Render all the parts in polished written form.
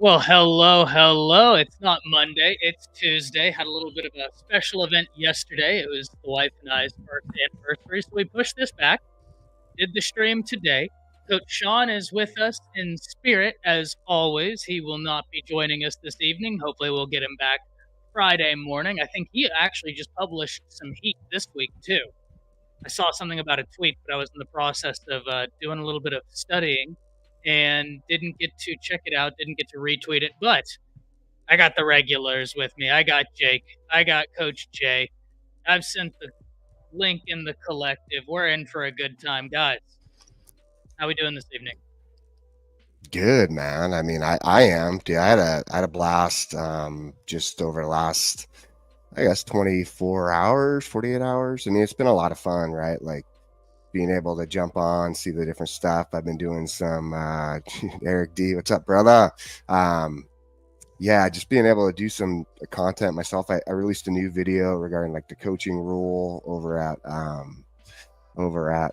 Well, hello, hello. It's not Monday, it's Tuesday. Had a little bit of a special event yesterday. It was the wife and I's first anniversary, so we pushed this back. Did the stream today. Coach Sean is with us in spirit as always. He will not be joining us this evening. Hopefully, we'll get him back Friday morning. I think he actually just published some heat this week, too. I saw something about a tweet, but I was in the process of doing a little bit of studying and didn't get to check it out, didn't get to retweet it. But I got the regulars with me. I got Jake. I got Coach Jay. I've sent the link in the collective. We're in for a good time, guys. How we doing this evening? Good, man. I mean, I am, dude. I had a blast just over the last, I guess, 24 hours, 48 hours. I mean, it's been a lot of fun, right? Like being able to jump on, see the different stuff. I've been doing some Eric D, what's up, brother? Um yeah, just being able to do some content myself. I released a new video regarding like the coaching rule over at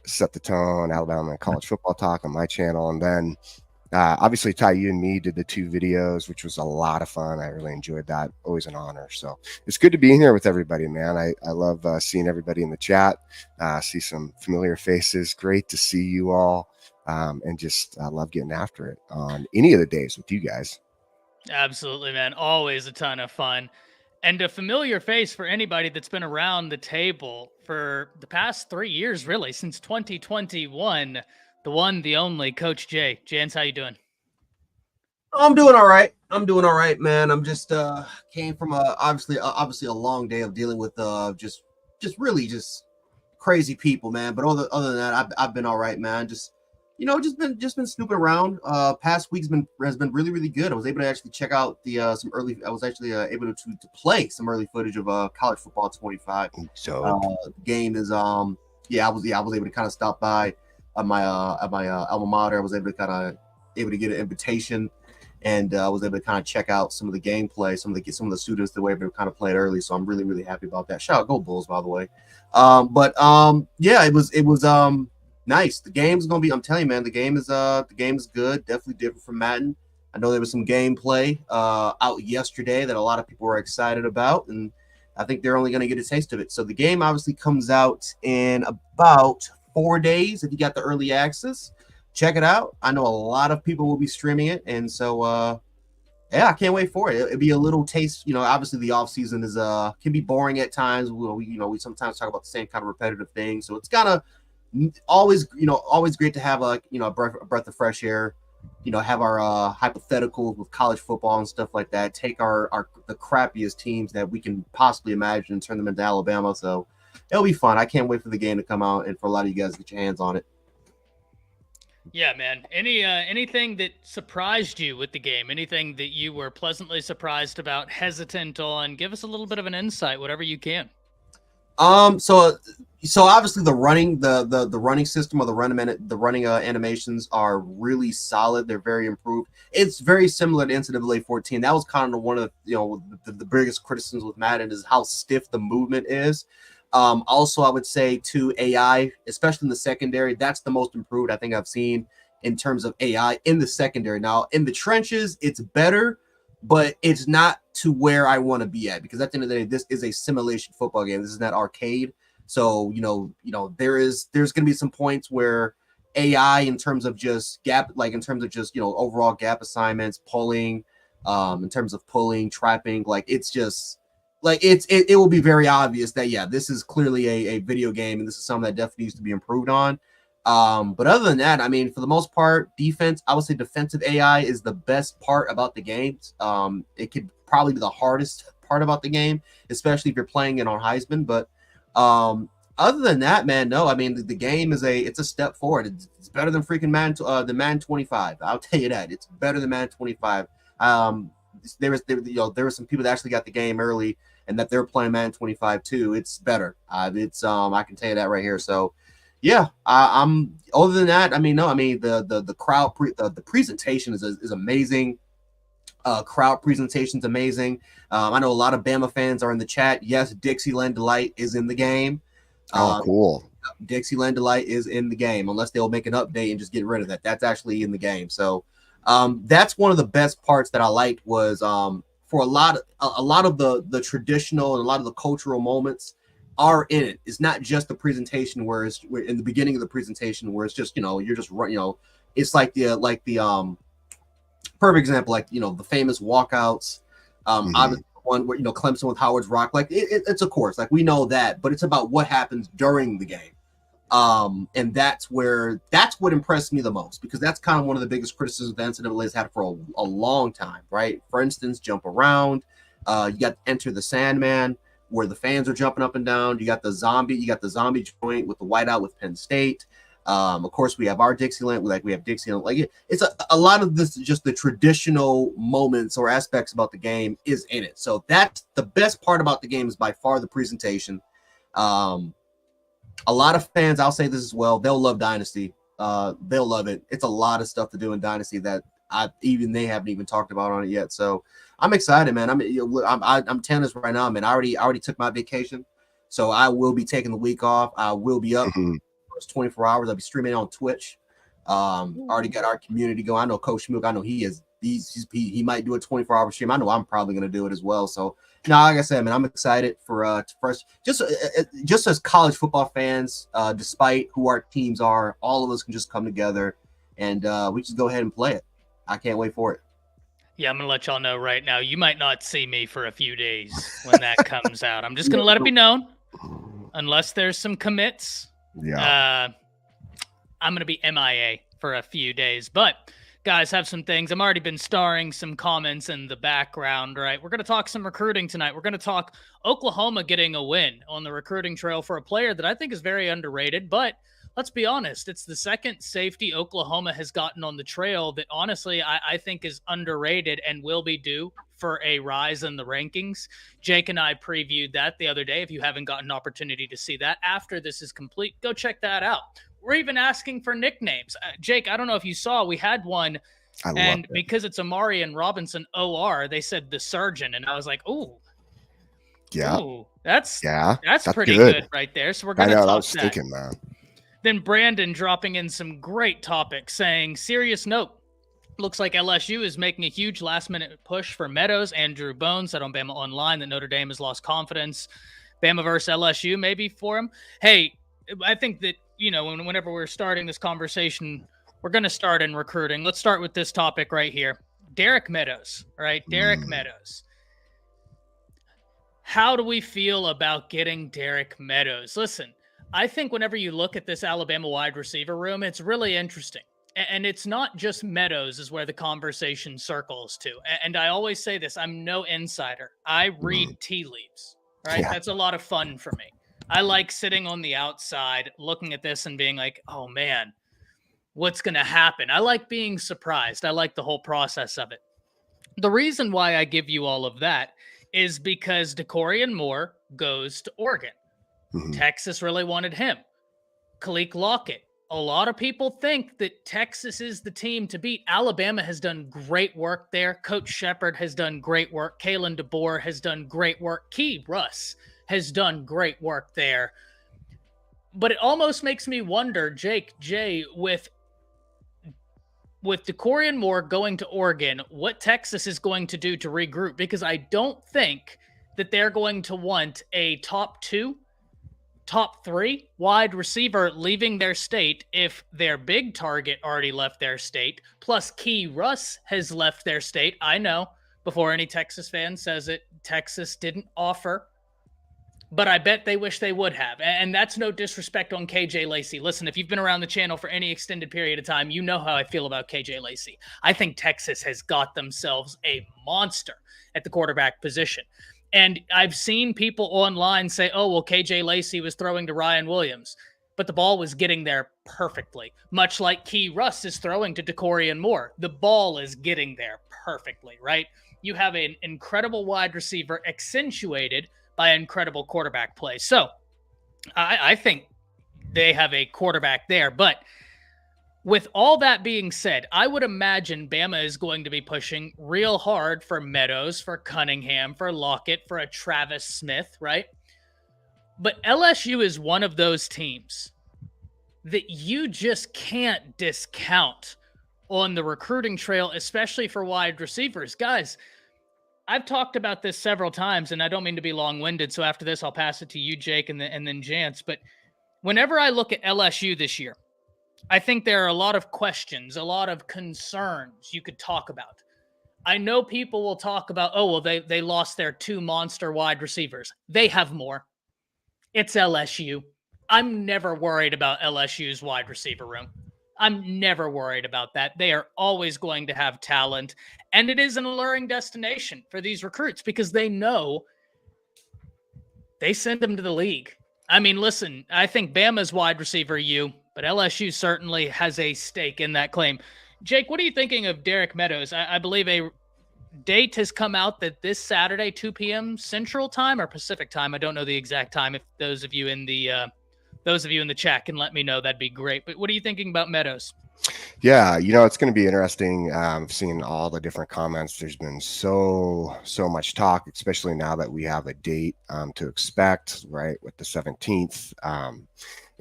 Set the Tone, Alabama College Football Talk on my channel. And then obviously, Ty, you and me did the two videos, which was a lot of fun. I really enjoyed that. Always an honor. So it's good to be in here with everybody, man. I love seeing everybody in the chat, see some familiar faces. Great to see you all. And just love getting after it on any of the days with you guys. Absolutely, man. Always a ton of fun. And a familiar face for anybody that's been around the table for the past 3 years, really, since 2021. The one, the only, Coach Jay. Jans, how you doing? I'm doing all right. I'm doing all right, man. I'm just came from obviously a long day of dealing with just really just crazy people, man. But other than that, I've been all right, man. Just just been snooping around. Past week's been has been really good. I was able to actually check out the some early. I was actually able to play some early footage of college football 25. So The game is I was able to kind of stop by at my alma mater. I was able to get an invitation, and I was able to kind of check out some of the gameplay, some of the students that were able to kind of play it early. So I'm really happy about that. Shout out, go Bulls, by the way. Yeah, it was nice. The game's gonna be. I'm telling you, man, the game is good. Definitely different from Madden. I know there was some gameplay out yesterday that a lot of people were excited about, and I think they're only going to get a taste of it. So the game obviously comes out in about 4 days. If you got the early access, check it out. I know a lot of people will be streaming it, and so yeah, I can't wait for it. It'll be a little taste. Obviously the off season is can be boring at times. We sometimes talk about the same kind of repetitive things, so it's kind of always great to have a breath of fresh air. Have our hypotheticals with college football and stuff like that. Take our the crappiest teams that we can possibly imagine and turn them into Alabama. So it'll be fun. I can't wait for the game to come out and for a lot of you guys to get your hands on it. Yeah, man. Anything that surprised you with the game? Anything that you were pleasantly surprised about, hesitant on? Give us a little bit of an insight, whatever you can. So obviously the running system or the running animations are really solid. They're very improved. It's very similar to NCAA 14. That was kind of one of the biggest criticisms with Madden is how stiff the movement is. Also, I would say to AI, especially in the secondary, that's the most improved I think I've seen in terms of AI in the secondary. Now in the trenches, it's better, but it's not to where I want to be at because at the end of the day, this is a simulation football game. This is not arcade. So there's going to be some points where AI in terms of just gap, like in terms of just overall gap assignments, pulling, in terms of pulling, trapping, like it's just like it will be very obvious that this is clearly a video game and this is something that definitely needs to be improved on. But other than that, I mean, for the most part, defense, I would say defensive AI is the best part about the games. It could probably be the hardest part about the game, especially if you're playing it on Heisman. But other than that, man, no, I mean, the game it's a step forward. It's better than freaking the Man 25. I'll tell you that. It's better than Man 25. There were some people that actually got the game early and that they're playing Man 25 too. It's better. I can tell you that right here. So yeah, I'm other than that, I mean, no, I mean the crowd the presentation is amazing. Crowd presentation's amazing. I know a lot of Bama fans are in the chat. Yes, Dixieland Delight is in the game. oh, cool. Dixieland Delight is in the game, unless they'll make an update and just get rid of that. That's actually in the game. So That's one of the best parts that I liked was for a lot of the traditional and a lot of the cultural moments are in it. It's not just the presentation where it's in the beginning of the presentation where it's just you're just it's like the perfect example, like the famous walkouts. Obviously one where Clemson with Howard's Rock, like it's of course, like we know that, but it's about what happens during the game. And that's what impressed me the most, because that's kind of one of the biggest criticisms the NCAA has had for a long time, right? For instance, jump around. You got Enter the Sandman, where the fans are jumping up and down. You got the zombie joint with the whiteout with Penn State. Of course, we have our Dixieland. We have Dixieland. Like it's a lot of this, just the traditional moments or aspects about the game is in it. So that's the best part about the game, is by far the presentation. A lot of fans, I'll say this as well, they'll love Dynasty. They'll love it. It's a lot of stuff to do in Dynasty that they haven't even talked about on it yet. So I'm excited, man. I'm tennis right now, man. I already took my vacation, so I will be taking the week off. I will be up first 24 hours. I'll be streaming on Twitch. Already got our community going. I know Coach Mook. I know he might do a 24-hour stream. I know I'm probably going to do it as well. So, like I said, man, I'm excited for first, just as college football fans, despite who our teams are, all of us can just come together and we just go ahead and play it. I can't wait for it. Yeah, I'm going to let y'all know right now, you might not see me for a few days when that comes out. I'm just going to let it be known, unless there's some commits. Yeah. I'm going to be MIA for a few days, but guys, have some things. I've already been starring some comments in the background, right? We're going to talk some recruiting tonight. We're going to talk Oklahoma getting a win on the recruiting trail for a player that I think is very underrated, but let's be honest, it's the second safety Oklahoma has gotten on the trail that honestly I think is underrated and will be due for a rise in the rankings. Jake and I previewed that the other day. If you haven't gotten an opportunity to see that after this is complete, go check that out. We're even asking for nicknames. Jake, I don't know if you saw, we had one, and because it's Amari and Robinson OR, they said the surgeon, and I was like, ooh. Yeah. Ooh, that's pretty good right there. So we're going to talk I was thinking, man. Then Brandon dropping in some great topics, saying, serious note, looks like LSU is making a huge last-minute push for Meadows. Andrew Bones said on Bama Online that Notre Dame has lost confidence. Bama versus LSU maybe for him. Hey, I think that, whenever we're starting this conversation, we're going to start in recruiting. Let's start with this topic right here. Derek Meadows, right? Derek Meadows. How do we feel about getting Derek Meadows? Listen, I think whenever you look at this Alabama wide receiver room, it's really interesting. And it's not just Meadows is where the conversation circles to. And I always say this, I'm no insider. I read tea leaves, right? Yeah. That's a lot of fun for me. I like sitting on the outside, looking at this and being like, oh man, what's going to happen? I like being surprised. I like the whole process of it. The reason why I give you all of that is because DeCorian Moore goes to Oregon. Texas really wanted him. Khalil Lockett. A lot of people think that Texas is the team to beat. Alabama has done great work there. Coach Shepard has done great work. Kalen DeBoer has done great work. Keon Russell has done great work there. But it almost makes me wonder, Jay, with DeCorian Moore going to Oregon, what Texas is going to do to regroup, because I don't think that they're going to want a top 2, top 3 wide receiver leaving their state if their big target already left their state, plus Keon Russell has left their state. I know, before any Texas fan says it, Texas didn't offer, but I bet they wish they would have. And that's no disrespect on KJ Lacey. Listen, if you've been around the channel for any extended period of time, you know how I feel about KJ Lacey. I think Texas has got themselves a monster at the quarterback position. And I've seen people online say, oh, well, KJ Lacey was throwing to Ryan Williams, but the ball was getting there perfectly, much like Keon Russell is throwing to DeCorian Moore. The ball is getting there perfectly, right? You have an incredible wide receiver accentuated by incredible quarterback play. So I think they have a quarterback there. But with all that being said, I would imagine Bama is going to be pushing real hard for Meadows, for Cunningham, for Lockett, for a Travis Smith, right? But LSU is one of those teams that you just can't discount on the recruiting trail, especially for wide receivers. Guys, I've talked about this several times, and I don't mean to be long-winded, so after this, I'll pass it to you, Jake, and then Jance. But whenever I look at LSU this year, I think there are a lot of questions, a lot of concerns you could talk about. I know people will talk about, oh, well, they lost their 2 monster wide receivers. They have more. It's LSU. I'm never worried about LSU's wide receiver room. I'm never worried about that. They are always going to have talent. And it is an alluring destination for these recruits because they know they send them to the league. I mean, listen, I think Bama's wide receiver you, but LSU certainly has a stake in that claim. Jake, what are you thinking of Derek Meadows? I believe a date has come out that this Saturday, 2 p.m. Central Time or Pacific Time. I don't know the exact time. If those of you in the chat can let me know, that'd be great. But what are you thinking about Meadows? Yeah, it's going to be interesting. I've seen all the different comments. There's been so much talk, especially now that we have a date to expect, right, with the 17th.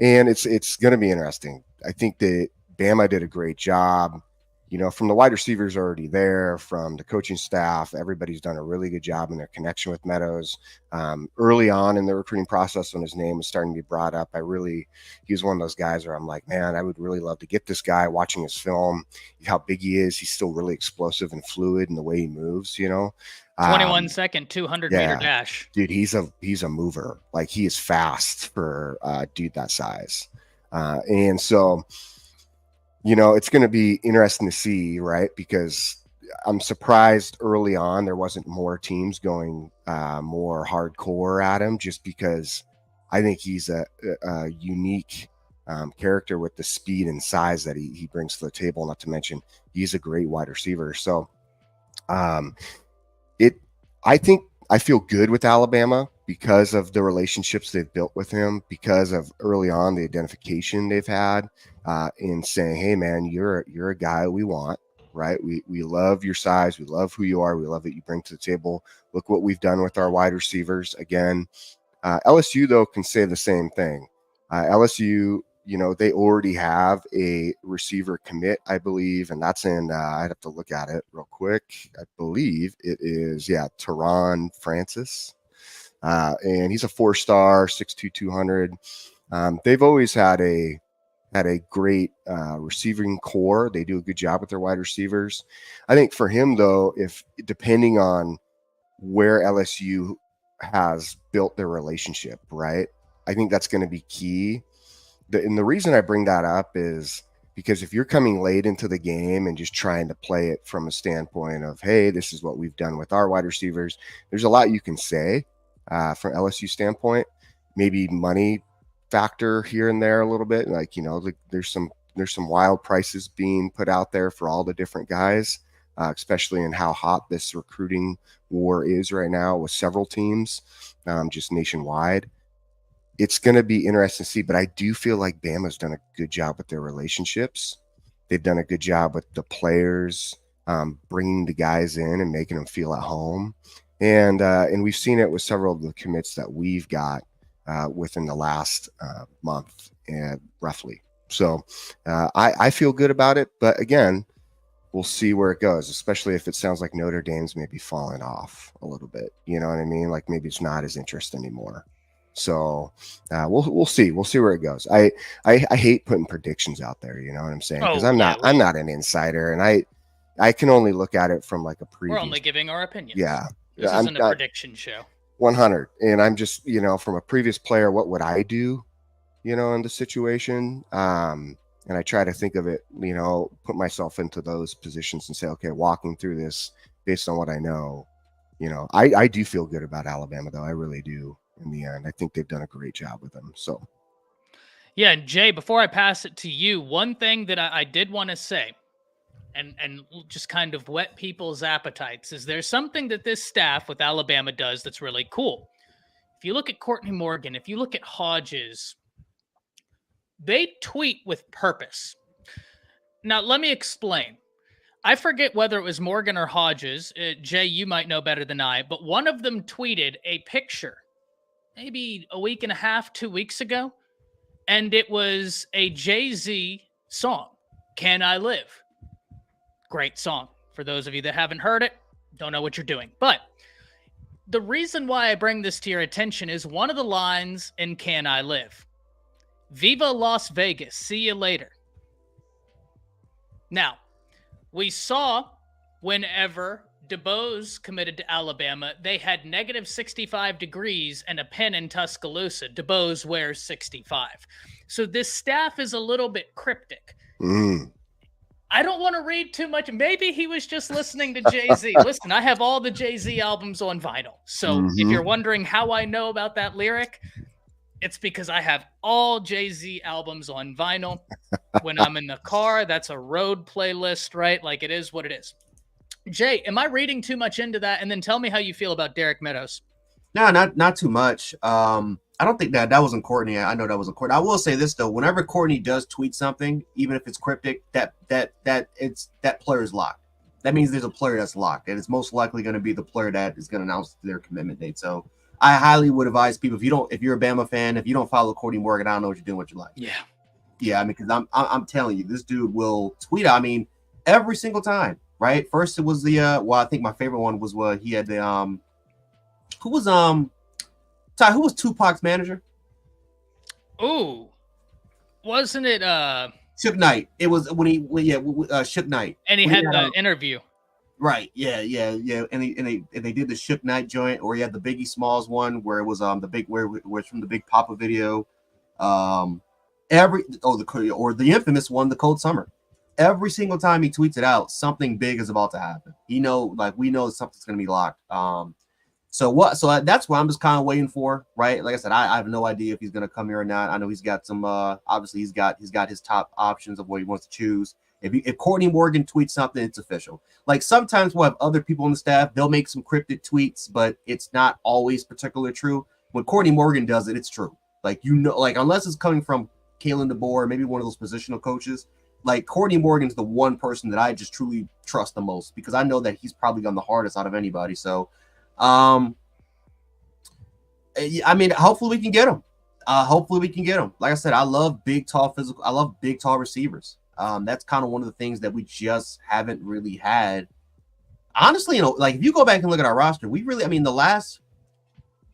And it's going to be interesting. I think that Bama did a great job. From the wide receivers already there, from the coaching staff, everybody's done a really good job in their connection with Meadows. Early on in the recruiting process, when his name was starting to be brought up, he was one of those guys where I'm like, man, I would really love to get this guy. Watching his film, how big he is, he's still really explosive and fluid in the way he moves. 21-second 200-meter dash, dude. He's a mover. Like, he is fast for a dude that size, and so. It's going to be interesting to see, right? Because I'm surprised early on there wasn't more teams going more hardcore at him, just because I think he's a unique character with the speed and size that he brings to the table. Not to mention he's a great wide receiver. So I feel good with Alabama because of the relationships they've built with him, because of early on the identification they've had in saying, hey man, you're a guy we want, right? We love your size. We love who you are. We love what you bring to the table. Look what we've done with our wide receivers. Again, LSU though can say the same thing. LSU, they already have a receiver commit, I believe, and that's in, I'd have to look at it real quick. I believe it is, Teron Francis. And he's a 4-star, 6'2", 200. They've always had a great receiving core. They do a good job with their wide receivers. I think for him, though, if depending on where LSU has built their relationship, right, I think that's going to be key. And the reason I bring that up is because if you're coming late into the game and just trying to play it from a standpoint of, hey, this is what we've done with our wide receivers, there's a lot you can say from LSU standpoint. Maybe money factor here and there a little bit, like there's some wild prices being put out there for all the different guys, especially in how hot this recruiting war is right now with several teams just nationwide. It's going to be interesting to see, but I do feel like Bama's done a good job with their relationships. They've done a good job with the players, bringing the guys in and making them feel at home. And we've seen it with several of the commits that we've got within the last month, roughly. So I feel good about it. But again, we'll see where it goes, especially if it sounds like Notre Dame's maybe falling off a little bit. You know what I mean? Like maybe it's not as interesting anymore. So we'll see. We'll see where it goes. I hate putting predictions out there. You know what I'm saying? Because I'm not an insider, and I can only look at it from like a previous. We're only giving our opinions. Yeah. This isn't a prediction show. 100. And I'm just, from a previous player, what would I do, in the situation? And I try to think of it, put myself into those positions and say, okay, walking through this based on what I know, I do feel good about Alabama, though. I really do. In the end, I think they've done a great job with them. So, yeah. And Jay, before I pass it to you, one thing that I did want to say, and just kind of whet people's appetites, is there's something that this staff with Alabama does that's really cool. If you look at Courtney Morgan, if you look at Hodges, they tweet with purpose. Now, let me explain. I forget whether it was Morgan or Hodges. Jay, you might know better than I, but one of them tweeted a picture maybe a week and a half, 2 weeks ago, and it was a Jay-Z song, Can I Live? Great song. For those of you that haven't heard it, don't know what you're doing. But the reason why I bring this to your attention is one of the lines in Can I Live? Viva Las Vegas. See you later. Now, we saw whenever DeBose committed to Alabama, they had negative 65 degrees and a pen in Tuscaloosa. DeBose wears 65. So this staff is a little bit cryptic. I don't want to read too much. Maybe he was just listening to Jay-Z. Listen, I have all the Jay-Z albums on vinyl. So if you're wondering how I know about that lyric, it's because I have all Jay-Z albums on vinyl. When I'm in the car, that's a road playlist, right? Like, it is what it is. Jay, am I reading too much into that? And then tell me how you feel about Derek Meadows. No, not too much. I don't think that wasn't Courtney. I know that wasn't Courtney. I will say this though: whenever Courtney does tweet something, even if it's cryptic, that player is locked. That means there's a player that's locked, and it's most likely going to be the player that is going to announce their commitment date. So I highly would advise people, if you're a Bama fan, if you don't follow Courtney Morgan, I don't know what you're doing with your life. Yeah. I mean, because I'm telling you, this dude will tweet. I mean, every single time. Right. First, it was the I think my favorite one was what he had the who was Tupac's manager? Ooh, wasn't it Suge Knight? It was when Suge Knight, and he had the interview. Right. Yeah. And they did the Suge Knight joint, or he had the Biggie Smalls one where it was where it was from the Big Papa video. The infamous one, the Cold Summer. Every single time he tweets it out, something big is about to happen. We know something's going to be locked. So that's what I'm just kind of waiting for, right? Like I said, I have no idea if he's going to come here or not. I know he's got some. Obviously, he's got his top options of what he wants to choose. If Courtney Morgan tweets something, it's official. Like sometimes we'll have other people on the staff. They'll make some cryptic tweets, but it's not always particularly true. When Courtney Morgan does it, it's true. Like unless it's coming from Kalen DeBoer, maybe one of those positional coaches. Like Courtney Morgan's the one person that I just truly trust the most because I know that he's probably gone the hardest out of anybody. So, I mean, hopefully we can get him. Like I said, I love big, tall, physical. I love big, tall receivers. That's kind of one of the things that we just haven't really had. Honestly, like if you go back and look at our roster, the last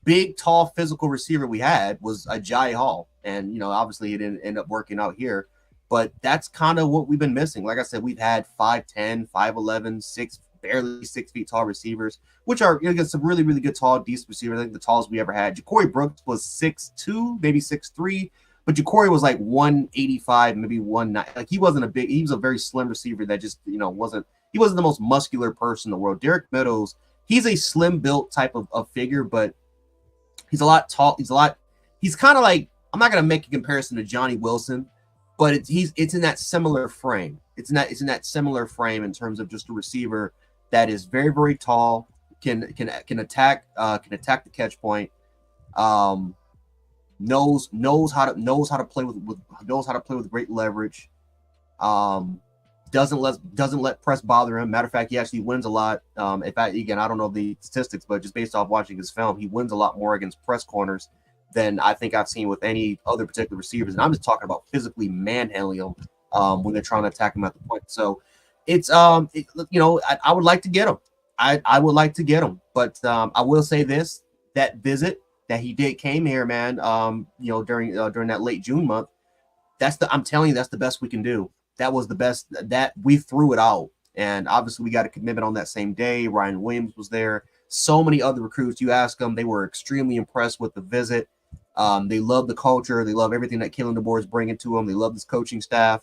big, tall, physical receiver we had was Ajayi Hall. And, obviously it didn't end up working out here. But that's kind of what we've been missing. Like I said, we've had 5'10", 5'11", barely 6 feet tall receivers, which are some really, really good tall, decent receivers. I think the tallest we ever had. Ja'Cory Brooks was 6'2", maybe 6'3", but Ja'Cory was like 185, maybe 190. Like he was a very slim receiver that just he wasn't the most muscular person in the world. Derek Meadows, he's a slim built type of figure, but he's a lot tall. He's kind of like, I'm not gonna make a comparison to Johnny Wilson. But it's in that similar frame. It's in that similar frame in terms of just a receiver that is very, very tall, can attack the catch point, knows how to play with great leverage, doesn't let press bother him. Matter of fact, he actually wins a lot. I don't know the statistics, but just based off watching his film, he wins a lot more against press corners than I think I've seen with any other particular receivers. And I'm just talking about physically manhandling them when they're trying to attack him at the point. So it's, I would like to get him. I would like to get him. But I will say this, that visit that he came here, man, during that late June month, I'm telling you, that's the best we can do. That was the best that we threw it out. And obviously we got a commitment on that same day. Ryan Williams was there. So many other recruits, you ask them, they were extremely impressed with the visit. They love the culture. They love everything that Kalen DeBoer is bringing to them. They love this coaching staff.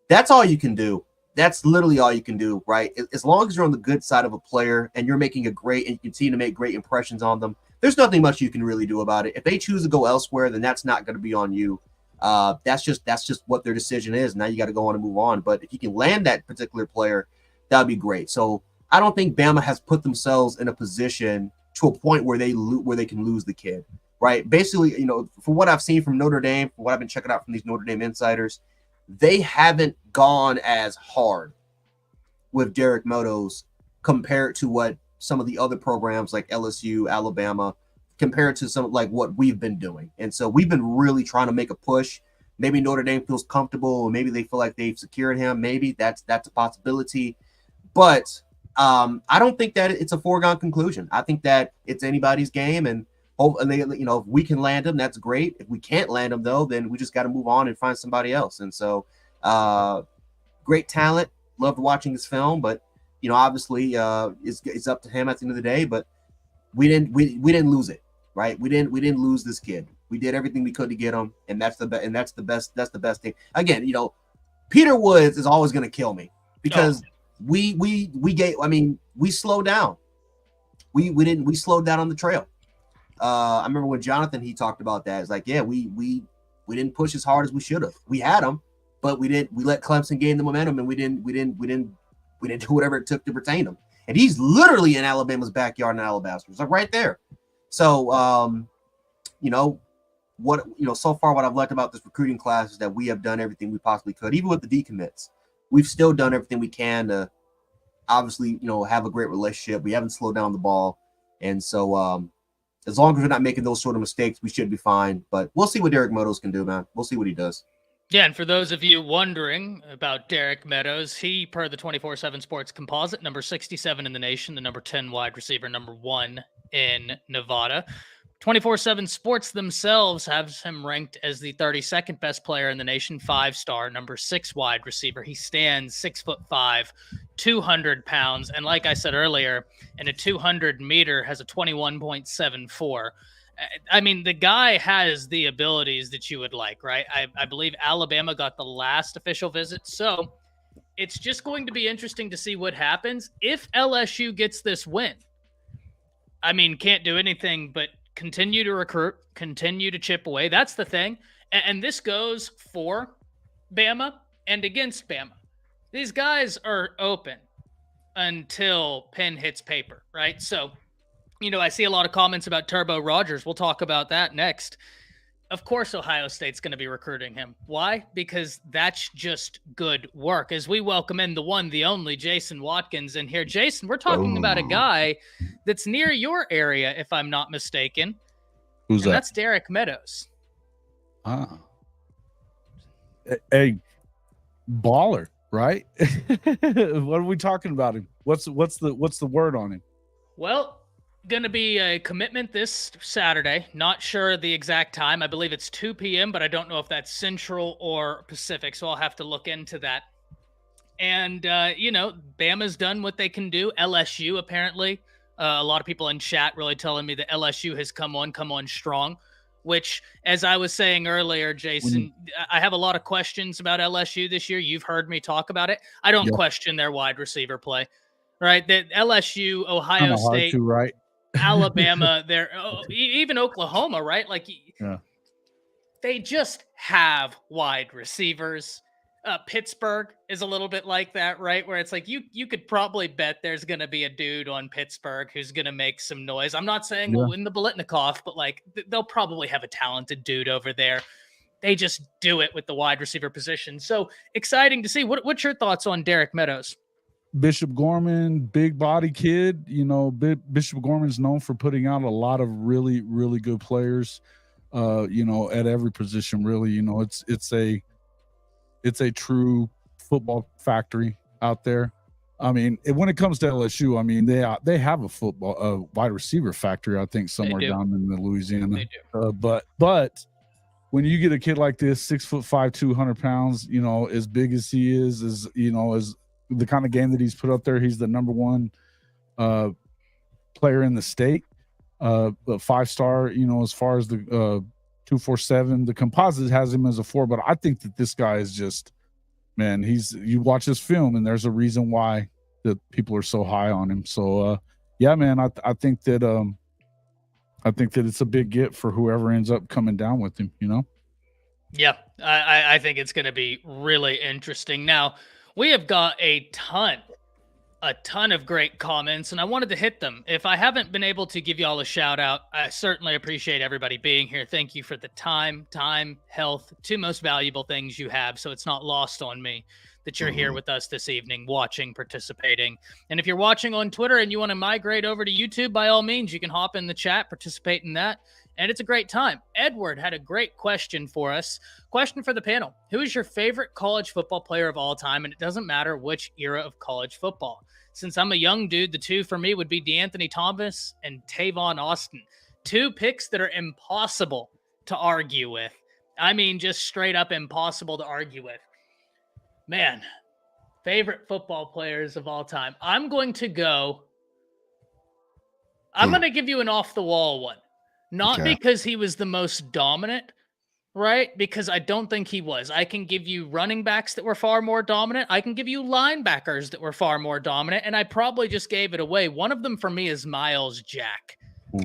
That's all you can do. That's literally all you can do, right? As long as you're on the good side of a player and you're making and you continue to make great impressions on them, there's nothing much you can really do about it. If they choose to go elsewhere, then that's not going to be on you. That's just what their decision is. Now you got to go on and move on. But if you can land that particular player, that would be great. So I don't think Bama has put themselves in a position to a point where they can lose the kid. Right. Basically, from what I've seen from Notre Dame, from what I've been checking out from these Notre Dame insiders, they haven't gone as hard with Derek Meadows compared to what some of the other programs like LSU, Alabama, compared to some like what we've been doing. And so we've been really trying to make a push. Maybe Notre Dame feels comfortable, or maybe they feel like they've secured him. Maybe that's a possibility. But I don't think that it's a foregone conclusion. I think that it's anybody's game, and hopefully, if we can land them, that's great. If we can't land them, though, then we just got to move on and find somebody else. And so, great talent. Loved watching this film, but obviously, it's up to him at the end of the day. But we didn't lose it, right? We didn't lose this kid. We did everything we could to get him, and that's the best. That's the best thing. Again, Peter Woods is always going to kill me because we slowed down. We slowed down on the trail. I remember when Jonathan, he talked about that. It's like, yeah, we didn't push as hard as we should have. We had them, but we let Clemson gain the momentum, and we didn't do whatever it took to retain them. And he's literally in Alabama's backyard in Alabama. It's like right there. So so far what I've liked about this recruiting class is that we have done everything we possibly could, even with the decommits. We've still done everything we can to obviously, have a great relationship. We haven't slowed down the ball. And so as long as we're not making those sort of mistakes, we should be fine. But we'll see what Derek Meadows can do, man. We'll see what he does. Yeah, and for those of you wondering about Derek Meadows, he, per the 24/7 Sports Composite, number 67 in the nation, the number 10 wide receiver, number 1 in Nevada. 24/7 Sports themselves have him ranked as the 32nd best player in the nation, 5-star, number 6 wide receiver. He stands 6'5", 200 pounds, and like I said earlier, in a 200 meter has a 21.74. I mean, the guy has the abilities that you would like, right? I believe Alabama got the last official visit, so it's just going to be interesting to see what happens if LSU gets this win. I mean, can't do anything but continue to recruit, continue to chip away. That's the thing. And this goes for Bama and against Bama. These guys are open until pen hits paper, right? So, I see a lot of comments about Turbo Rogers. We'll talk about that next. Of course, Ohio State's going to be recruiting him. Why? Because that's just good work. As we welcome in the one, the only Jason Watkins in here. Jason, we're talking about a guy that's near your area, if I'm not mistaken. Who's that? That's Derek Meadows. A baller, right? What are we talking about him? What's the word on him? Well, going to be a commitment this Saturday. Not sure the exact time. I believe it's 2 p.m., but I don't know if that's Central or Pacific, so I'll have to look into that. And, Bama's done what they can do. LSU, apparently. A lot of people in chat really telling me that LSU has come on strong, which, as I was saying earlier, Jason, I have a lot of questions about LSU this year. You've heard me talk about it. I don't question their wide receiver play, right? That LSU, Ohio State, right? Alabama, even Oklahoma, right? They just have wide receivers. Pittsburgh is a little bit like that, right? Where it's like you could probably bet there's going to be a dude on Pittsburgh who's going to make some noise. I'm not saying we'll win the Biletnikoff, but they'll probably have a talented dude over there. They just do it with the wide receiver position. So exciting to see. What's your thoughts on Derek Meadows? Bishop Gorman, big body kid. Bishop Gorman's known for putting out a lot of really, really good players. At every position, really. It's a true football factory out there. I mean, when it comes to LSU, I mean they have a wide receiver factory. I think somewhere down in the Louisiana. They do. But when you get a kid like this, 6'5", 200 pounds, as big as he is, as the kind of game that he's put up there, he's the number 1 player in the state, 5-star. As far as the 247, the composite has him as a 4, but I think that this guy is just, man. You watch this film, and there's a reason why that people are so high on him. So, yeah, man, I think that it's a big get for whoever ends up coming down with him. Yeah, I think it's going to be really interesting. Now, we have got a ton of great comments, and I wanted to hit them. If I haven't been able to give you all a shout out, I certainly appreciate everybody being here. Thank you for the time, health, 2 most valuable things you have. So it's not lost on me that you're here with us this evening, watching, participating. And if you're watching on Twitter and you want to migrate over to YouTube, by all means, you can hop in the chat, participate in that. and it's a great time. Edward had a great question for us. Question for the panel. Who is your favorite college football player of all time? And it doesn't matter which era of college football. Since I'm a young dude, the two for me would be DeAnthony Thomas and Tavon Austin. Two picks that are impossible to argue with. I mean, just straight up impossible to argue with. Man, favorite football players of all time. I'm going to give you an off-the-wall one. Not because he was the most dominant, right? Because I don't think he was. I can give you running backs that were far more dominant. I can give you linebackers that were far more dominant, and I probably just gave it away. One of them for me is Miles Jack.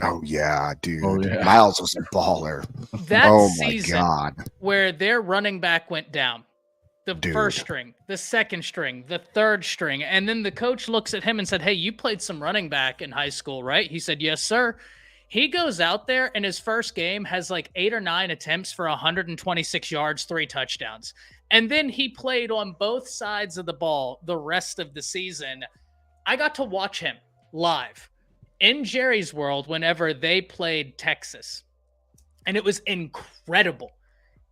Oh, yeah, dude. Oh, yeah. Miles was a baller. That season my God. Where their running back went down, the first string, the second string, the third string, and then the coach looks at him and said, hey, you played some running back in high school, right? He said, yes, sir. He goes out there and his first game has like 8 or 9 attempts for 126 yards, 3 touchdowns. And then he played on both sides of the ball the rest of the season. I got to watch him live in Jerry's World whenever they played Texas. And it was incredible.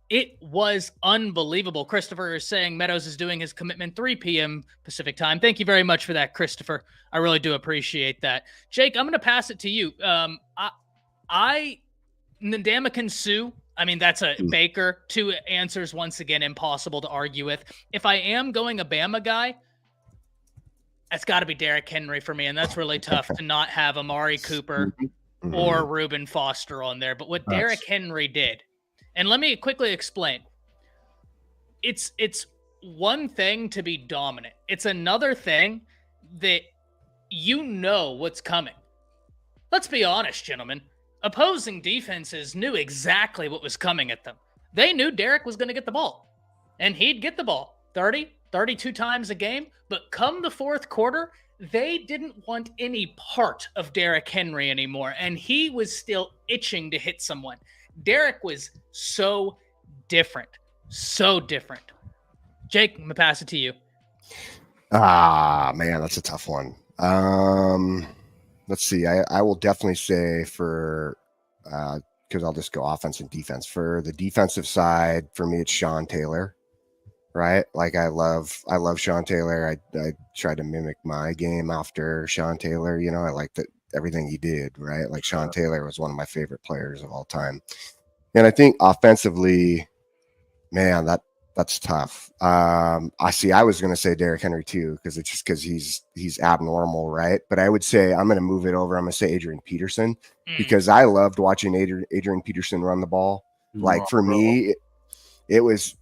It was unbelievable. Christopher is saying Meadows is doing his commitment 3 p.m. Pacific time. Thank you very much for that, Christopher. I really do appreciate that. Jake, I'm going to pass it to you. Ndamukong Suh, I mean, that's a Baker. 2 answers, once again, impossible to argue with. If I am going a Bama guy, that's got to be Derrick Henry for me, and that's really tough to not have Amari Cooper or Reuben Foster on there. But what Derrick Henry did, and let me quickly explain. It's one thing to be dominant. It's another thing that you know what's coming. Let's be honest, gentlemen. Opposing defenses knew exactly what was coming at them. They knew Derrick was going to get the ball, and he'd get the ball 30, 32 times a game. But come the fourth quarter, they didn't want any part of Derrick Henry anymore, and he was still itching to hit someone. Derrick was so different. So different. Jake, I'm going to pass it to you. Man, that's a tough one. Let's see. I will definitely say for because I'll just go offense and defense. For the defensive side, for me, it's Sean Taylor, right? Like I love Sean Taylor. I tried to mimic my game after Sean Taylor. You know, I liked everything he did, right? Like Sean Taylor was one of my favorite players of all time. And I think offensively, man, that's tough. I was going to say Derrick Henry too, because it's just because he's abnormal, right? But I would say I'm going to move it over. I'm going to say Adrian Peterson because I loved watching Adrian Peterson run the ball. Like for me, it was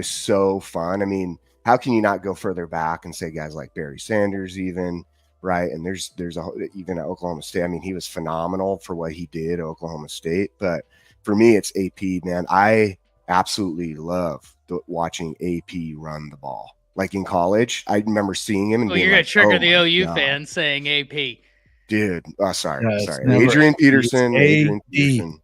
so fun. I mean, how can you not go further back and say guys like Barry Sanders even, right? And there's even at Oklahoma State. I mean, he was phenomenal for what he did at Oklahoma State. But for me, it's AP, man. I absolutely love watching AP run the ball. Like in college, I remember seeing him. And you're going to trigger the OU fans saying AP. Dude, sorry. Adrian Peterson. You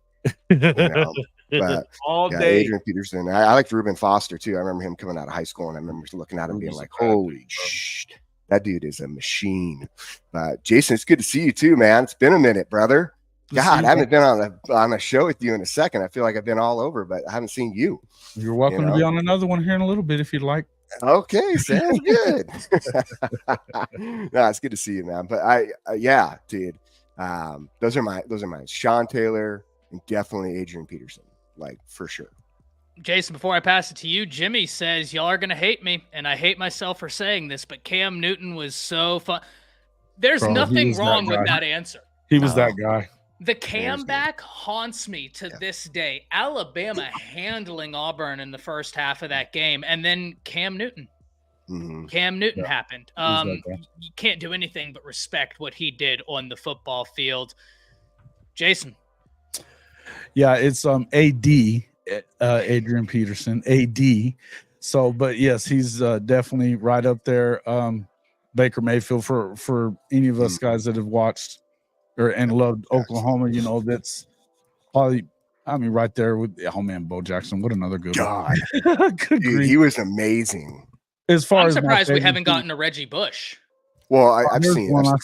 know, but all day. Adrian Peterson. I liked Reuben Foster too. I remember him coming out of high school, and I remember looking at him being like, holy shit, that dude is a machine. But Jason, it's good to see you too, man. It's been a minute, brother. God, I haven't been on a show with you in a second. I feel like I've been all over, but I haven't seen you. You're welcome to be on another one here in a little bit if you'd like. Okay, sounds good. No, it's good to see you, man. But yeah, dude. Those are mine. Sean Taylor and definitely Adrian Peterson, like for sure. Jason, before I pass it to you, Jimmy says y'all are gonna hate me, and I hate myself for saying this, but Cam Newton was so fun. There's nothing wrong with that answer. He was that guy. The Cam back haunts me to this day. Alabama handling Auburn in the first half of that game, and then Cam Newton. Cam Newton happened. You can't do anything but respect what he did on the football field. Jason. Yeah, it's AD, Adrian Peterson, AD. So, but yes, he's definitely right up there. Baker Mayfield for any of us guys that have watched and loved Oklahoma, you know, that's probably, I mean, right there with, oh man, Bo Jackson, what another good God. Dude, he was amazing. As far I'm surprised we haven't gotten a Reggie Bush. Well, I've seen one. I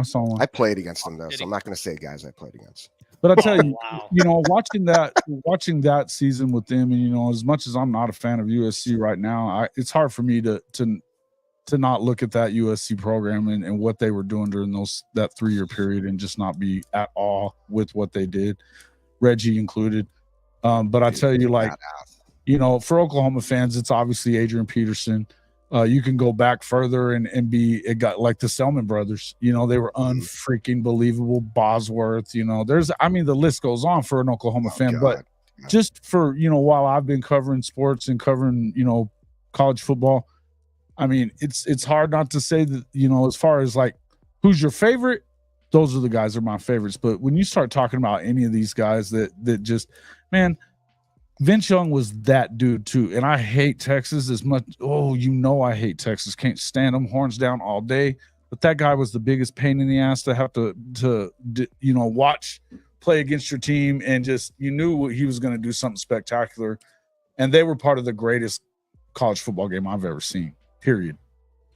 saw one. I played against him though, so I'm not going to say guys I played against. But I tell you, Wow. watching that season with them, and as much as I'm not a fan of USC right now, it's hard for me to not look at that USC program and what they were doing during that 3-year period and just not be at awe with what they did, Reggie included. But I tell you, for Oklahoma fans, it's obviously Adrian Peterson. You can go back further and it got like the Selman brothers. They were unfreaking believable. Bosworth. The list goes on for an Oklahoma fan. God. But just for while I've been covering sports and covering college football, I mean, it's hard not to say that as far as like who's your favorite, those are the guys that are my favorites. But when you start talking about any of these guys that just, man, Vince Young was that dude too. And I hate Texas as much. Oh, I hate Texas. Can't stand them. Horns down all day. But that guy was the biggest pain in the ass to have to watch play against your team. And just, you knew he was going to do something spectacular. And they were part of the greatest college football game I've ever seen, period.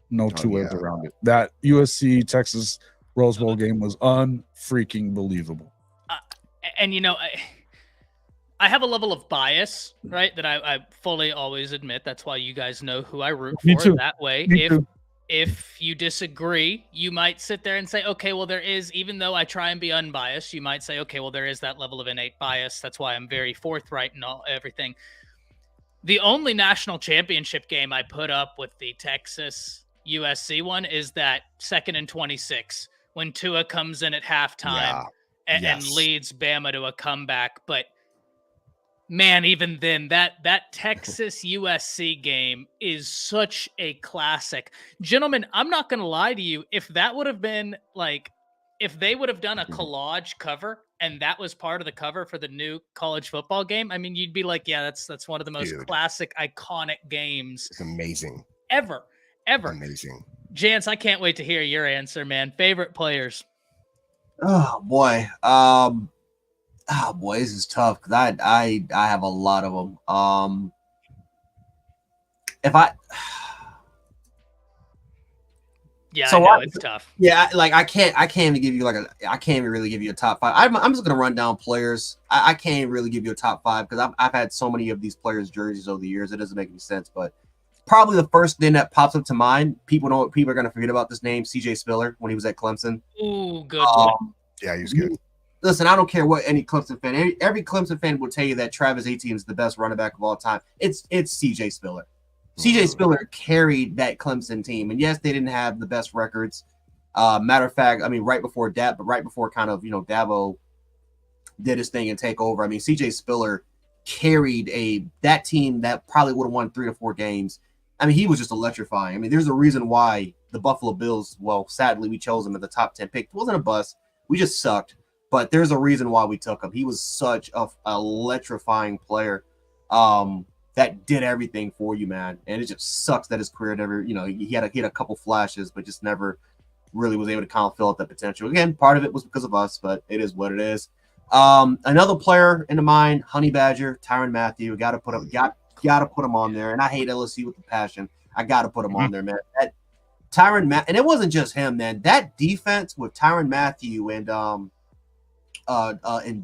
No two ways around it. That USC Texas Rose Bowl game was unfreaking believable. I have a level of bias, right, that I fully always admit. That's why you guys know who I root for. Too. That way, if you disagree, you might sit there and say, okay, well, there is, even though I try and be unbiased, you might say, okay, well, there is that level of innate bias. That's why I'm very forthright and everything. The only national championship game I put up with the Texas USC one is that 2nd and 26 when Tua comes in at halftime and leads Bama to a comeback. But man, even then, that Texas USC game is such a classic. Gentlemen, I'm not going to lie to you. If that would have been if they would have done a collage cover and that was part of the cover for the new college football game, I mean, you'd be like, yeah, that's one of the most classic, iconic games. It's amazing. Ever. Amazing. Jance, I can't wait to hear your answer, man. Favorite players? Oh boy. This is tough because I have a lot of them. It's tough. Yeah, like I can't even give you I can't even really give you a top 5. I'm just gonna run down players. I can't even really give you a top 5 because I've had so many of these players' jerseys over the years. It doesn't make any sense. But probably the first thing that pops up to mind, people are gonna forget about this name, CJ Spiller, when he was at Clemson. Ooh, good. Yeah, he was good. Listen, I don't care what any Clemson fan, every Clemson fan will tell you that Travis Etienne is the best running back of all time. It's CJ Spiller. CJ Spiller carried that Clemson team. And yes, they didn't have the best records. Matter of fact, I mean, right before kind of, Dabo did his thing and take over. I mean, CJ Spiller carried that team that probably would have won 3 to 4 games. I mean, he was just electrifying. I mean, there's a reason why the Buffalo Bills, well, sadly, we chose him at the top 10 pick. It wasn't a bust. We just sucked. But there's a reason why we took him. He was such a electrifying player that did everything for you, man. And it just sucks that his career never, he had a couple flashes, but just never really was able to kind of fill out that potential. Again, part of it was because of us, but it is what it is. Another player in the mind, Honey Badger, Tyrann Mathieu. Got to put him on there. And I hate LSU with the passion. I got to put him on there, man. That and it wasn't just him, man. That defense with Tyrann Mathieu and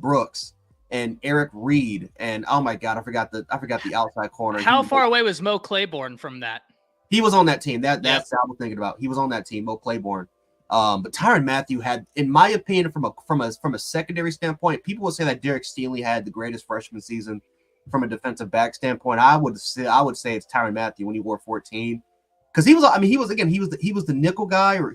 Brooks and Eric Reed and oh my God, I forgot the outside corner. How far away was Mo Claiborne from that? He was on that team. That's what I was thinking about. He was on that team, Mo Claiborne. But Tyrann Mathieu had, in my opinion, from a secondary standpoint, people would say that Derek Stingley had the greatest freshman season from a defensive back standpoint. I would say it's Tyrann Mathieu when he wore 14. Because he was the nickel guy, or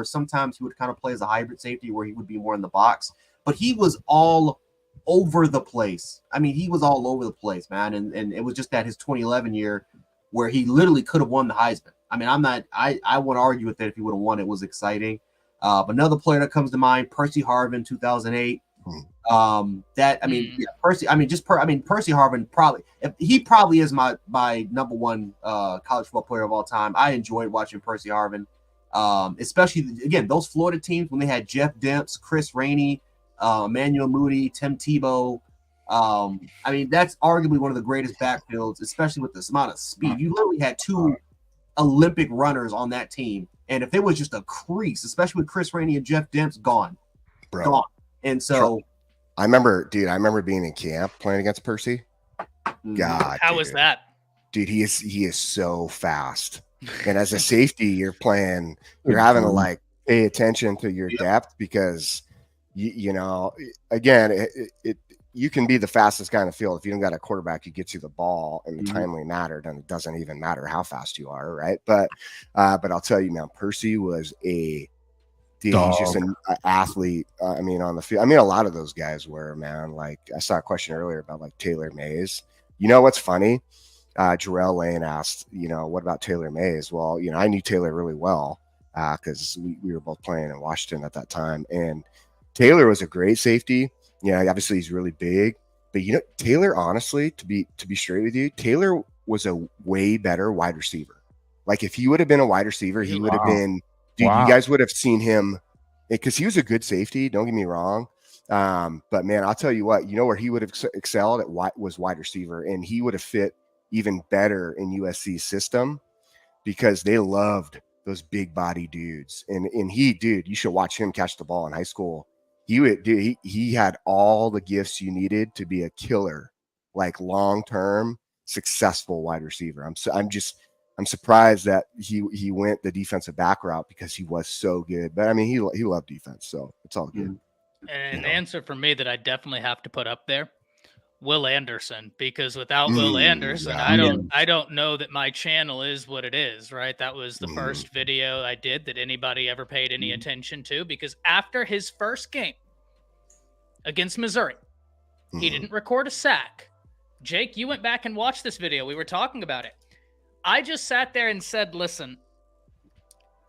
sometimes he would kind of play as a hybrid safety where he would be more in the box. But he was all over the place. I mean, he was all over the place, man. And it was just that his 2011 year where he literally could have won the Heisman. I mean, I won't argue with that. If he would have won, it was exciting. But another player that comes to mind, Percy Harvin, 2008. Percy Harvin probably is my number one college football player of all time. I enjoyed watching Percy Harvin, especially again those Florida teams when they had Jeff Demps, Chris Rainey, Emmanuel Moody, Tim Tebow. That's arguably one of the greatest backfields, especially with this amount of speed. You literally had 2 Olympic runners on that team, and if it was just a crease, especially with Chris Rainey and Jeff Demps, gone. And so I remember being in camp playing against Percy. God, how was that? Dude, he is so fast. And as a safety, you're having to like pay attention to your depth because you know, again, you can be the fastest guy in the field. If you don't got a quarterback who gets you the ball in a timely manner, then it doesn't even matter how fast you are, right? But I'll tell you, man, Percy was he's just an athlete. I mean, on the field. I mean, a lot of those guys were, man. Like I saw a question earlier about like Taylor Mays. You know what's funny? Jarrell Lane asked, you know, what about Taylor Mays? Well, you know, I knew Taylor really well because we were both playing in Washington at that time, and Taylor was a great safety. Yeah, obviously he's really big, but you know, Taylor, honestly, to be straight with you, Taylor was a way better wide receiver. Like if he would have been a wide receiver, he would have been, dude, you guys would have seen him because he was a good safety. Don't get me wrong. But man, I'll tell you what, you know where he would have excelled was wide receiver, and he would have fit even better in USC's system because they loved those big body dudes. And he, dude, you should watch him catch the ball in high school. He had all the gifts you needed to be a killer, like long-term successful wide receiver. I'm surprised that he went the defensive back route because he was so good. But I mean, he loved defense, so it's all good. And an answer for me that I definitely have to put up there, Will Anderson, because without Will Anderson, I don't know that my channel is what it is, right? That was the first video I did that anybody ever paid any attention to, because after his first game against Missouri, he didn't record a sack. Jake, you went back and watched this video. We were talking about it. I just sat there and said, listen,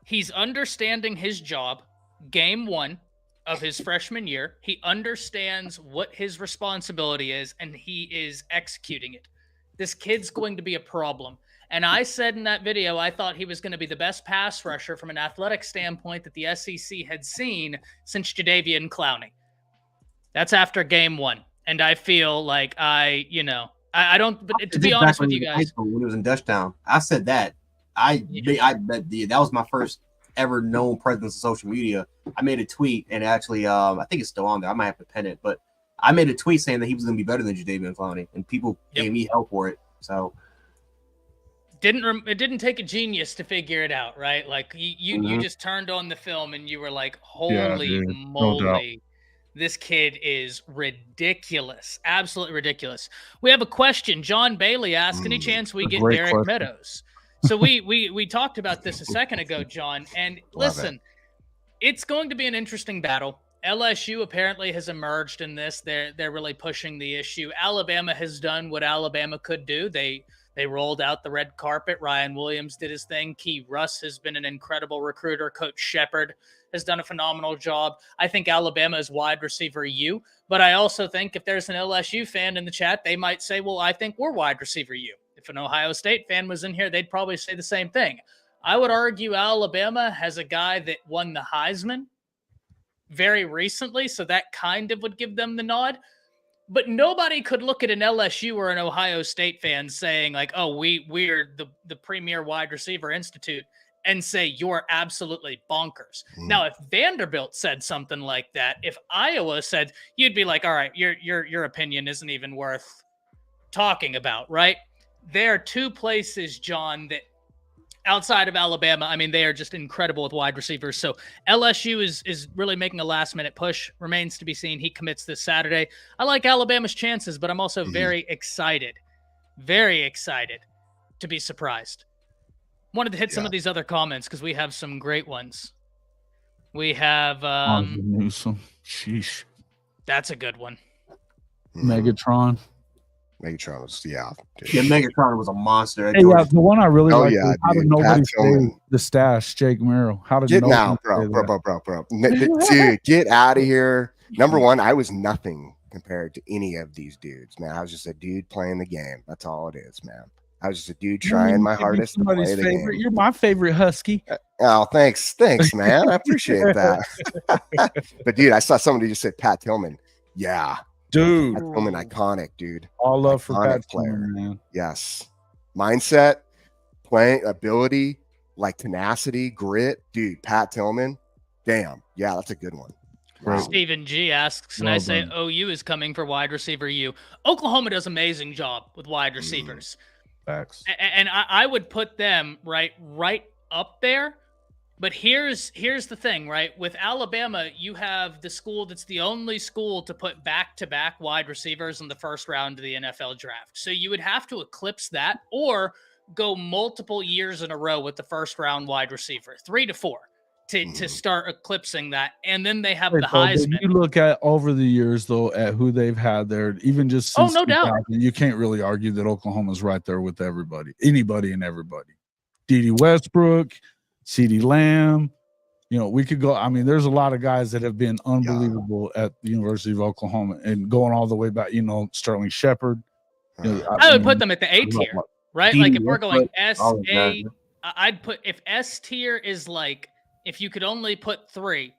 he's understanding his job. Game 1 of his freshman year, he understands what his responsibility is, and he is executing it. This kid's going to be a problem. And I said in that video, I thought he was going to be the best pass rusher from an athletic standpoint that the SEC had seen since Jadeveon Clowney. That's after game 1. And I feel like I don't, but to be honest with you guys. When he was in Dutchtown, I said that. I bet that was my first ever known presence of social media. I made a tweet, and actually, I think it's still on there. I might have to pin it, but I made a tweet saying that he was going to be better than Jadeveon Clowney, and people gave me hell for it. So it didn't take a genius to figure it out, right? Like you just turned on the film and you were like, holy moly. This kid is ridiculous. Absolutely ridiculous. We have a question. John Bailey asked, any chance we get Derek Meadows? So we talked about this a second ago, John. And listen, it's going to be an interesting battle. LSU apparently has emerged in this. They're really pushing the issue. Alabama has done what Alabama could do. They rolled out the red carpet. Ryan Williams did his thing. Keon Russell has been an incredible recruiter. Coach Shepard has done a phenomenal job. I think Alabama is wide receiver U, but I also think if there's an LSU fan in the chat, they might say, well, I think we're wide receiver U. If an Ohio State fan was in here, they'd probably say the same thing. I would argue Alabama has a guy that won the Heisman very recently, so that kind of would give them the nod. But nobody could look at an LSU or an Ohio State fan saying like, oh, we're the premier wide receiver institute and say you're absolutely bonkers. Now, if Vanderbilt said something like that, if Iowa said, you'd be like, all right, your opinion isn't even worth talking about, right? There are two places, John, that outside of Alabama, I mean, they are just incredible with wide receivers. So LSU is really making a last-minute push. Remains to be seen. He commits this Saturday. I like Alabama's chances, but I'm also very excited to be surprised. Wanted to hit some of these other comments because we have some great ones. We have Newsom. Sheesh. That's a good one. Megatron was Megatron was a monster. Hey, the one I really like is how did nobody say the stash, Jake Merrill? How did get now, bro? Dude, get out of here. Number one, I was nothing compared to any of these dudes, man. I was just a dude playing the game. That's all it is, man. I was just a dude trying my hardest to play the game. You're my favorite Husky. Oh, thanks, man. I appreciate that. But dude, I saw somebody just said Pat Tillman. Yeah, dude. Pat Tillman, iconic, dude. All love for Pat player, man. Yes, mindset, playing ability, like tenacity, grit, dude. Pat Tillman. Damn, yeah, that's a good one. Wow. Stephen G asks, and I say OU is coming for wide receiver U. Oklahoma does an amazing job with wide receivers. Facts. And I would put them right up there. But here's the thing, right? With Alabama, you have the school that's the only school to put back-to-back wide receivers in the first round of the NFL draft. So you would have to eclipse that or go multiple years in a row with the first round wide receiver, 3 to 4, to start eclipsing that. And then they have the Heisman. You look at over the years, though, at who they've had there, even just since no doubt. You can't really argue that Oklahoma's right there with anybody and everybody. D.D. Westbrook, CeeDee Lamb, we could go. I mean, there's a lot of guys that have been unbelievable at the University of Oklahoma and going all the way back, Sterling Shepard. I would put them at the A tier, right? Like if we're going S-A, I'd put, if S tier is like, if you could only put 3,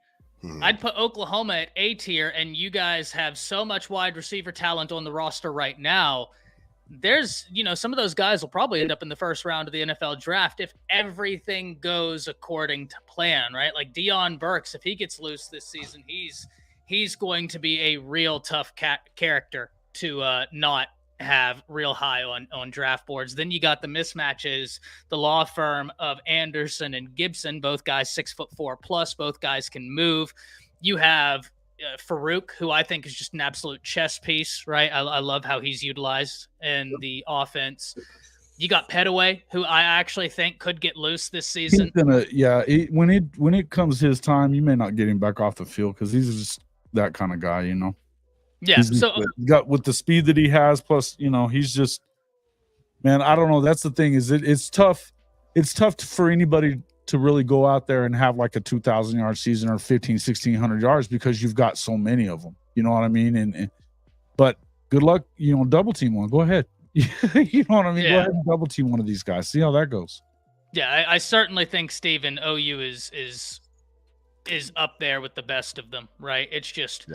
I'd put Oklahoma at A tier, and you guys have so much wide receiver talent on the roster right now. There's, some of those guys will probably end up in the first round of the NFL draft if everything goes according to plan, right? Like Deion Burks, if he gets loose this season, he's going to be a real tough character to not have real high on draft boards. Then you got the mismatches, the law firm of Anderson and Gibson, both guys 6'4" plus, both guys can move. You have Farouk, who I think is just an absolute chess piece, right? I love how he's utilized in the offense. You got Petaway, who I actually think could get loose this season. When it comes his time, you may not get him back off the field because he's just that kind of guy, Yeah. He's got with the speed that he has, plus he's just, man, I don't know. That's the thing, is it's tough. It's tough for anybody to really go out there and have like a 2,000 yard season or 1,600 yards because you've got so many of them. You know what I mean? But good luck. Double team one. Go ahead. You know what I mean? Yeah. Go ahead and double team one of these guys. See how that goes. Yeah, I certainly think Stephen OU is up there with the best of them. Right? It's just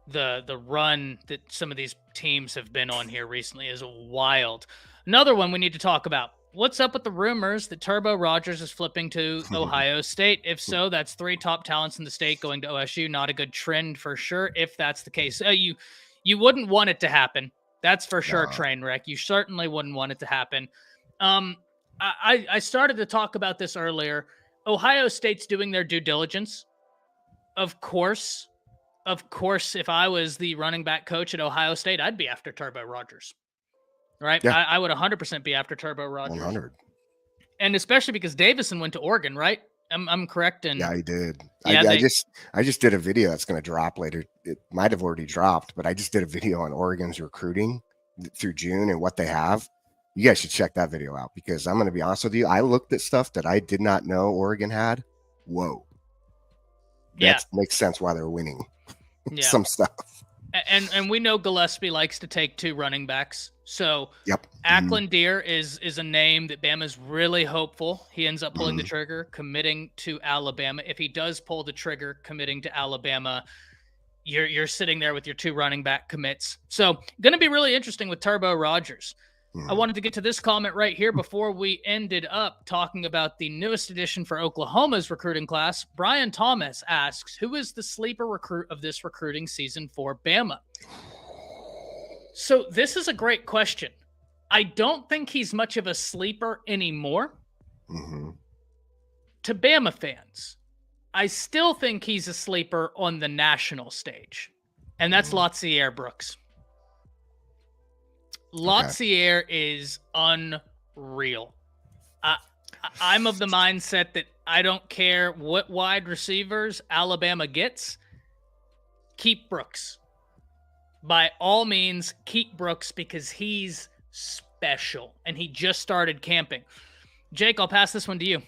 the run that some of these teams have been on here recently is wild. Another one we need to talk about. What's up with the rumors that Turbo Rogers is flipping to Ohio State? If so, that's 3 top talents in the state going to OSU. Not a good trend for sure. If that's the case, you wouldn't want it to happen. That's for sure. Train wreck. You certainly wouldn't want it to happen. I started to talk about this earlier. Ohio State's doing their due diligence. Of course, if I was the running back coach at Ohio State, I'd be after Turbo Rogers. Right? Yeah. I would 100% be after Turbo Rogers. 100. And especially because Davison went to Oregon, right? I'm correct in. Yeah, he did. I just did a video that's going to drop later. It might have already dropped, but I just did a video on Oregon's recruiting through June and what they have. You guys should check that video out because I'm going to be honest with you. I looked at stuff that I did not know Oregon had. Whoa. That makes sense why they're winning some stuff. And we know Gillespie likes to take 2 running backs. So Ackland Deer is a name that Bama's really hopeful. He ends up pulling the trigger, committing to Alabama. If he does pull the trigger, committing to Alabama, you're sitting there with your 2 running back commits. So going to be really interesting with Turbo Rogers. I wanted to get to this comment right here before we ended up talking about the newest addition for Oklahoma's recruiting class. Brian Thomas asks, who is the sleeper recruit of this recruiting season for Bama? So this is a great question. I don't think he's much of a sleeper anymore. To Bama fans, I still think he's a sleeper on the national stage, and that's Latsier Brooks. Latsier is unreal. I'm of the mindset that I don't care what wide receivers Alabama gets. Keep Brooks. By all means, keep Brooks because he's special, and he just started camping. Jake, I'll pass this one to you.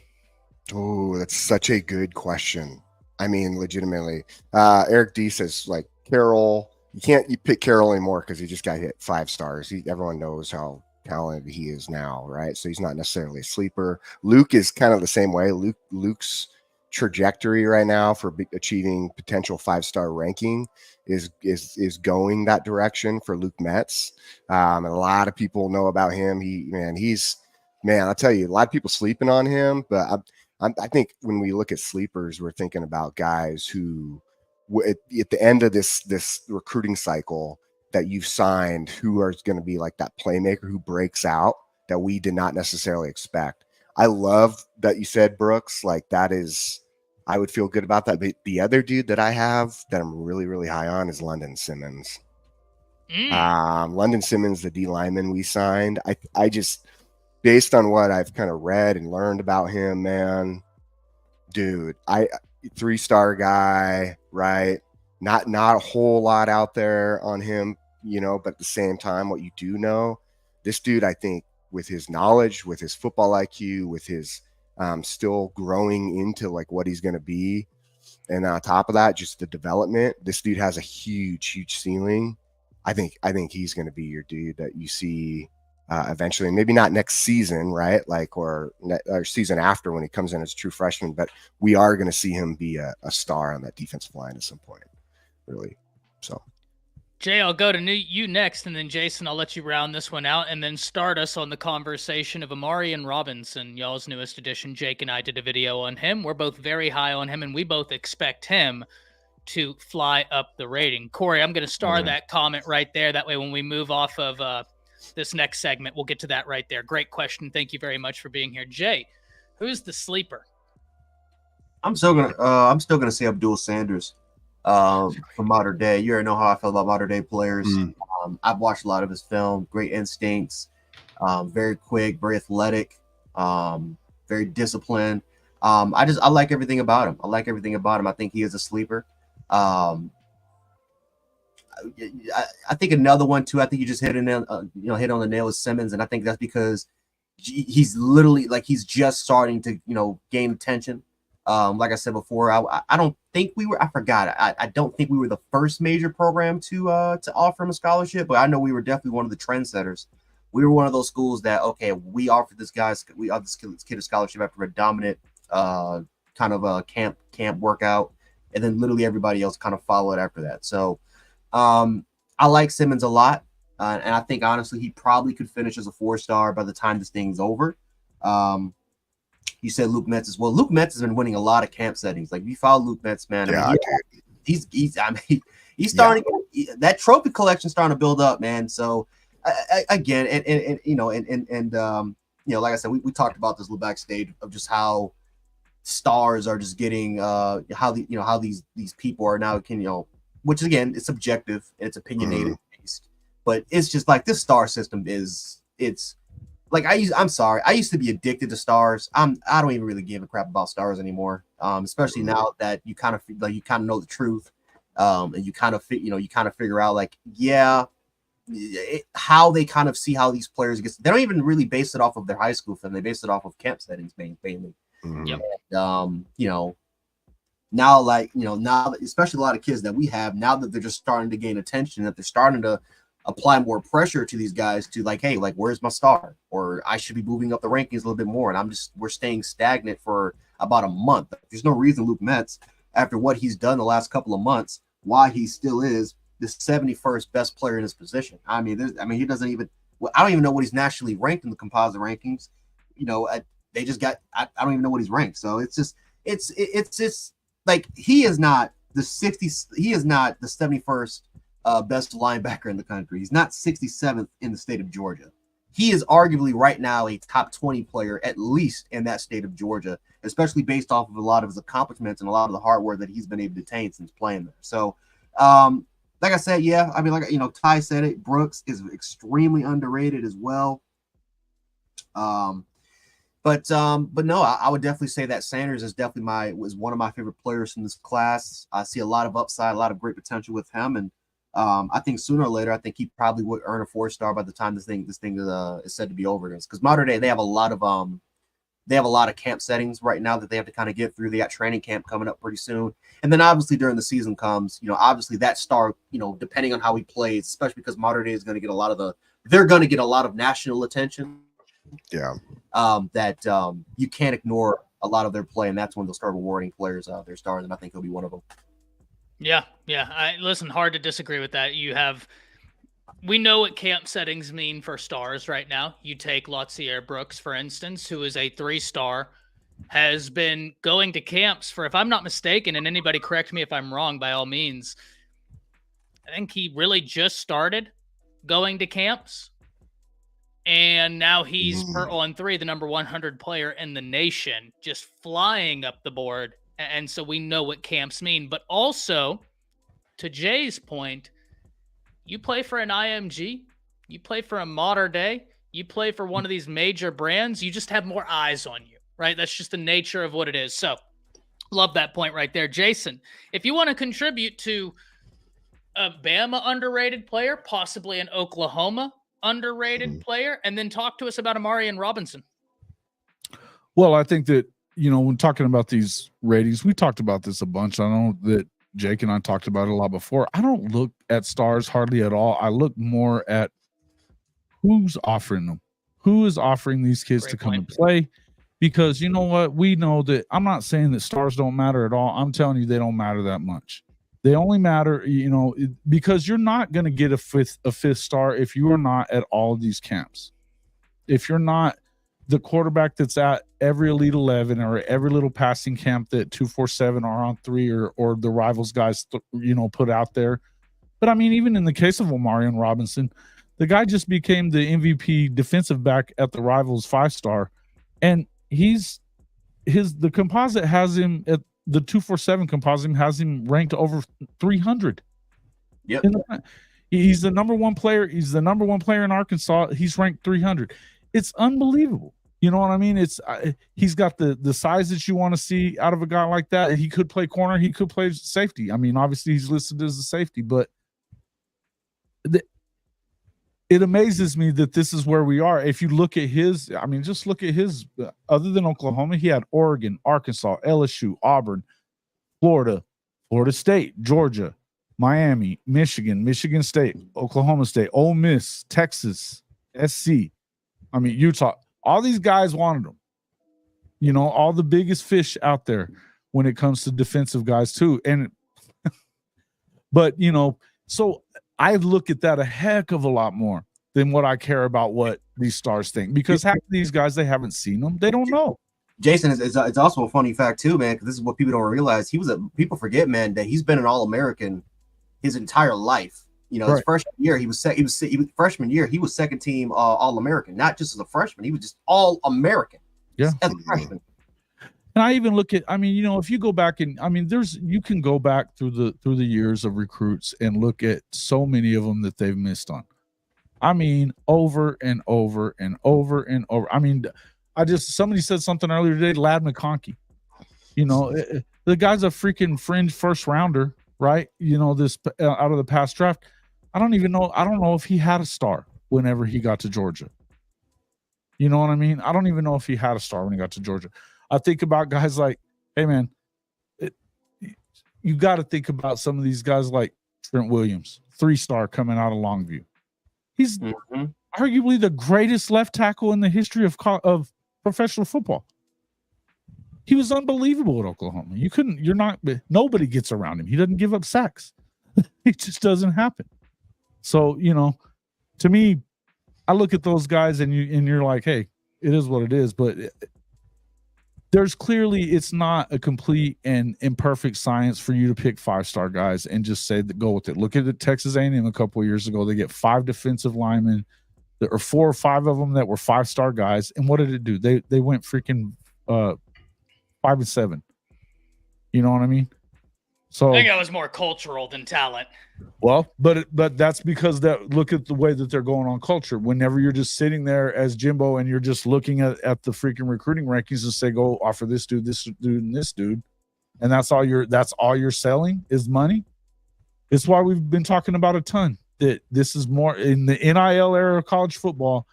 Oh, that's such a good question. I mean, legitimately. Eric D says, like, Carroll. You pick Carroll anymore because he just got hit 5 stars. Everyone knows how talented he is now, right? So he's not necessarily a sleeper. Luke is kind of the same way. Luke's trajectory right now for achieving potential 5-star ranking is going that direction for Luke Metz. And a lot of people know about him. I'll tell you, a lot of people sleeping on him, but I think when we look at sleepers, we're thinking about guys who at the end of this recruiting cycle that you've signed, who are going to be like that playmaker who breaks out that we did not necessarily expect. I love that you said Brooks. Like that is, I would feel good about that. But the other dude that I have that I'm really, really high on is London Simmons. London Simmons, the D lineman we signed. I just, based on what I've kind of read and learned about him, man, dude, 3-star guy, right? Not a whole lot out there on him, but at the same time, what you do know, this dude, I think, with his knowledge, with his football IQ, with his still growing into like what he's going to be, and on top of that, just the development, this dude has a huge ceiling. I think he's going to be your dude that you see eventually, maybe not next season, right? Like, or season after when he comes in as a true freshman, but we are going to see him be a star on that defensive line at some point, really. So, Jay, I'll go to you next, and then Jason, I'll let you round this one out and then start us on the conversation of Amarian Robinson, y'all's newest addition. Jake and I did a video on him. We're both very high on him, and we both expect him to fly up the rating. Corey, I'm going to star that comment right there. That way, when we move off of this next segment, we'll get to that right there. Great question. Thank you very much for being here. Jay, who's the sleeper? I'm still gonna say Abdul Sanders from modern day. You already know how I feel about modern day players. I've watched a lot of his film. Great instincts, very quick, very athletic, very disciplined. I like everything about him. I think he is a sleeper. I think another one too. I think you just hit on the nail with Simmons, and I think that's because he's literally like he's just starting to gain attention. Like I said before, I don't think we were. I forgot. I don't think we were the first major program to offer him a scholarship, but I know we were definitely one of the trendsetters. We were one of those schools that we offered this kid a scholarship after a dominant kind of a camp workout, and then literally everybody else kind of followed after that. So I like Simmons a lot, and I think honestly he probably could finish as a 4-star by the time this thing's over. You said Luke Metz as well. Luke Metz has been winning a lot of camp settings. Like, if you follow Luke Metz, man, he's starting that trophy collection starting to build up, man. So again, like I said, we talked about this backstage of just how stars are just getting how these people are now which again it's subjective, it's opinionated based, but it's just like this star system it's like I used to be addicted to stars. I don't even really give a crap about stars anymore. Especially now that you kind of know the truth, and you kind of figure out how they kind of see how these players get. They don't even really base it off of their high school film. They base it off of camp settings mainly. Yep. And, now especially a lot of kids that we have now that they're just starting to gain attention, that they're starting to apply more pressure to these guys to hey, where's my star? Or I should be moving up the rankings a little bit more. And we're staying stagnant for about a month. There's no reason Luke Metz, after what he's done the last couple of months, why he still is the 71st best player in his position. He doesn't even, I don't even know what he's nationally ranked in the composite rankings. They just got, I don't even know what he's ranked. So it's just like, he is not the 71st best linebacker in the country. He's not 67th in the state of Georgia. He is arguably right now a top 20 player, at least in that state of Georgia, especially based off of a lot of his accomplishments and a lot of the hard work that he's been able to attain since playing there. So, like I said, Ty said it, Brooks is extremely underrated as well. But no, I would definitely say that Sanders is definitely was one of my favorite players from this class. I see a lot of upside, a lot of great potential with him, and I think sooner or later, I think he probably would earn a 4-star by the time this thing is said to be over. Because modern day, they have a lot of camp settings right now that they have to kind of get through. They got training camp coming up pretty soon, and then obviously during the season comes, obviously that star, depending on how he plays, especially because modern day is going to get a lot of national attention. Yeah. That you can't ignore a lot of their play, and that's when they'll start rewarding players their stars, and I think he'll be one of them. Yeah. Listen, hard to disagree with that. We know what camp settings mean for stars right now. You take Lotzier Brooks, for instance, who is a 3-star has been going to camps for, if I'm not mistaken, and anybody correct me if I'm wrong by all means, I think he really just started going to camps. And now he's per on 3, the number 100 player in the nation, just flying up the board. And so we know what camps mean. But also, to Jay's point, you play for an IMG, you play for a Modern Day, you play for one of these major brands, you just have more eyes on you, right? That's just the nature of what it is. So, love that point right there. Jason, if you want to contribute to a Bama underrated player, possibly an Oklahoma underrated player, and then talk to us about Amarian Robinson. Well, I think that, when talking about these ratings, we talked about this a bunch. I know that Jake and I talked about it a lot before. I don't look at stars hardly at all. I look more at who's offering them, who is offering these kids to come and play. Because you know what? We know that I'm not saying that stars don't matter at all. I'm telling you, they don't matter that much. They only matter, because you're not going to get a fifth star if you are not at all of these camps. If you're not the quarterback that's at every Elite 11 or every little passing camp that 247 are on 3 or the Rivals guys, put out there. But I mean, even in the case of Amarian Robinson, the guy just became the MVP defensive back at the Rivals 5-star, and the composite has him at the 247 composite has him ranked over 300. Yep. He's the number 1 player. He's the number 1 player in Arkansas. He's ranked 300. It's unbelievable. You know what I mean? He's got the size that you want to see out of a guy like that. He could play corner. He could play safety. I mean, obviously he's listed as a safety, but it amazes me that this is where we are. If you look at just look at his, other than Oklahoma, he had Oregon, Arkansas, LSU, Auburn, Florida, Florida State, Georgia, Miami, Michigan, Michigan State, Oklahoma State, Ole Miss, Texas, SC. I mean, Utah. All these guys wanted him. All the biggest fish out there when it comes to defensive guys too. But so I look at that a heck of a lot more than what I care about what these stars think, because half of these guys, they haven't seen them. They don't know. Jason, it's also a funny fact too, man, because this is what people don't realize. People forget, man, that he's been an All-American his entire life. His freshman year, he was freshman year, he was second team All-American, not just as a freshman, he was just All-American. Yeah. As a freshman. And I even look at, if you go back and you can go back through the years of recruits and look at so many of them that they've missed on. Over and over and over and over. Somebody said something earlier today, Ladd McConkey. The guy's a freaking fringe first rounder, right? This out of the past draft. I don't know if he had a star whenever he got to Georgia. You know what I mean? I don't even know if he had a star when he got to Georgia. I think about guys like, hey, man, you got to think about some of these guys like Trent Williams, 3-star coming out of Longview. He's arguably the greatest left tackle in the history of professional football. He was unbelievable at Oklahoma. Nobody gets around him. He doesn't give up sacks. It just doesn't happen. So, to me, I look at those guys and you're like, hey, it is what it is. But there's clearly, it's not a complete and imperfect science for you to pick 5-star guys and just say that go with it. Look at the Texas A&M a couple of years ago. They get 5 defensive linemen. There are 4 or 5 of them that were 5-star guys. And what did it do? They went freaking 5-7. You know what I mean? So I think that was more cultural than talent. Well, but that's because look at the way that they're going on culture. Whenever you're just sitting there as Jimbo and you're just looking at the freaking recruiting rankings and say, go offer this dude, and this dude, and that's all you're selling is money. It's why we've been talking about a ton that this is more in the NIL era of college football.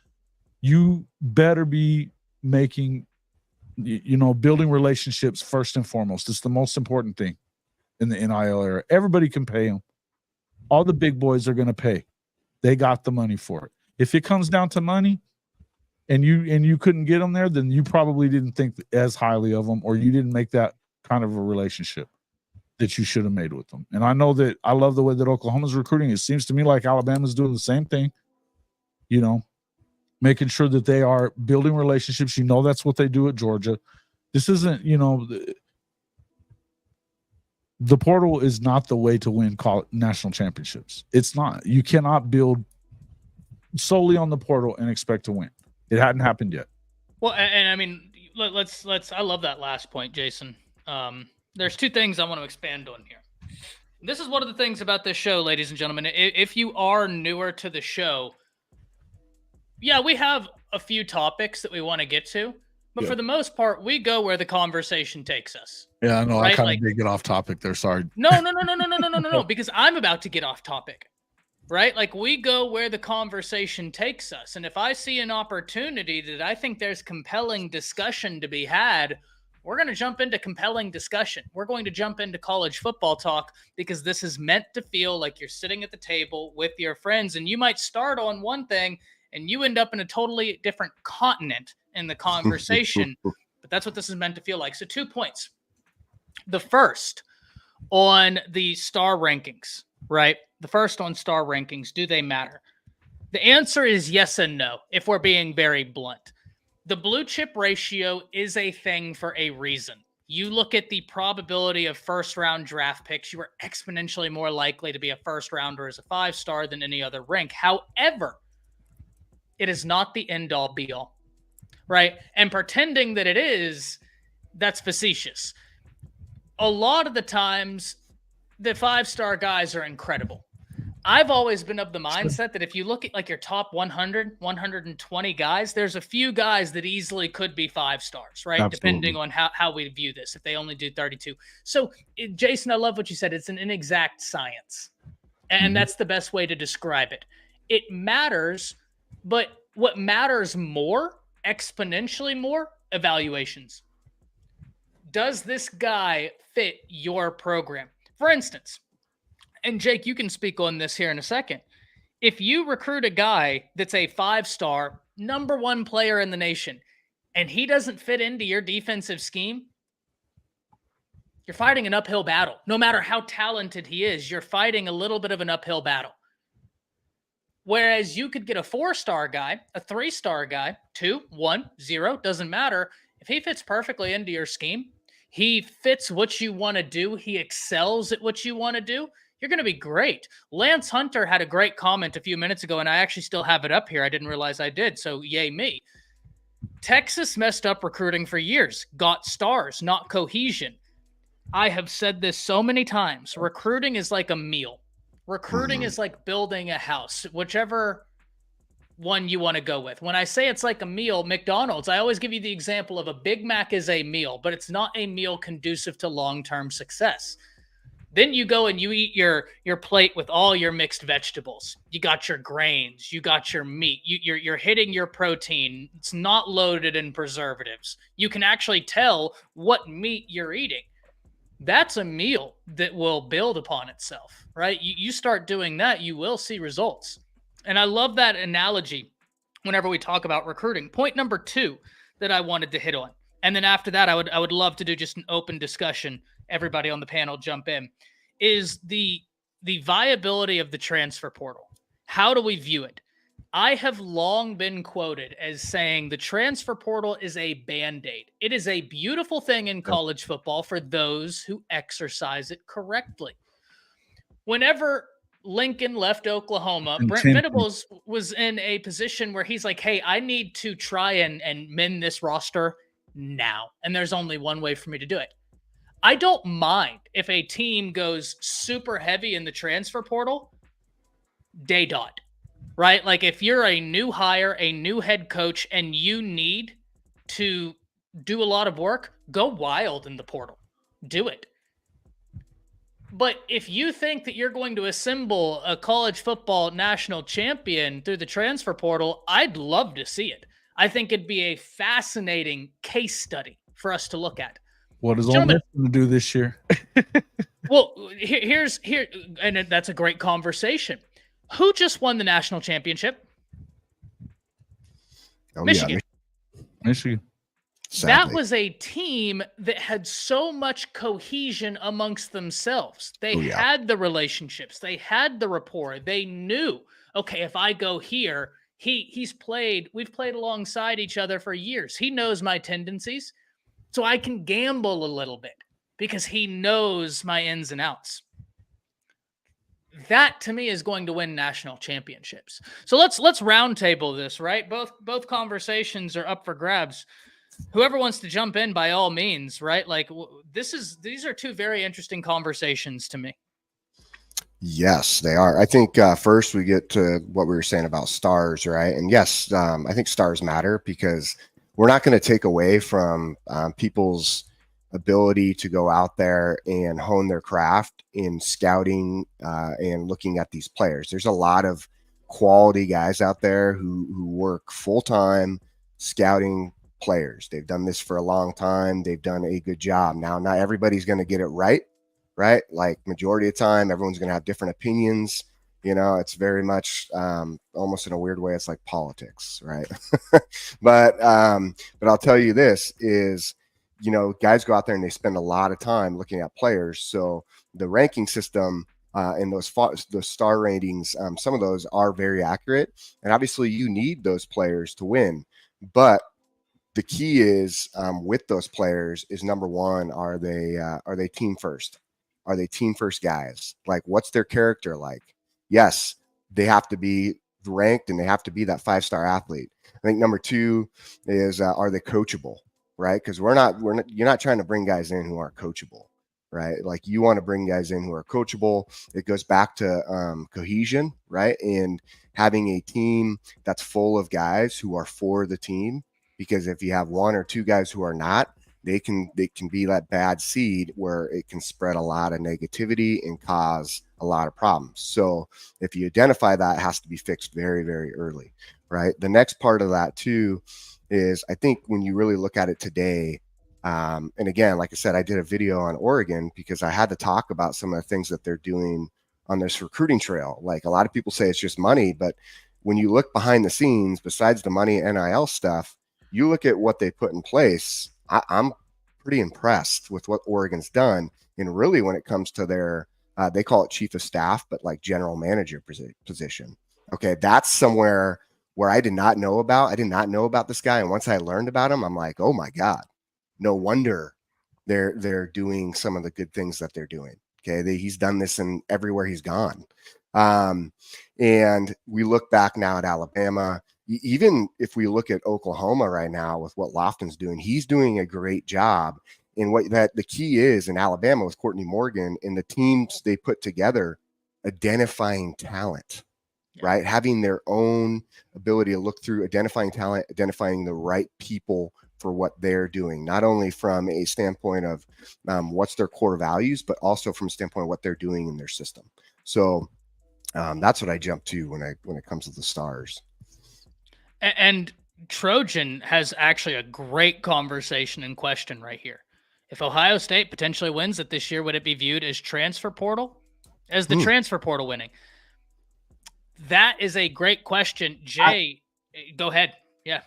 You better be making, building relationships first and foremost. It's the most important thing in the NIL era. Everybody can pay them. All the big boys are going to pay. They got the money for it. If it comes down to money and you couldn't get them there, then you probably didn't think as highly of them, or you didn't make that kind of a relationship that you should have made with them. And I know that I love the way that Oklahoma's recruiting. It seems to me like Alabama's doing the same thing, making sure that they are building relationships. That's what they do at Georgia. This isn't, the portal is not the way to win national championships. It's not. You cannot build solely on the portal and expect to win. It hadn't happened yet. Well, and I mean, let's. I love that last point, Jason. There's two things I want to expand on here. This is one of the things about this show, ladies and gentlemen. If you are newer to the show, yeah, we have a few topics that we want to get to, but for the most part, we go where the conversation takes us. Yeah, I know. Right? I kind of did get off topic there. Sorry. No, because I'm about to get off topic. Right? Like, we go where the conversation takes us. And if I see an opportunity that I think there's compelling discussion to be had, we're going to jump into compelling discussion. We're going to jump into college football talk, because this is meant to feel like you're sitting at the table with your friends, and you might start on one thing and you end up in a totally different continent in the conversation. But that's what this is meant to feel like. So 2 points. The first, on the star rankings, right? The first on star rankings, do they matter? The answer is yes and no, if we're being very blunt. The blue chip ratio is a thing for a reason. You look at the probability of first round draft picks, you are exponentially more likely to be a first rounder as a 5-star than any other rank. However, it is not the end all be all, right? And pretending that it is, that's facetious. A lot of the times, the 5-star guys are incredible. I've always been of the mindset that if you look at like your top 100, 120 guys, there's a few guys that easily could be 5-stars, right? Absolutely. Depending on how we view this, if they only do 32. So, Jason, I love what you said. It's an inexact science. And that's the best way to describe it. It matters, but what matters more, exponentially more, evaluations. Does this guy fit your program? For instance, and Jake, you can speak on this here in a second. If you recruit a guy that's a 5-star, number 1 player in the nation, and he doesn't fit into your defensive scheme, you're fighting an uphill battle. No matter how talented he is, you're fighting a little bit of an uphill battle. Whereas you could get a 4-star guy, a 3-star guy, 2, 1, 0, doesn't matter. If he fits perfectly into your scheme, he fits what you want to do, he excels at what you want to do, you're going to be great. Lance Hunter had a great comment a few minutes ago, and I actually still have it up here. I didn't realize I did, so yay me. Texas messed up recruiting for years, got stars, not cohesion. I have said this so many times. Recruiting is like a meal. Recruiting is like building a house, whichever one you want to go with. When I say it's like a meal, McDonald's, I always give you the example of a Big Mac is a meal, but it's not a meal conducive to long-term success. Then you go and you eat your plate with all your mixed vegetables. You got your grains, you got your meat, you're hitting your protein. It's not loaded in preservatives. You can actually tell what meat you're eating. That's a meal that will build upon itself, right? You start doing that, you will see results. And I love that analogy whenever we talk about recruiting. Point number 2 that I wanted to hit on. And then after that, I would love to do just an open discussion. Everybody on the panel jump in. Is the viability of the transfer portal. How do we view it? I have long been quoted as saying the transfer portal is a Band-Aid. It is a beautiful thing in college football for those who exercise it correctly. Whenever Lincoln left Oklahoma, Brent Venables was in a position where he's like, hey, I need to try and mend this roster now. And there's only one way for me to do it. I don't mind if a team goes super heavy in the transfer portal, day dot, right? Like if you're a new hire, a new head coach, and you need to do a lot of work, go wild in the portal. Do it. But if you think that you're going to assemble a college football national champion through the transfer portal, I'd love to see it. I think it'd be a fascinating case study for us to look at. What is Ole Miss going to do this year? Well, and that's a great conversation. Who just won the national championship? Michigan. Yeah, Michigan. Sadly. That was a team that had so much cohesion amongst themselves. They had the relationships. They had the rapport. They knew, okay, if I go here, we've played alongside each other for years. He knows my tendencies. so I can gamble a little bit because he knows my ins and outs. That to me is going to win national championships. So let's roundtable this, right? Both conversations are up for grabs. Whoever wants to jump in, by all means, right? Like these are two very interesting conversations to me. Yes, they are. I think first we get to what we were saying about stars, right? And yes, I think stars matter because we're not going to take away from people's ability to go out there and hone their craft in scouting and looking at these players. There's a lot of quality guys out there who work full time scouting players. They've done this for a long time. They've done a good job. Now, not everybody's going to get it right. Like majority of the time, everyone's going to have different opinions. You know, it's very much almost in a weird way, it's like politics, right? But I'll tell you this is, you know, guys go out there and they spend a lot of time looking at players. So the ranking system and those star ratings, some of those are very accurate. And obviously you need those players to win. But the key is with those players is number one, are they team first? Are they team first guys? Like, what's their character like? Yes, they have to be ranked and they have to be that 5-star athlete. I think number two is are they coachable, right? Because you're not trying to bring guys in who aren't coachable, right? Like you want to bring guys in who are coachable. It goes back to cohesion, right? And having a team that's full of guys who are for the team. Because if you have one or two guys who are not, they can be that bad seed where it can spread a lot of negativity and cause a lot of problems. So if you identify that, it has to be fixed very, very early, right? The next part of that too is I think when you really look at it today, and again, like I said, I did a video on Oregon because I had to talk about some of the things that they're doing on this recruiting trail. Like a lot of people say it's just money, but when you look behind the scenes, besides the money NIL stuff, you look at what they put in place. I'm pretty impressed with what Oregon's done. And really when it comes to their, they call it chief of staff, but like general manager position. Okay. That's somewhere where I did not know about. I did not know about this guy. And once I learned about him, I'm like, oh my God, no wonder they're doing some of the good things that they're doing. Okay. He's done this in everywhere he's gone. And we look back now at Alabama. Even if we look at Oklahoma right now with what Lofton's doing, he's doing a great job. And what that the key is in Alabama with Courtney Morgan and the teams they put together, identifying talent, right? Having their own ability to look through identifying talent, identifying the right people for what they're doing, not only from a standpoint of what's their core values, but also from a standpoint of what they're doing in their system. So that's what I jump to when it comes to the stars. And Trojan has actually a great conversation and question right here. If Ohio State potentially wins it this year, would it be viewed as transfer portal? As the transfer portal winning? That is a great question. Jay, go ahead. Yeah.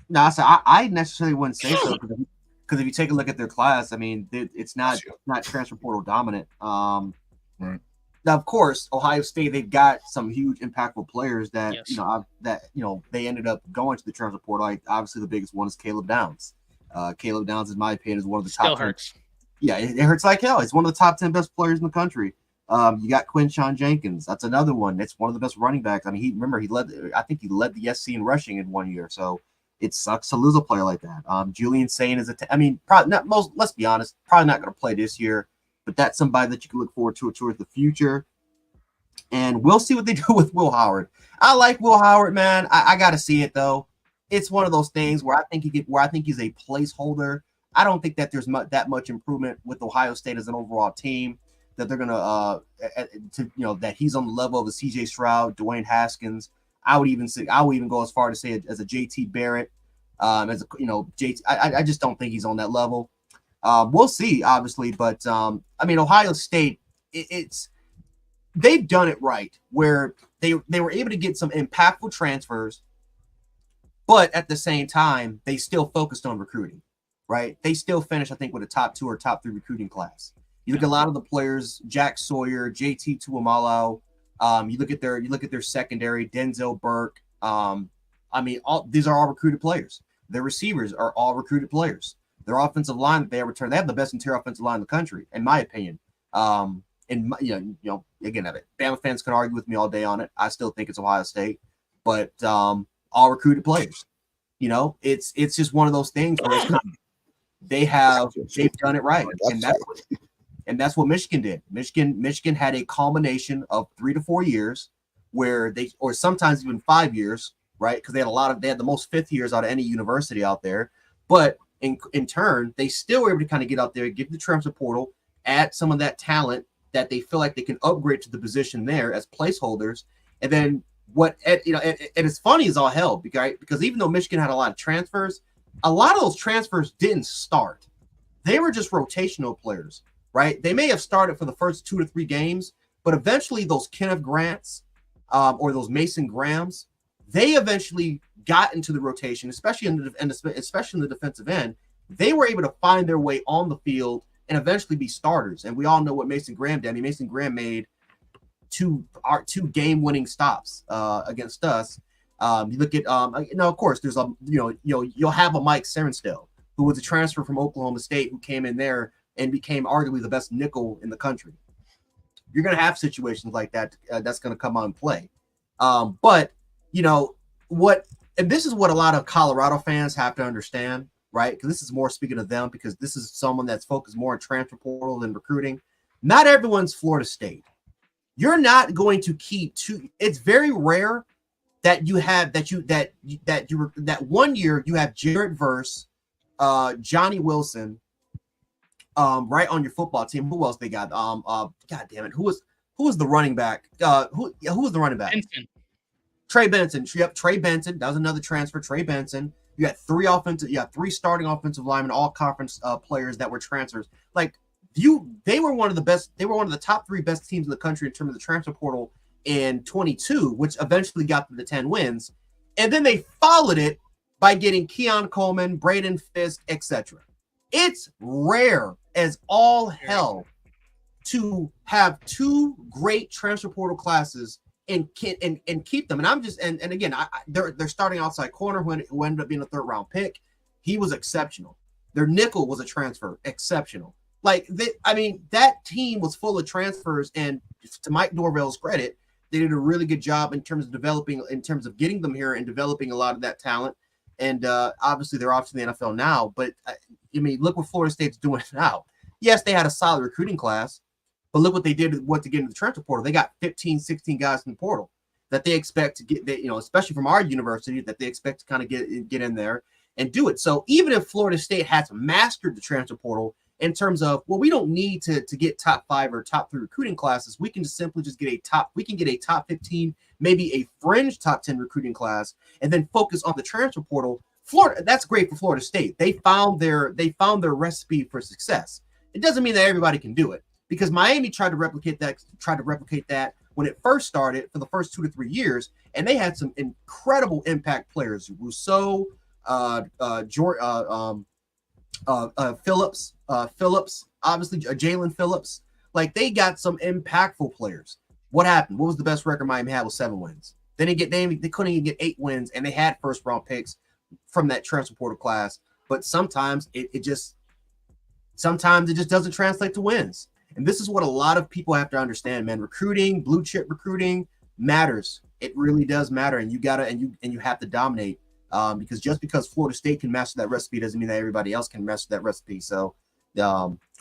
No, so I necessarily wouldn't say so because if you take a look at their class, I mean, it's not transfer portal dominant. Right. Now, of course, Ohio State, they've got some huge impactful players that, they ended up going to the transfer portal. Like, obviously, the biggest one is Caleb Downs. Caleb Downs, in my opinion, is one of the top 10. Hurts. Yeah, it hurts like hell. He's one of the top 10 best players in the country. You got Quinshon Jenkins. That's another one. That's one of the best running backs. I mean, he led the SC in rushing in 1 year. So it sucks to lose a player like that. Julian Sane is probably not most. Let's be honest, probably not going to play this year. But that's somebody that you can look forward to towards the future. And we'll see what they do with Will Howard. I like Will Howard, man. I got to see it though. It's one of those things where I think he's a placeholder. I don't think that there's that much improvement with Ohio State as an overall team that they're gonna that he's on the level of a CJ Stroud, Dwayne Haskins. I would even go as far to say as a JT Barrett. JT. I just don't think he's on that level. We'll see, obviously, but Ohio State, they've done it right where they were able to get some impactful transfers, but at the same time, they still focused on recruiting, right? They still finished, I think, with a top 2 or top 3 recruiting class. You look at a lot of the players, Jack Sawyer, JT Tuamalo. You look at their secondary, Denzel Burke. These are all recruited players. Their receivers are all recruited players. Their offensive line that they returned, they have the best interior offensive line in the country, in my opinion. And again, Bama fans can argue with me all day on it. I still think it's Ohio State, but all recruited players. It's just one of those things where it's they've done it right, and that's what Michigan did. Michigan had a culmination of 3 to 4 years where or sometimes even 5 years, right? Because they had the most fifth years out of any university out there, but in turn, they still were able to kind of get out there, get the transfer portal, add some of that talent that they feel like they can upgrade to the position there as placeholders. And then and it's funny as all hell, because even though Michigan had a lot of transfers, a lot of those transfers didn't start. They were just rotational players, right? They may have started for the first 2 to 3 games, but eventually those Kenneth Grants or those Mason Grahams, they eventually got into the rotation, especially in the defensive end. They were able to find their way on the field and eventually be starters. And we all know what Mason Graham did. I mean, Mason Graham made two game-winning stops against us. You look at of course, there's you'll have a Mike Serensdale, who was a transfer from Oklahoma State, who came in there and became arguably the best nickel in the country. You're going to have situations like that that's going to come on play. But and this is what a lot of Colorado fans have to understand, right? Because this is more speaking of them, because this is someone that's focused more on transfer portal than recruiting. Not everyone's Florida State. You're not going to keep two. It's very rare that you have that 1 year you have Jared Verse, Johnny Wilson, right on your football team. Who else they got? God damn it, who was the running back? Who was the running back? Benson. Trey Benson. Yep, Trey Benson. That was another transfer. Trey Benson. You had 3 starting offensive linemen, all conference players that were transfers. They were one of the best. They were one of the top 3 best teams in the country in terms of the transfer portal in 22, which eventually got them to 10 wins. And then they followed it by getting Keon Coleman, Braden Fisk, etc. It's rare as all hell to have 2 great transfer portal classes and keep them. And I'm just and again, they're starting outside corner who ended up being a 3rd round pick. He was exceptional. Their nickel was a transfer, exceptional. That team was full of transfers, and to Mike Norvell's credit, they did a really good job in terms of getting them here and developing a lot of that talent. And obviously they're off to the NFL now, but look what Florida State's doing now. Yes, they had a solid recruiting class, but look what they did to get into the transfer portal. They got 15, 16 guys in the portal that they expect to get, especially from our university, that they expect to kind of get in there and do it. So even if Florida State has mastered the transfer portal in terms of, well, we don't need to get top 5 or top 3 recruiting classes. We can just simply get a top 15, maybe a fringe top 10 recruiting class, and then focus on the transfer portal. Florida, that's great for Florida State. They found their recipe for success. It doesn't mean that everybody can do it, because Miami tried to replicate that when it first started for the first 2 to 3 years, and they had some incredible impact players. Rousseau, Phillips, obviously Jalen Phillips. They got some impactful players. What happened? What was the best record Miami had? Was 7 wins. They couldn't even get 8 wins, and they had 1st round picks from that transfer portal class. But sometimes it just doesn't translate to wins. And this is what a lot of people have to understand, man. Recruiting, blue chip recruiting matters. It really does matter, and you have to dominate. Because just because Florida State can master that recipe doesn't mean that everybody else can master that recipe. So,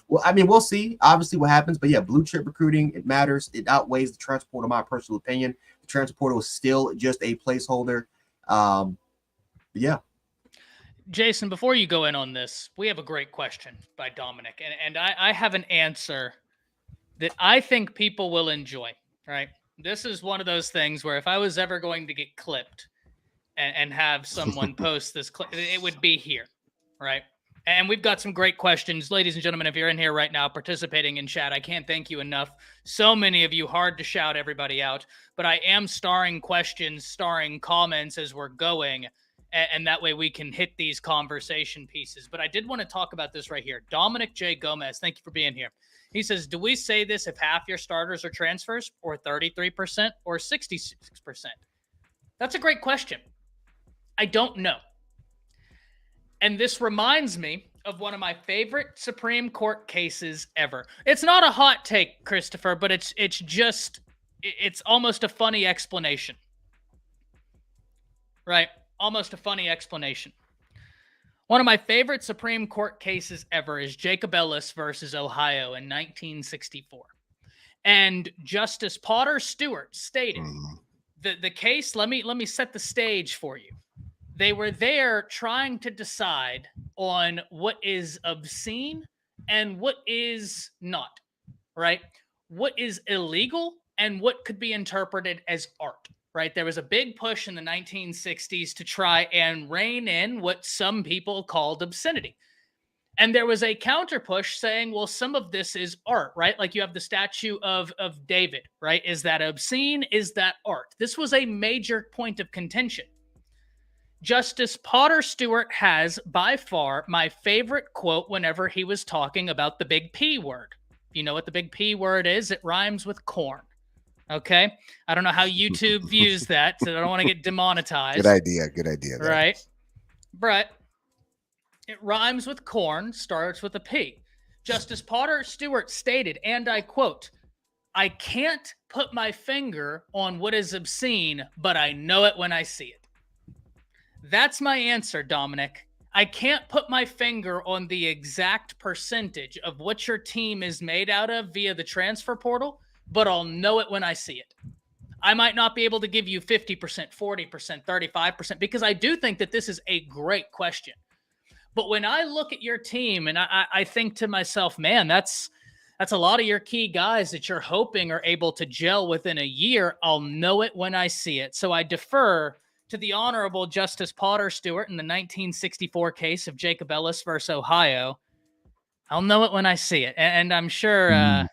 we'll see obviously what happens. But yeah, blue chip recruiting, it matters. It outweighs the transfer portal, in my personal opinion. The transfer portal is still just a placeholder. Yeah. Jason, before you go in on this, we have a great question by Dominic, and I have an answer that I think people will enjoy, right? This is one of those things where if I was ever going to get clipped and have someone post this clip, it would be here, right? And we've got some great questions. Ladies and gentlemen, if you're in here right now participating in chat, I can't thank you enough. So many of you, hard to shout everybody out, but I am starring questions, starring comments as we're going, and that way we can hit these conversation pieces. But I did want to talk about this right here. Dominic J. Gomez, thank you for being here. He says, do we say this if half your starters are transfers, or 33%, or 66%? That's a great question. I don't know. And this reminds me of one of my favorite Supreme Court cases ever. It's not a hot take, Christopher, but it's almost a funny explanation. Right? Almost a funny explanation. One of my favorite Supreme Court cases ever is Jacob Ellis versus Ohio in 1964. And Justice Potter Stewart stated the case, let me set the stage for you. They were there trying to decide on what is obscene and what is not, right? What is illegal and what could be interpreted as art, right? There was a big push in the 1960s to try and rein in what some people called obscenity. And there was a counter push saying, well, some of this is art, right? Like you have the statue of David, right? Is that obscene? Is that art? This was a major point of contention. Justice Potter Stewart has by far my favorite quote whenever he was talking about the big P word. You know what the big P word is? It rhymes with corn. Okay. I don't know how YouTube views that, so I don't want to get demonetized. Good idea. There. Right. But it rhymes with corn, starts with a P. Justice Potter Stewart stated, and I quote, "I can't put my finger on what is obscene, but I know it when I see it." That's my answer, Dominic. I can't put my finger on the exact percentage of what your team is made out of via the transfer portal, but I'll know it when I see it. I might not be able to give you 50%, 40%, 35%, because I do think that this is a great question. But when I look at your team and I think to myself, man, that's a lot of your key guys that you're hoping are able to gel within a year. I'll know it when I see it. So I defer to the Honorable Justice Potter Stewart in the 1964 case of Jacob Ellis versus Ohio. I'll know it when I see it. And I'm sure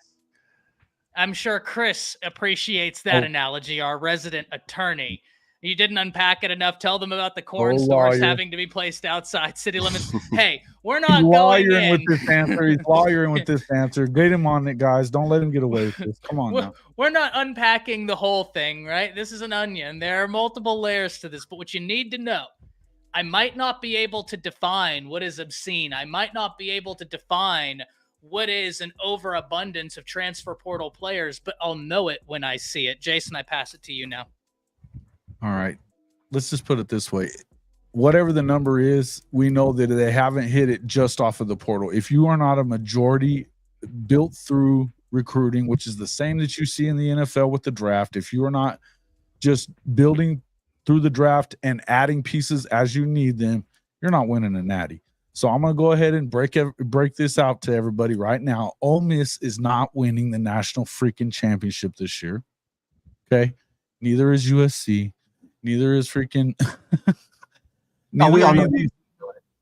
Chris appreciates that analogy, our resident attorney. You didn't unpack it enough. Tell them about the corn stores having to be placed outside city limits. Hey, we're not going in. With this answer. He's lawyering with this answer. Get him on it, guys. Don't let him get away with this. Come on now. We're not unpacking the whole thing, right? This is an onion. There are multiple layers to this. But what you need to know, I might not be able to define what is obscene. I might not be able to define what is an overabundance of transfer portal players, but I'll know it when I see it. Jason, I pass it to you now. All right. Let's just put it this way. Whatever the number is, we know that they haven't hit it just off of the portal. If you are not a majority built through recruiting, which is the same that you see in the NFL with the draft, if you are not just building through the draft and adding pieces as you need them, you're not winning a natty. So I'm going to go ahead and break this out to everybody right now. Ole Miss is not winning the national freaking championship this year. Okay? Neither is USC. Neither is freaking neither are these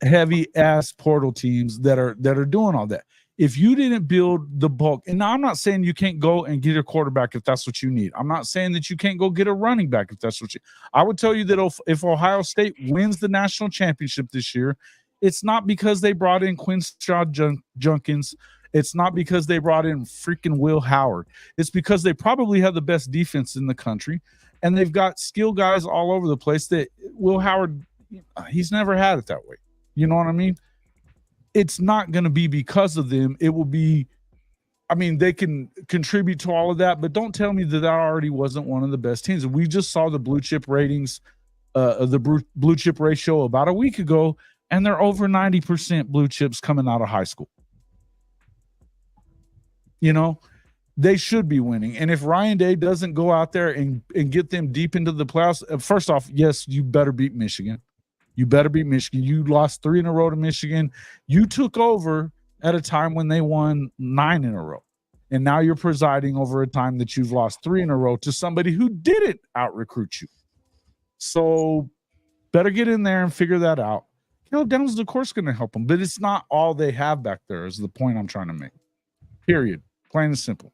heavy ass portal teams that are doing all that. If you didn't build the bulk, and now I'm not saying you can't go and get a quarterback if that's what you need. I'm not saying that you can't go get a running back if that's what you. I would tell you that if Ohio State wins the national championship this year, it's not because they brought in Quinshon Judkins. It's not because they brought in freaking Will Howard. It's because they probably have the best defense in the country. And they've got skill guys all over the place that Will Howard, he's never had it that way. You know what I mean? It's not going to be because of them. It will be, I mean, they can contribute to all of that, but don't tell me that already wasn't one of the best teams. We just saw the blue chip ratings, the blue chip ratio about a week ago, and they're over 90% blue chips coming out of high school. You know? They should be winning. And if Ryan Day doesn't go out there and get them deep into the playoffs, first off, yes, you better beat Michigan. You better beat Michigan. You lost 3 in a row to Michigan. You took over at a time when they won 9 in a row. And now you're presiding over a time that you've lost 3 in a row to somebody who didn't out-recruit you. So better get in there and figure that out. Caleb Downs, of course, going to help them. But it's not all they have back there is the point I'm trying to make. Period. Plain and simple.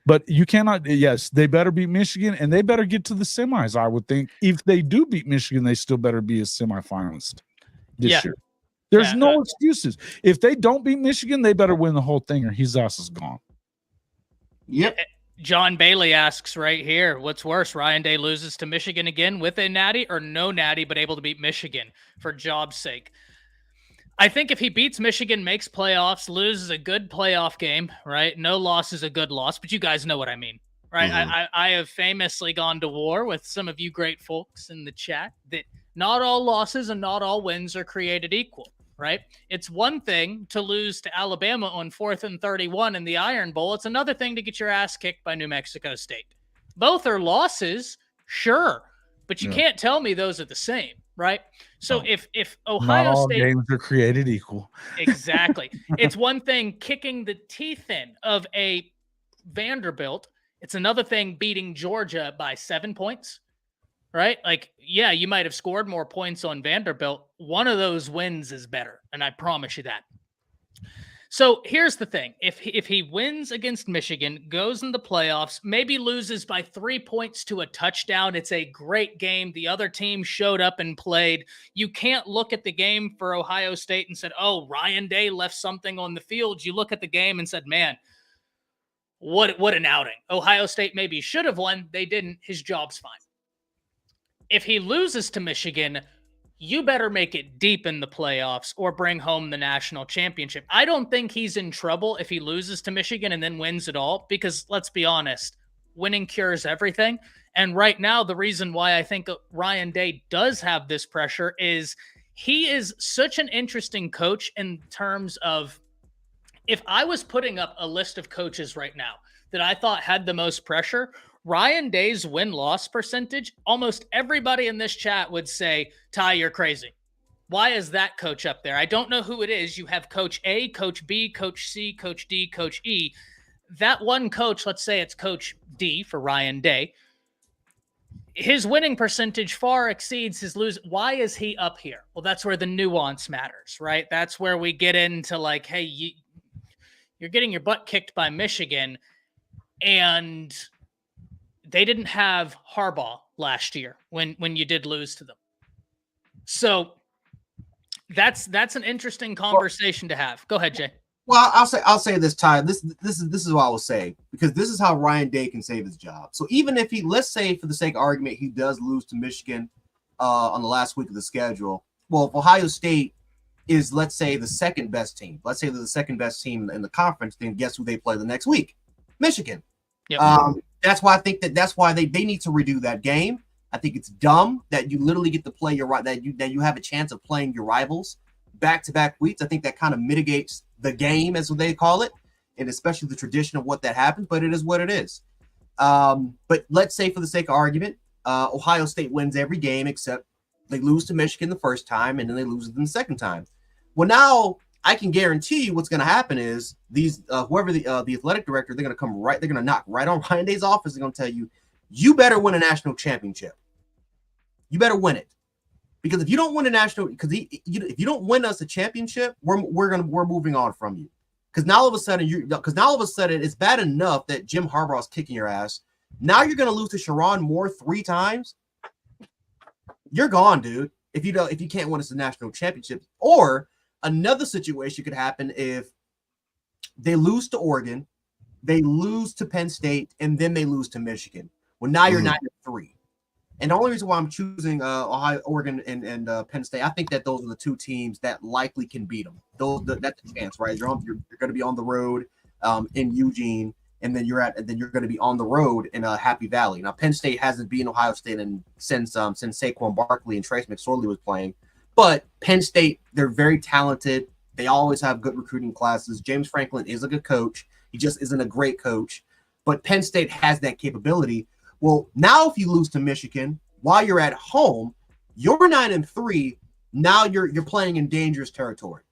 But you cannot, yes, they better beat Michigan, and they better get to the semis, I would think. If they do beat Michigan, they still better be a semifinalist this year. There's no excuses. If they don't beat Michigan, they better win the whole thing, or his ass is gone. Yep. John Bailey asks right here, what's worse, Ryan Day loses to Michigan again with a natty, or no natty but able to beat Michigan for job's sake? I think if he beats Michigan, makes playoffs, loses a good playoff game, right? No loss is a good loss, but you guys know what I mean, right? I have famously gone to war with some of you great folks in the chat that not all losses and not all wins are created equal, right? It's one thing to lose to Alabama on 4th and 31 in the Iron Bowl. It's another thing to get your ass kicked by New Mexico State. Both are losses, sure, but you can't tell me those are the same, right? So if Ohio not all State games are created equal. Exactly. It's one thing kicking the teeth in of a Vanderbilt. It's another thing beating Georgia by 7 points, right? Like, yeah, you might have scored more points on Vanderbilt. One of those wins is better, and I promise you that. So here's the thing. If he wins against Michigan, goes in the playoffs, maybe loses by 3 points to a touchdown, it's a great game. The other team showed up and played. You can't look at the game for Ohio State and said, oh, Ryan Day left something on the field. You look at the game and said, man, what an outing. Ohio State maybe should have won. They didn't. His job's fine. If he loses to Michigan, you better make it deep in the playoffs or bring home the national championship. I don't think he's in trouble if he loses to Michigan and then wins it all, because let's be honest, winning cures everything. And right now, the reason why I think Ryan Day does have this pressure is he is such an interesting coach in terms of, if I was putting up a list of coaches right now that I thought had the most pressure, Ryan Day's win-loss percentage, almost everybody in this chat would say, Ty, you're crazy. Why is that coach up there? I don't know who it is. You have Coach A, Coach B, Coach C, Coach D, Coach E. That one coach, let's say it's Coach D for Ryan Day, his winning percentage far exceeds his lose. Why is he up here? Well, that's where the nuance matters, right? That's where we get into like, hey, you're getting your butt kicked by Michigan, and they didn't have Harbaugh last year when you did lose to them. So that's an interesting conversation to have. Go ahead, Jay. Well, I'll say this, Ty. This is what I will say, because this is how Ryan Day can save his job. So even if let's say for the sake of argument, he does lose to Michigan on the last week of the schedule. Well, if Ohio State is, let's say, the second best team, let's say they're the second best team in the conference, then guess who they play the next week? Michigan. Yep. That's why I think that's why they need to redo that game. I think it's dumb that you literally get to play your that you have a chance of playing your rivals back-to-back weeks. I think that kind of mitigates the game, as what they call it, and especially the tradition of what that happened. But it is what it is. But let's say, for the sake of argument, Ohio State wins every game except they lose to Michigan the first time, and then they lose it the second time. Well, now I can guarantee you what's going to happen is these whoever the athletic director, they're going to knock right on Ryan Day's office. They're going to tell you, you better win a national championship. You better win it, because if you don't win a national, if you don't win us a championship, we're moving on from you. Because now all of a sudden it's bad enough that Jim Harbaugh is kicking your ass. Now you're going to lose to Sharon Moore 3 times. You're gone, dude. If you can't win us a national championship. Or another situation could happen if they lose to Oregon, they lose to Penn State, and then they lose to Michigan. Well, now you're 9-3. And the only reason why I'm choosing Ohio, Oregon, and Penn State, I think that those are the 2 teams that likely can beat them. That's a chance, right? You're going to be on the road in Eugene, and then you're going to be on the road in Happy Valley. Now, Penn State hasn't beaten Ohio State since Saquon Barkley and Trace McSorley was playing. But Penn State, they're very talented. They always have good recruiting classes. James Franklin is a good coach. He just isn't a great coach. But Penn State has that capability. Well, now if you lose to Michigan while you're at home, you're 9-3. Now you're playing in dangerous territory.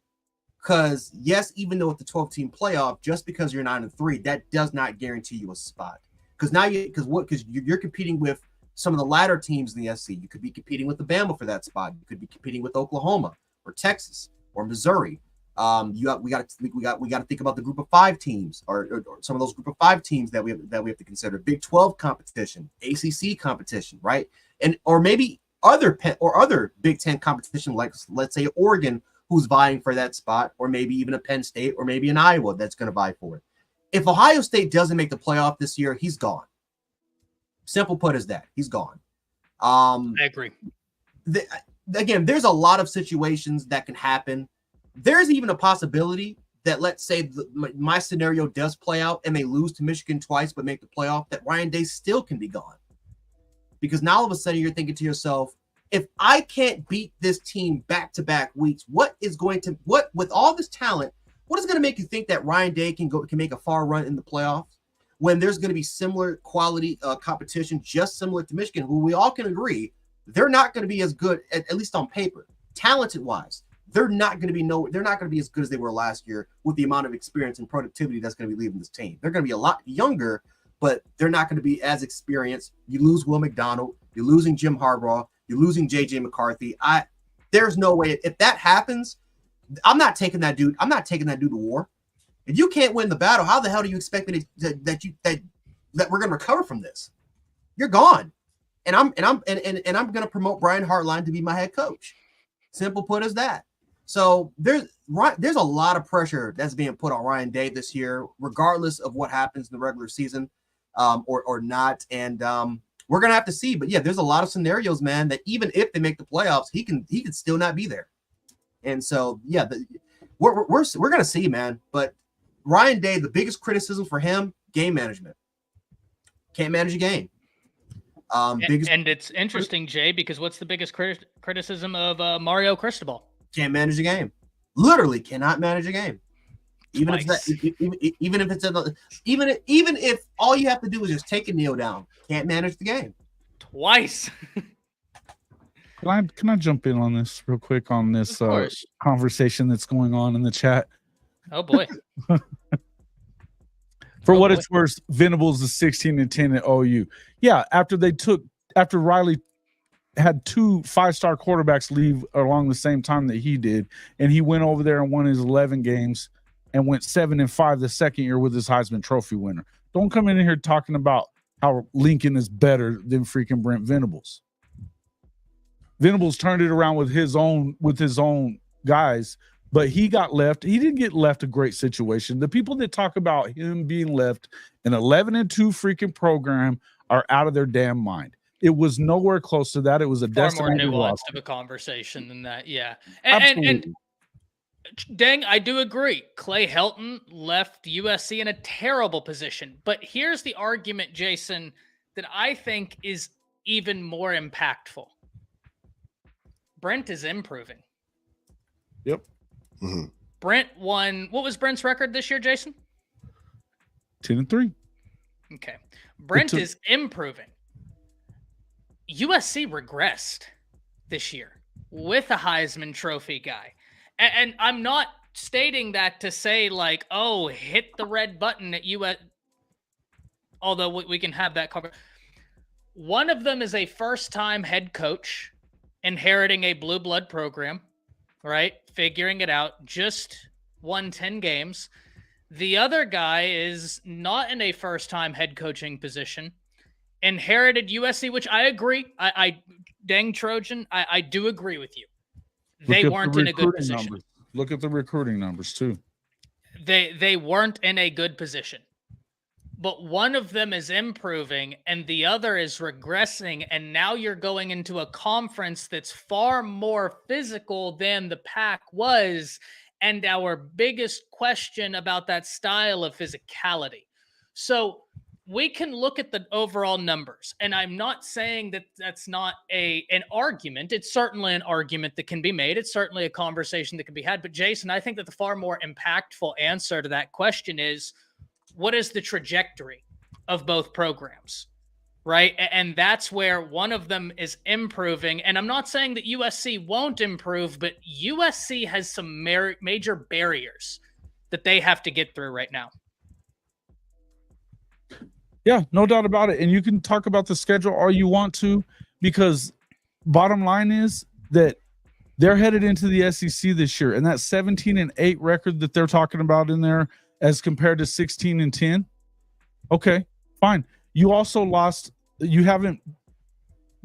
Because yes, even though it's the 12-team playoff, just because you're 9-3, that does not guarantee you a spot. Because now you're competing with some of the latter teams in the SC. You could be competing with Alabama for that spot. You could be competing with Oklahoma or Texas or Missouri. We got to think about the group of 5 teams or some of those group of 5 teams that we have to consider. Big 12 competition, ACC competition, right? And or maybe other Big 10 competition, like let's say Oregon, who's vying for that spot, or maybe even a Penn State, or maybe an Iowa that's going to vie for it. If Ohio State doesn't make the playoff this year, he's gone. Simple put as that. He's gone. I agree. Again, there's a lot of situations that can happen. there's even a possibility that, let's say my scenario does play out and they lose to Michigan twice but make the playoff, that Ryan Day still can be gone. Because now all of a sudden you're thinking to yourself, if I can't beat this team back-to-back weeks, what with all this talent, what is going to make you think that Ryan Day can make a far run in the playoffs when there's going to be similar quality competition, just similar to Michigan, who we all can agree they're not going to be as good, at least on paper, talented-wise. They're not going to be as good as they were last year with the amount of experience and productivity that's going to be leaving this team. They're going to be a lot younger, but they're not going to be as experienced. You lose Will McDonald, you're losing Jim Harbaugh, you're losing JJ McCarthy. There's no way if that happens, I'm not taking that dude to war. If you can't win the battle, how the hell do you expect me that we're going to recover from this? You're gone. And I'm going to promote Brian Hartline to be my head coach. Simple put as that. So there's a lot of pressure that's being put on Ryan Day this year, regardless of what happens in the regular season or not. And we're gonna have to see. But yeah, there's a lot of scenarios, man, that even if they make the playoffs, he can still not be there. And so yeah, we're gonna see, man. But Ryan Day, the biggest criticism for him, game management. Can't manage a game. And it's interesting, Jay, because what's the biggest criticism of Mario Cristobal? Can't manage a game. Literally cannot manage a game. Even if all you have to do is just take a kneel down, can't manage the game. Twice. Can I jump in on this real quick on this conversation that's going on in the chat? Oh boy. It's worth, Venables is 16-10 at OU. Yeah, after Riley had 2 5-star quarterbacks leave along the same time that he did, and he went over there and won his 11 games and went 7-5 the second year with his Heisman Trophy winner. Don't come in here talking about how Lincoln is better than freaking Brent Venables. Venables turned it around with his own guys, but he got left. He didn't get left a great situation. The people that talk about him being left an 11-2 freaking program are out of their damn mind. It was nowhere close to that. It was a far more nuanced of a conversation than that. Yeah. And dang, I do agree. Clay Helton left USC in a terrible position. But here's the argument, Jason, that I think is even more impactful. Brent is improving. Yep. Mm-hmm. Brent won. What was Brent's record this year, Jason? 10-3. Okay. Brent is improving. USC regressed this year with a Heisman Trophy guy. And I'm not stating that to say like, oh, hit the red button at US. Although we can have that covered. One of them is a first-time head coach inheriting a blue blood program, right? Figuring it out, just won 10 games. The other guy is not in a first-time head coaching position, inherited USC, which I agree. I dang Trojan, I do agree with you. They weren't in a good position. Numbers. Look at the recruiting numbers too. They weren't in a good position. But one of them is improving and the other is regressing. And now you're going into a conference that's far more physical than the Pac was. And our biggest question about that style of physicality. So we can look at the overall numbers. And I'm not saying that that's not an argument. It's certainly an argument that can be made. It's certainly a conversation that can be had. But Jason, I think that the far more impactful answer to that question is, what is the trajectory of both programs, right? And that's where one of them is improving. And I'm not saying that USC won't improve, but USC has some major barriers that they have to get through right now. Yeah, no doubt about it. And you can talk about the schedule all you want to, because bottom line is that they're headed into the SEC this year. And that 17-8 record that they're talking about in there, as compared to 16-10. Okay, fine. You also lost. You haven't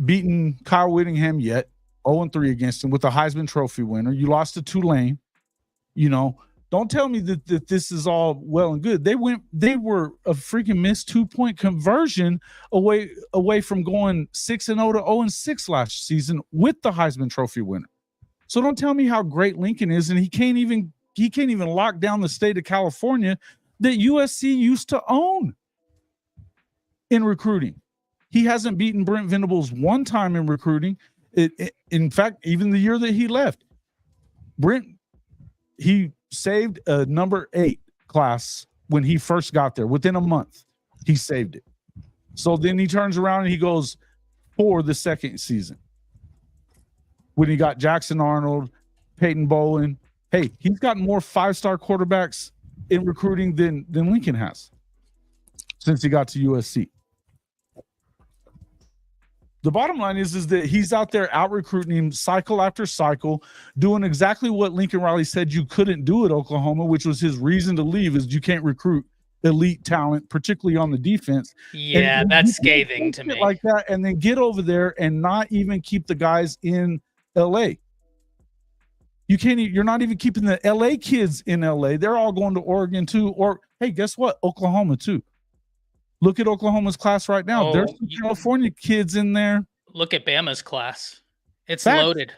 beaten Kyle Whittingham yet. 0-3 against him with a Heisman Trophy winner. You lost to Tulane. You know, don't tell me that this is all well and good. They were a freaking missed 2-point conversion away from going 6-0 to 0-6 last season with the Heisman Trophy winner. So don't tell me how great Lincoln is, and he can't even lock down the state of California that USC used to own in recruiting. He hasn't beaten Brent Venables one time in recruiting. In fact, even the year that he left, he saved a number 8 class when he first got there. Within a month, he saved it. So then he turns around and he goes for the second season when he got Jackson Arnold, Peyton Bowen. Hey, he's got more 5-star quarterbacks in recruiting than Lincoln has since he got to USC. The bottom line is that he's out there out recruiting him cycle after cycle, doing exactly what Lincoln Riley said you couldn't do at Oklahoma, which was his reason to leave, is you can't recruit elite talent, particularly on the defense. Yeah, and that's scathing to me. Like that, and then get over there and not even keep the guys in LA. You're not even keeping the LA kids in LA. They're all going to Oregon too. Or hey, guess what? Oklahoma too. Look at Oklahoma's class right now. There's some California kids in there. Look at Bama's class. It's Facts. loaded.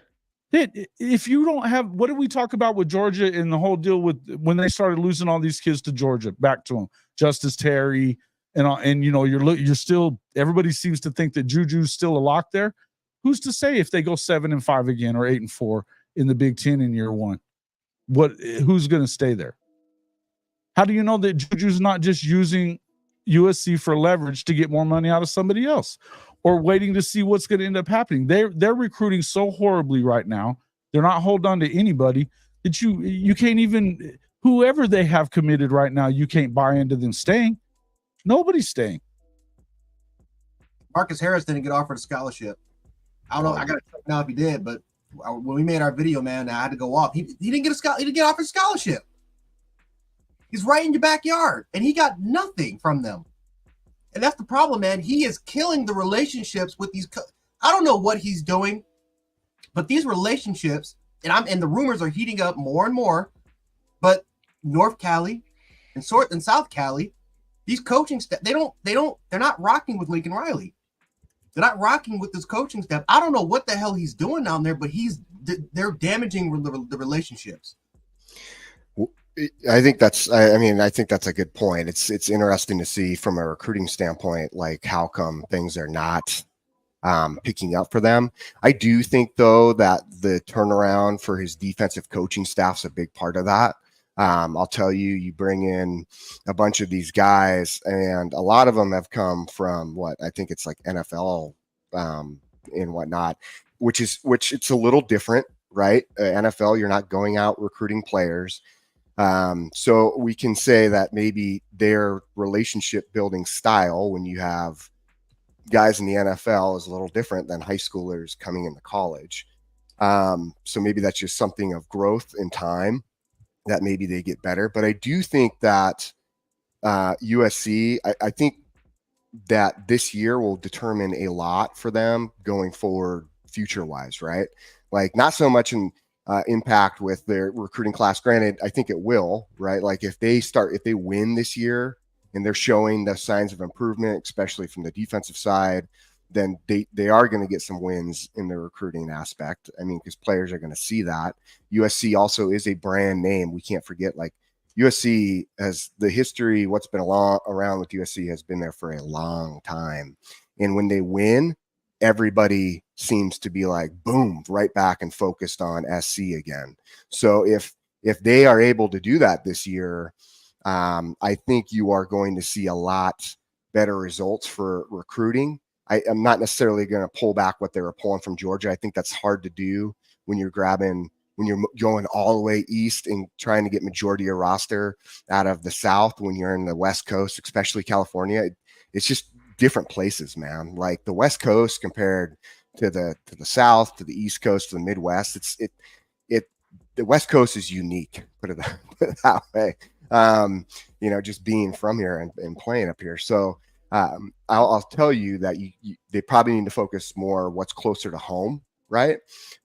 If you don't have, what did we talk about with Georgia and the whole deal with when they started losing all these kids to Georgia, back to them, Justice Terry, and you know, you're still, everybody seems to think that Juju's still a lock there. Who's to say if they go 7-5 again or 8-4 in the Big Ten in year one? Who's going to stay there? How do you know that Juju's not just using USC for leverage to get more money out of somebody else, or waiting to see what's going to end up happening? They're recruiting so horribly right now. They're not holding on to anybody that you can't even, whoever they have committed right now, you can't buy into them staying. Nobody's staying. Marcus Harris didn't get offered a scholarship. I don't know. I got to check now if he did, but when we made our video, man, I had to go off. He didn't get he didn't get offered a scholarship. He's right in your backyard, and he got nothing from them. And that's the problem, man. He is killing the relationships with these. I don't know what he's doing, but these relationships, and the rumors are heating up more and more. But North Cali and South Cali, these coaching staff, they're not rocking with Lincoln Riley. They're not rocking with this coaching staff. I don't know what the hell he's doing down there, but they're damaging the relationships. I think that's a good point. It's interesting to see from a recruiting standpoint, like how come things are not picking up for them. I do think though that the turnaround for his defensive coaching staff's a big part of that. I'll tell you, you bring in a bunch of these guys, and a lot of them have come from what I think it's like NFL and whatnot, which it's a little different, right? NFL, you're not going out recruiting players. So we can say that maybe their relationship building style when you have guys in the NFL is a little different than high schoolers coming into college. So maybe that's just something of growth in time that maybe they get better. But I do think that USC, I think that this year will determine a lot for them going forward future wise, right? Like not so much in impact with their recruiting class. Granted, I think it will, right? Like if they win this year and they're showing the signs of improvement, especially from the defensive side, then they are going to get some wins in the recruiting aspect. I mean, because players are going to see that. USC also is a brand name. We can't forget, like USC has the history, what's been around with USC has been there for a long time. And when they win, everybody seems to be like, boom, right back and focused on SC again. So if they are able to do that this year, I think you are going to see a lot better results for recruiting. I'm not necessarily going to pull back what they were pulling from Georgia. I think that's hard to do when you're going all the way east and trying to get majority of roster out of the South when you're in the West Coast, especially California. It's just different places, man. Like the West Coast compared to the South, to the East Coast, to the Midwest. The West Coast is unique, put it that way. Just being from here and playing up here. So I'll tell you that they probably need to focus more what's closer to home, right?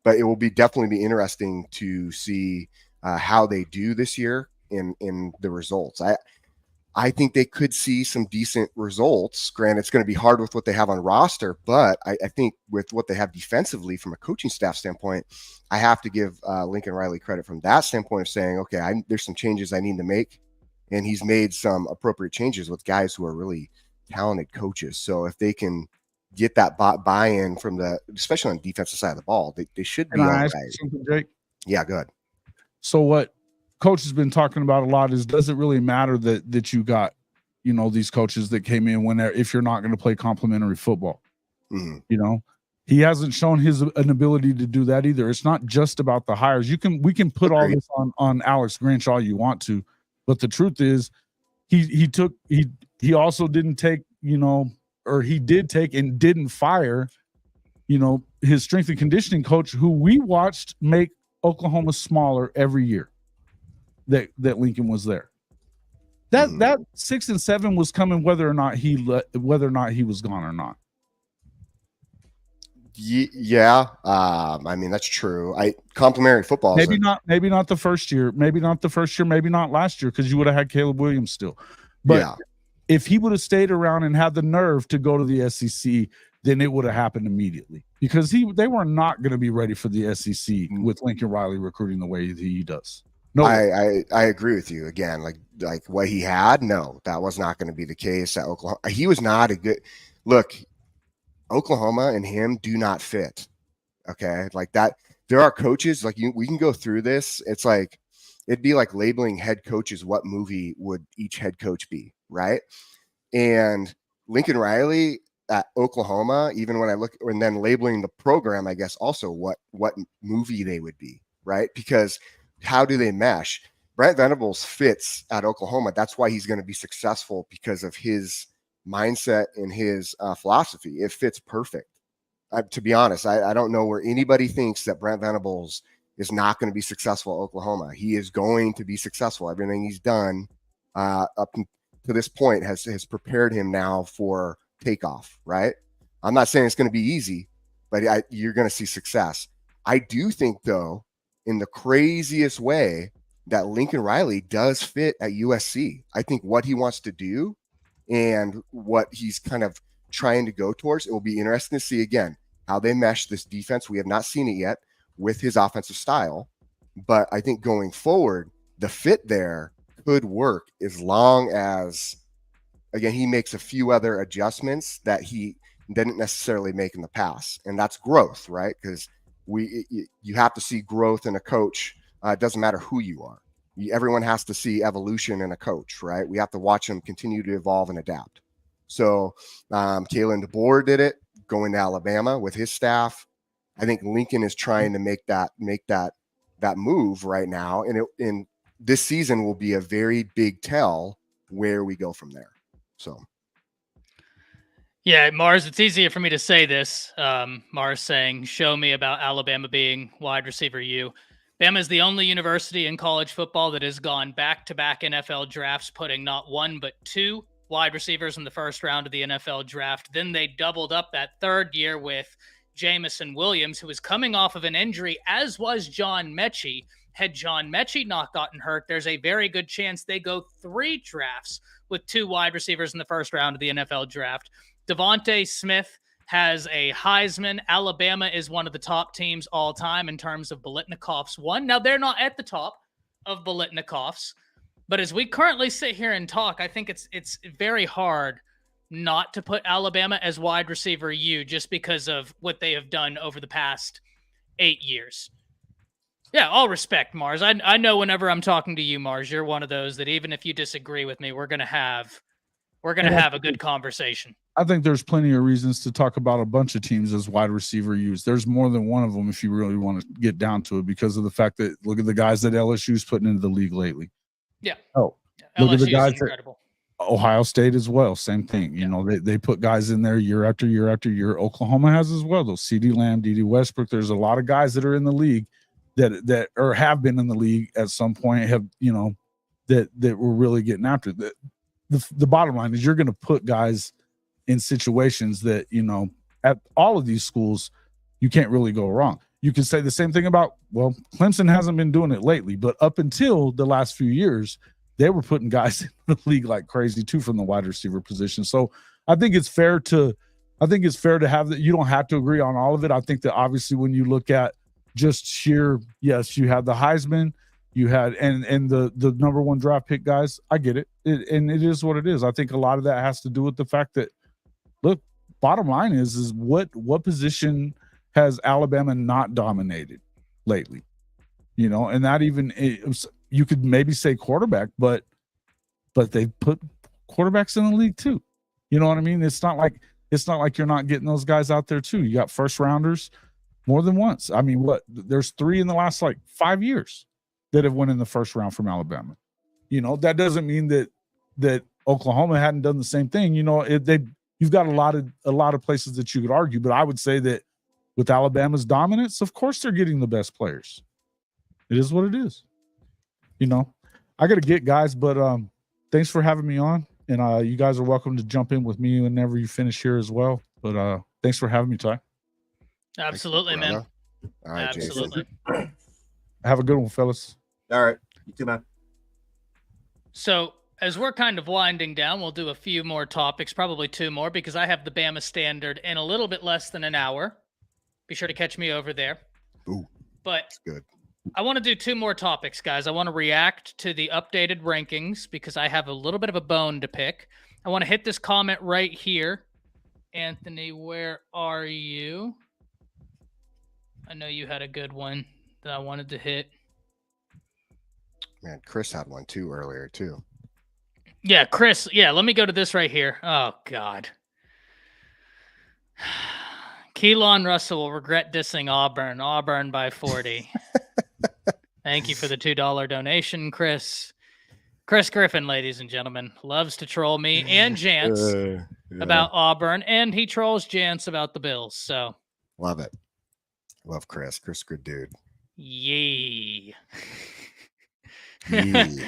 But it will definitely be interesting to see how they do this year in the results. I think they could see some decent results. Granted, it's going to be hard with what they have on roster, but I think with what they have defensively from a coaching staff standpoint, I have to give Lincoln Riley credit from that standpoint of saying, okay, there's some changes I need to make. And he's made some appropriate changes with guys who are really talented coaches. So if they can get that buy-in from especially on the defensive side of the ball, they should be all right. Something, Jake? Yeah, good. So what Coach has been talking about a lot is, does it really matter that you got, these coaches that came in if you're not going to play complimentary football? Mm-hmm. He hasn't shown an ability to do that either. It's not just about the hires. We can put all this on Alex Grinch all you want to, but the truth is he also didn't take, or he did take and didn't fire, his strength and conditioning coach, who we watched make Oklahoma smaller every year that Lincoln was there. That 6 and 7 was coming whether or not he was gone or not. Yeah, I mean, that's true. Complimentary football. Maybe not the first year. Maybe not last year, because you would have had Caleb Williams still. But if he would have stayed around and had the nerve to go to the SEC, then it would have happened immediately, because they were not going to be ready for the SEC with Lincoln Riley recruiting the way he does. No, I agree with you. Again, like what he had, no, that was not going to be the case at Oklahoma. He was not a good look. Oklahoma and him do not fit. Okay, like that. There are coaches we can go through this. It's like it'd be like labeling head coaches. What movie would each head coach be, right? And Lincoln Riley at Oklahoma, even when I look, and then labeling the program, I guess also what movie they would be, right? Because how do they mesh? Brent Venables fits at Oklahoma. That's why he's going to be successful, because of his mindset and his philosophy. It fits perfect. To be honest, I don't know where anybody thinks that Brent Venables is not going to be successful at Oklahoma. He is going to be successful. Everything he's done up to this point has prepared him now for takeoff, right? I'm not saying it's going to be easy, but you're going to see success. I do think, though, in the craziest way, that Lincoln Riley does fit at USC. I think what he wants to do and what he's kind of trying to go towards, it will be interesting to see, again, how they mesh this defense. We have not seen it yet with his offensive style, but I think going forward, the fit there could work as long as, again, he makes a few other adjustments that he didn't necessarily make in the past. And that's growth, right? Because you have to see growth in a coach. It doesn't matter who you are. Everyone has to see evolution in a coach, right? We have to watch him continue to evolve and adapt. So Kalen DeBoer did it, going to Alabama with his staff. I think Lincoln is trying to make that move right now. And this season will be a very big tell where we go from there. So. Yeah, Mars, it's easier for me to say this. Mars saying, show me about Alabama being wide receiver U. Bama is the only university in college football that has gone back-to-back NFL drafts, putting not one but two wide receivers in the first round of the NFL draft. Then they doubled up that third year with Jamison Williams, who was coming off of an injury, as was John Mechie. Had John Mechie not gotten hurt, there's a very good chance they go 3 drafts with 2 wide receivers in the first round of the NFL draft. Devontae Smith has a Heisman. Alabama is one of the top teams all time in terms of Biletnikoff's one. Now, they're not at the top of Biletnikoff's, but as we currently sit here and talk, I think it's very hard not to put Alabama as wide receiver U just because of what they have done over the past 8 years. Yeah, all respect, Mars. I know whenever I'm talking to you, Mars, you're one of those that even if you disagree with me, we're going to have a good conversation. I think there's plenty of reasons to talk about a bunch of teams as wide receiver use. There's more than one of them if you really want to get down to it, because of the fact that look at the guys that LSU's putting into the league lately. Yeah. Oh, look at the guys incredible. Ohio State as well. Same thing. You know, they put guys in there year after year after year. Oklahoma has as well. Those CeeDee Lamb, D.D. Westbrook. There's a lot of guys that are in the league that or have been in the league at some point, have, you know, that we're really getting after. The bottom line is you're going to put guys in situations that, you know, at all of these schools, you can't really go wrong. You can say the same thing about, well, Clemson hasn't been doing it lately, but up until the last few years, they were putting guys in the league like crazy too from the wide receiver position. So I think it's fair to have that. You don't have to agree on all of it. I think that obviously when you look at just sheer, yes, you had the Heisman, you had and the number one draft pick guys. I get it. And it is what it is. I think a lot of that has to do with the fact that, look, bottom line is what position has Alabama not dominated lately? You know, and that even you could maybe say quarterback, but they put quarterbacks in the league too. You know what I mean? It's not like you're not getting those guys out there too. You got first rounders more than once. I mean, there's 3 in the last like 5 years that have won in the first round from Alabama. You know, that doesn't mean that Oklahoma hadn't done the same thing. You know, you've got a lot of places that you could argue, but I would say that with Alabama's dominance, of course they're getting the best players. It is what it is. You know, I got to get guys, but thanks for having me on. And you guys are welcome to jump in with me whenever you finish here as well. But thanks for having me, Ty. Absolutely, man. All right, Absolutely. Jason. Have a good one, fellas. All right. You too, man. So as we're kind of winding down, we'll do a few more topics, probably 2 more, because I have the Bama Standard in a little bit less than an hour. Be sure to catch me over there. Ooh, but that's good. I want to do 2 more topics, guys. I want to react to the updated rankings because I have a little bit of a bone to pick. I want to hit this comment right here. Anthony, where are you? I know you had a good one that I wanted to hit. Man, Chris had one too earlier too. Yeah, Chris. Yeah, let me go to this right here. Oh, God. Keon Russell will regret dissing Auburn. Auburn by 40. Thank you for the $2 donation, Chris. Chris Griffin, ladies and gentlemen, loves to troll me and Jance about Auburn, and he trolls Jance about the Bills. So love it. Love Chris. Chris, good dude. Yee. Yee.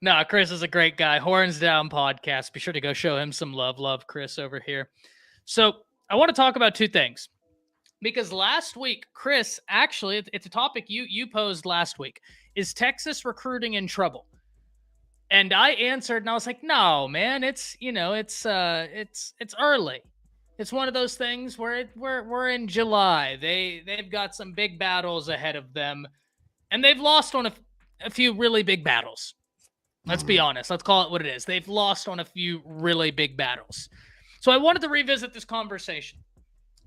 No, Chris is a great guy. Horns Down podcast. Be sure to go show him some love. Love Chris over here. So I want to talk about 2 things. Because last week, Chris, actually, it's a topic you posed last week. Is Texas recruiting in trouble? And I answered, and I was like, no, man, it's early. It's one of those things where we're in July. They've got some big battles ahead of them, and they've lost on a few really big battles. Let's be honest. Let's call it what it is. They've lost on a few really big battles. So I wanted to revisit this conversation.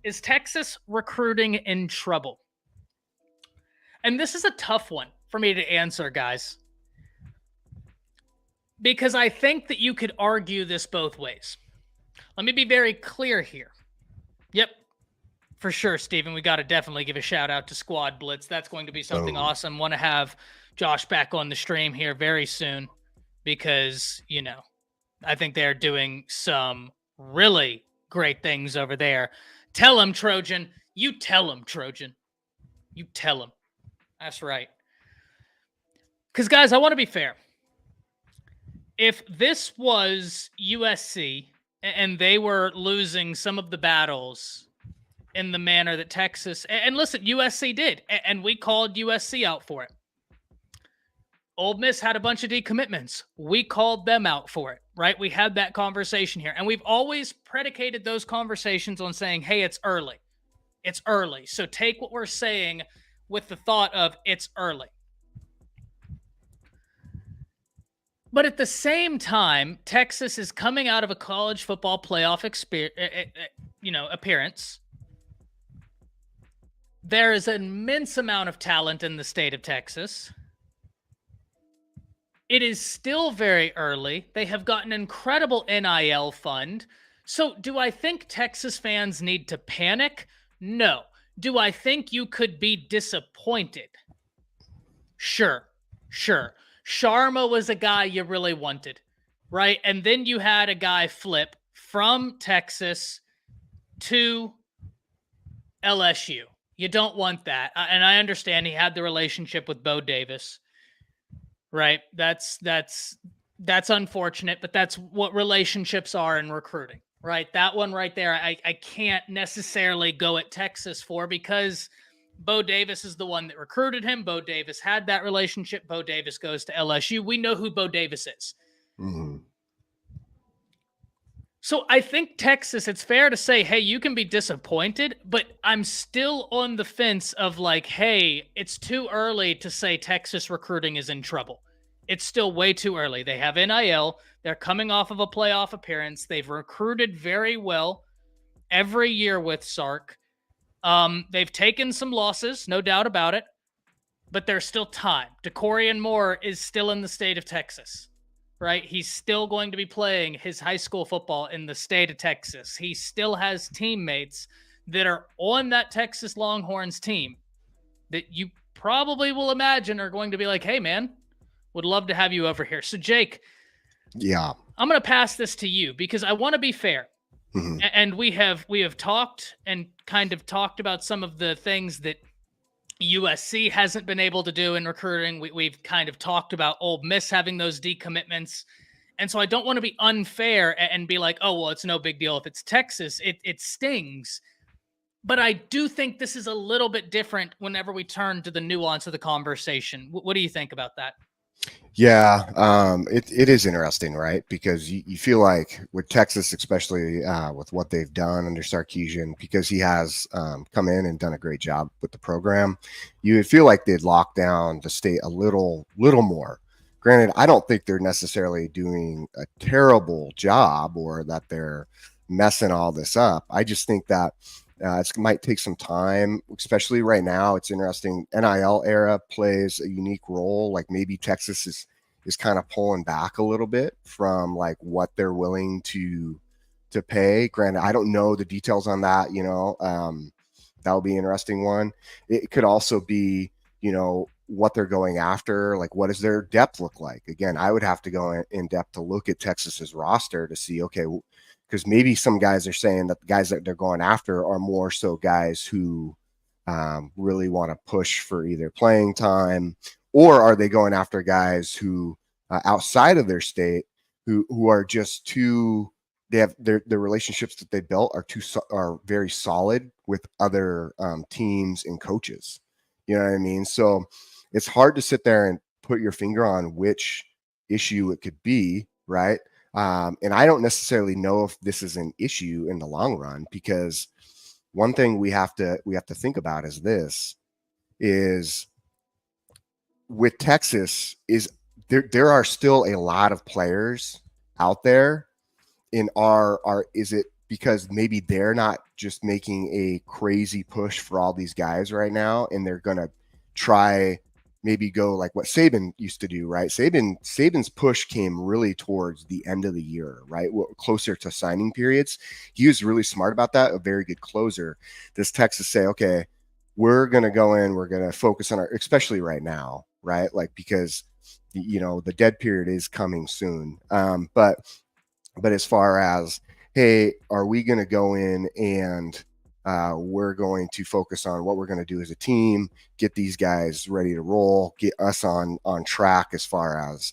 Is Texas recruiting in trouble? And this is a tough one for me to answer, guys. Because I think that you could argue this both ways. Let me be very clear here. Yep, for sure, Steven. We got to definitely give a shout out to Squad Blitz. That's going to be something awesome. Want to have Josh back on the stream here very soon because, I think they're doing some really great things over there. Tell him, Trojan. You tell him, Trojan. You tell him. That's right. Because, guys, I want to be fair. If this was USC and they were losing some of the battles in the manner that Texas... And listen, USC did, and we called USC out for it. Ole Miss had a bunch of decommitments. We called them out for it, right? We had that conversation here. And we've always predicated those conversations on saying, hey, it's early. It's early. So take what we're saying with the thought of it's early. But at the same time, Texas is coming out of a college football playoff appearance. There is an immense amount of talent in the state of Texas. It is still very early. They have got an incredible NIL fund. So do I think Texas fans need to panic? No. Do I think you could be disappointed? Sure. Sharma was a guy you really wanted, right? And then you had a guy flip from Texas to LSU. You don't want that. And I understand he had the relationship with Bo Davis. Right. That's unfortunate, but that's what relationships are in recruiting, right? That one right there, I can't necessarily go at Texas for because Bo Davis is the one that recruited him. Bo Davis had that relationship. Bo Davis goes to LSU. We know who Bo Davis is. Mm-hmm. So I think Texas, it's fair to say, hey, you can be disappointed, but I'm still on the fence of like, hey, it's too early to say Texas recruiting is in trouble. It's still way too early. They have NIL. They're coming off of a playoff appearance. They've recruited very well every year with Sark. They've taken some losses, no doubt about it, but there's still time. DeCorian Moore is still in the state of Texas, right? He's still going to be playing his high school football in the state of Texas. He still has teammates that are on that Texas Longhorns team that you probably will imagine are going to be like, hey, man, would love to have you over here. So, Jake, Yeah, I'm going to pass this to you because I want to be fair. mm-hmm. And we have talked and kind of talked about some of the things that USC hasn't been able to do in recruiting. We've kind of talked about Ole Miss having those decommitments. And so I don't want to be unfair and be like, oh, well, it's no big deal. If it's Texas, it stings. But I do think this is a little bit different whenever we turn to the nuance of the conversation. What do you think about that? Yeah, it is interesting, right? Because you feel like with Texas, especially with what they've done under Sarkisian, because he has come in and done a great job with the program, you would feel like they'd lock down the state a little more. Granted, I don't think they're necessarily doing a terrible job or that they're messing all this up. I just think that it might take some time, especially right now. It's interesting. NIL era plays a unique role. Like maybe Texas is kind of pulling back a little bit from like what they're willing to pay. Granted, I don't know the details on that. That'll be an interesting one. It could also be, what they're going after. Like, what does their depth look like? Again, I would have to go in depth to look at Texas's roster to see, okay, because maybe some guys are saying that the guys that they're going after are more so guys who really want to push for either playing time, or are they going after guys who outside of their state who are just too, they have their relationships that they built are very solid with other teams and coaches. You know what I mean? So it's hard to sit there and put your finger on which issue it could be, right? And I don't necessarily know if this is an issue in the long run, because one thing we have to think about is with Texas is there are still a lot of players out there is it because maybe they're not just making a crazy push for all these guys right now, and they're going to try maybe go like what Saban used to do, right? Saban's push came really towards the end of the year, right? Closer to signing periods. He was really smart about that, a very good closer. Does Texas say, okay, we're going to go in, we're going to focus on especially right now, right? Like, because, the dead period is coming soon. But as far as, hey, are we going to go in and we're going to focus on what we're going to do as a team, get these guys ready to roll, get us on track as far as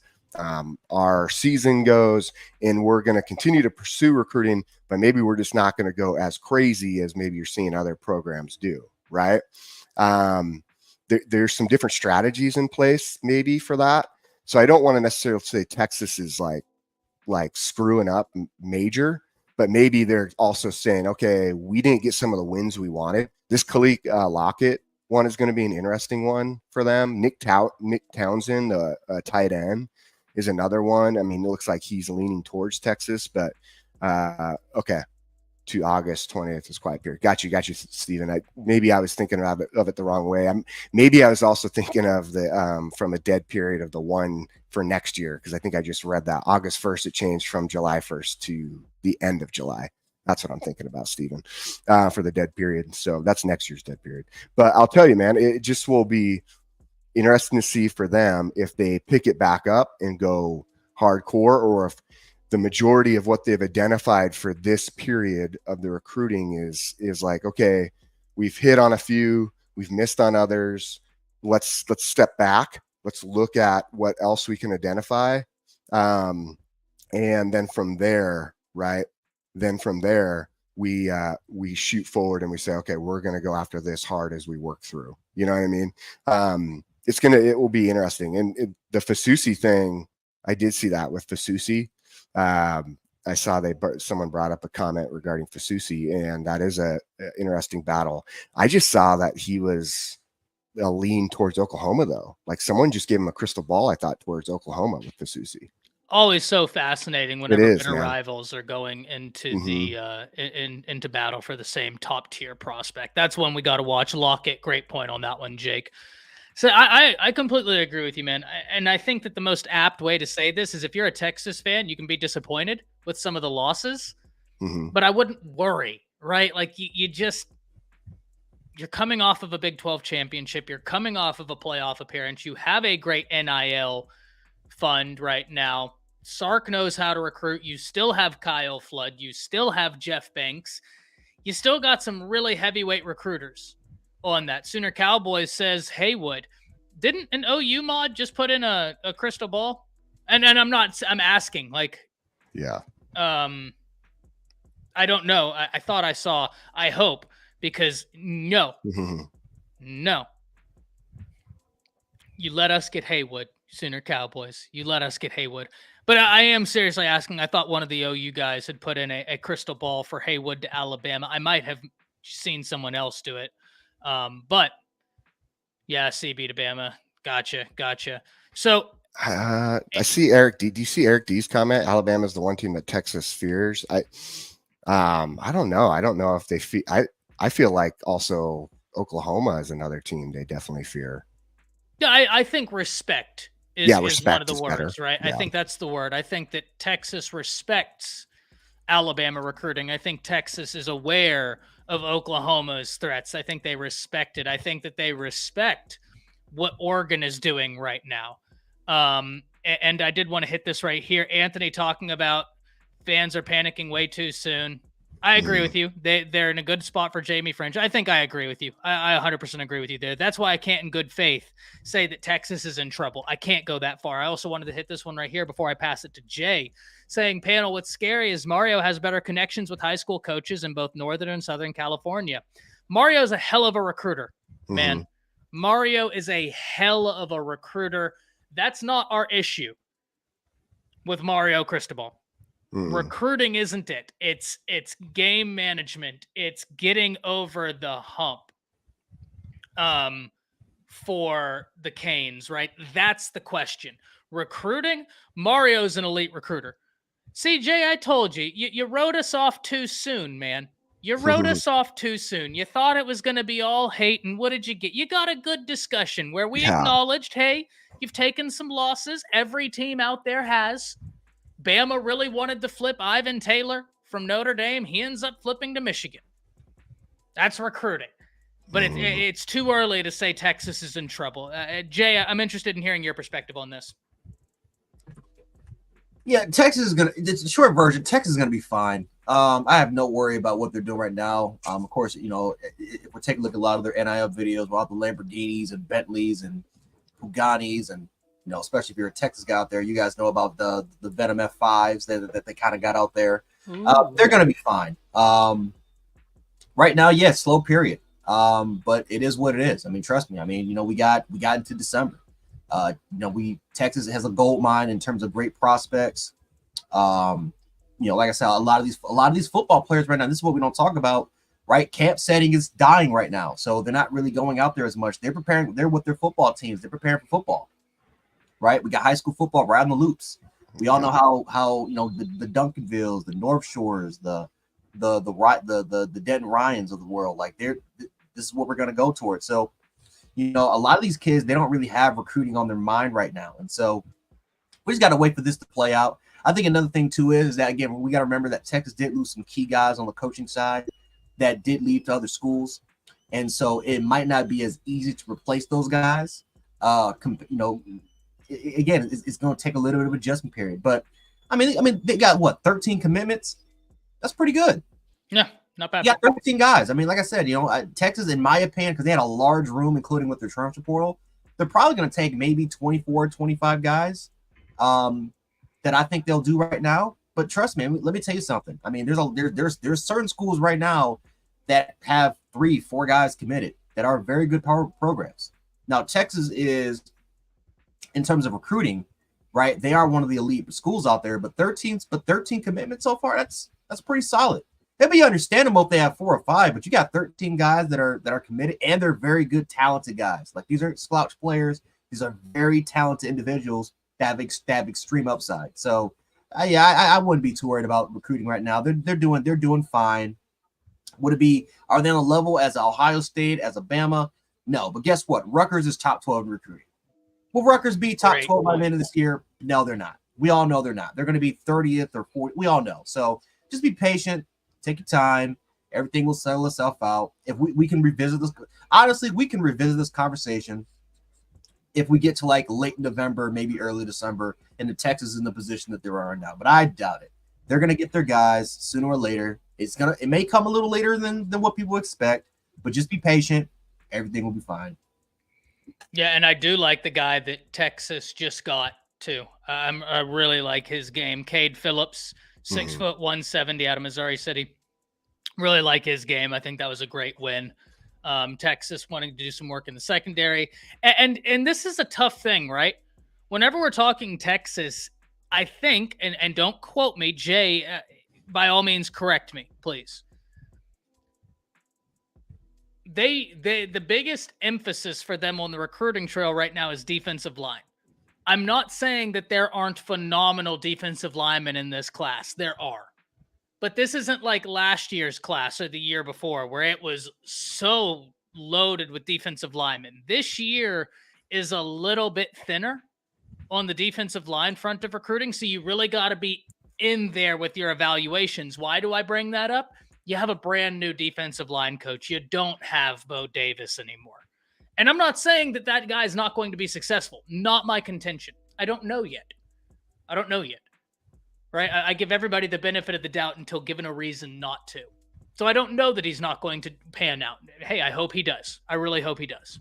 our season goes, and we're going to continue to pursue recruiting, but maybe we're just not going to go as crazy as maybe you're seeing other programs do, right? There's some different strategies in place maybe for that. So I don't want to necessarily say Texas is like screwing up major, but maybe they're also saying, okay, we didn't get some of the wins we wanted. This Khalil Lockett one is going to be an interesting one for them. Nick Townsend, tight end, is another one. I mean, it looks like he's leaning towards Texas, but okay. To August 20th is quiet period. Got you, Stephen. Maybe I was thinking of it the wrong way. Maybe I was also thinking of the from a dead period of the one for next year, because I think I just read that August 1st it changed from July 1st to the end of July. That's what I'm thinking about, Stephen, for the dead period. So that's next year's dead period. But I'll tell you, man, it just will be interesting to see for them if they pick it back up and go hardcore, or if the majority of what they've identified for this period of the recruiting is like, okay, we've hit on a few, we've missed on others. Let's step back. Let's look at what else we can identify. And then from there, right? Then from there, we shoot forward and we say, okay, we're going to go after this hard as we work through. You know what I mean? It will be interesting. And the Fasusi thing, I did see that with Fasusi. I saw someone brought up a comment regarding Fasusi, and that is a interesting battle. I just saw that he was a lean towards Oklahoma, though. Like someone just gave him a crystal ball, I thought, towards Oklahoma with Fasusi. Always so fascinating whenever bitter rivals are going into into battle for the same top tier prospect. That's when we got to watch Lockett. Great point on that one, Jake. So I completely agree with you, man. And I think that the most apt way to say this is if you're a Texas fan, you can be disappointed with some of the losses, but I wouldn't worry, right? Like you're coming off of a Big 12 championship. You're coming off of a playoff appearance. You have a great NIL fund right now. Sark knows how to recruit. You still have Kyle Flood. You still have Jeff Banks. You still got some really heavyweight recruiters on that. Sooner Cowboys says Haywood. Didn't an OU mod just put in a crystal ball? And I'm asking, like, yeah. I don't know. I thought I saw, I hope, because no. You let us get Haywood, Sooner Cowboys. You let us get Haywood. But I am seriously asking. I thought one of the OU guys had put in a crystal ball for Haywood to Alabama. I might have seen someone else do it. But yeah, CB to Bama. Gotcha. So I see Eric D. Do you see Eric D's comment? Alabama's the one team that Texas fears. I don't know. I don't know if they feel. I feel like also Oklahoma is another team they definitely fear. Yeah, I think respect is one of the words, better. Right? Yeah. I think that's the word. I think that Texas respects Alabama recruiting. I think Texas is aware of Oklahoma's threats. I think they respect it. I think that they respect what Oregon is doing right now. And I did want to hit this right here. Anthony talking about fans are panicking way too soon. I agree with you. They're in a good spot for Jamie French. I think I agree with you. I 100% agree with you there. That's why I can't in good faith say that Texas is in trouble. I can't go that far. I also wanted to hit this one right here before I pass it to Jay, saying, panel, what's scary is Mario has better connections with high school coaches in both Northern and Southern California. Mario's a hell of a recruiter, man. Mario is a hell of a recruiter. That's not our issue with Mario Cristobal. Recruiting isn't it. It's game management. It's getting over the hump for the Canes, right? That's the question. Recruiting, Mario's an elite recruiter. CJ, I told you, you wrote us off too soon, man. You wrote us off too soon. You thought it was going to be all hate, and what did you get? You got a good discussion where we acknowledged, hey, you've taken some losses. Every team out there has. Bama really wanted to flip Ivan Taylor from Notre Dame. He ends up flipping to Michigan. That's recruiting. But it's too early to say Texas is in trouble. Jay, I'm interested in hearing your perspective on this. Yeah, Texas is going to – it's a short version. Texas is going to be fine. I have no worry about what they're doing right now. Of course, you know, if we take a look at a lot of their NIL videos, a lot of the Lamborghinis and Bentleys and Bugattis and, you know, especially if you're a Texas guy out there, you guys know about the Venom F5s that they kind of got out there. They're going to be fine. Right now, yes, slow period. But it is what it is. I mean, trust me. I mean, you know, we got into December. You know, Texas has a gold mine in terms of great prospects. You know, like I said, a lot of these football players right now, this is what we don't talk about, right? Camp setting is dying right now. So they're not really going out there as much. They're with their football teams. They're preparing for football. Right? We got high school football right on the loops. We all know how you know the Duncanvilles, the North Shores, the Denton Ryans of the world. Like this is what we're gonna go towards. So, you know, a lot of these kids, they don't really have recruiting on their mind right now. And so we just gotta wait for this to play out. I think another thing too is that again, we gotta remember that Texas did lose some key guys on the coaching side that did leave to other schools. And so it might not be as easy to replace those guys. You know, again, it's going to take a little bit of adjustment period, but I mean, they got what 13 commitments. That's pretty good. Yeah, not bad. Yeah, 13 guys. I mean, like I said, you know, Texas, in my opinion, because they had a large room, including with their transfer portal, they're probably going to take maybe 24, 25 guys that I think they'll do right now. But trust me, let me tell you something. I mean, there's certain schools right now that have 3-4 guys committed that are very good power programs. Now, Texas is, in terms of recruiting, right? They are one of the elite schools out there, but 13 commitments so far, that's pretty solid. It'd be understandable if they have 4 or 5, but you got 13 guys that are committed, and they're very good, talented guys. Like, these aren't slouch players. These are very talented individuals that have extreme upside. So, I wouldn't be too worried about recruiting right now. They're doing fine. Would it be? Are they on a level as Ohio State, as Alabama? No, but guess what? Rutgers is top 12 in recruiting. Will Rutgers be top 12 by the end of this year? No, they're not. We all know they're not. They're going to be 30th or 40th. We all know. So just be patient. Take your time. Everything will settle itself out. If we can revisit this, honestly, we can revisit this conversation if we get to like late November, maybe early December, and the Texas is in the position that they are now. But I doubt it. They're going to get their guys sooner or later. It may come a little later than what people expect, but just be patient. Everything will be fine. Yeah, and I do like the guy that Texas just got too. I really like his game. Cade Phillips, 6 foot 170 out of Missouri City. Really like his game. I think that was a great win. Texas wanting to do some work in the secondary. And this is a tough thing, right? Whenever we're talking Texas, I think, and don't quote me, Jay, by all means, correct me, please. The biggest emphasis for them on the recruiting trail right now is defensive line. I'm not saying that there aren't phenomenal defensive linemen in this class. There are. But this isn't like last year's class or the year before where it was so loaded with defensive linemen. This year is a little bit thinner on the defensive line front of recruiting, so you really got to be in there with your evaluations. Why do I bring that up? You have a brand new defensive line coach. You don't have Bo Davis anymore. And I'm not saying that guy is not going to be successful. Not my contention. I don't know yet. Right? I give everybody the benefit of the doubt until given a reason not to. So I don't know that he's not going to pan out. Hey, I hope he does. I really hope he does.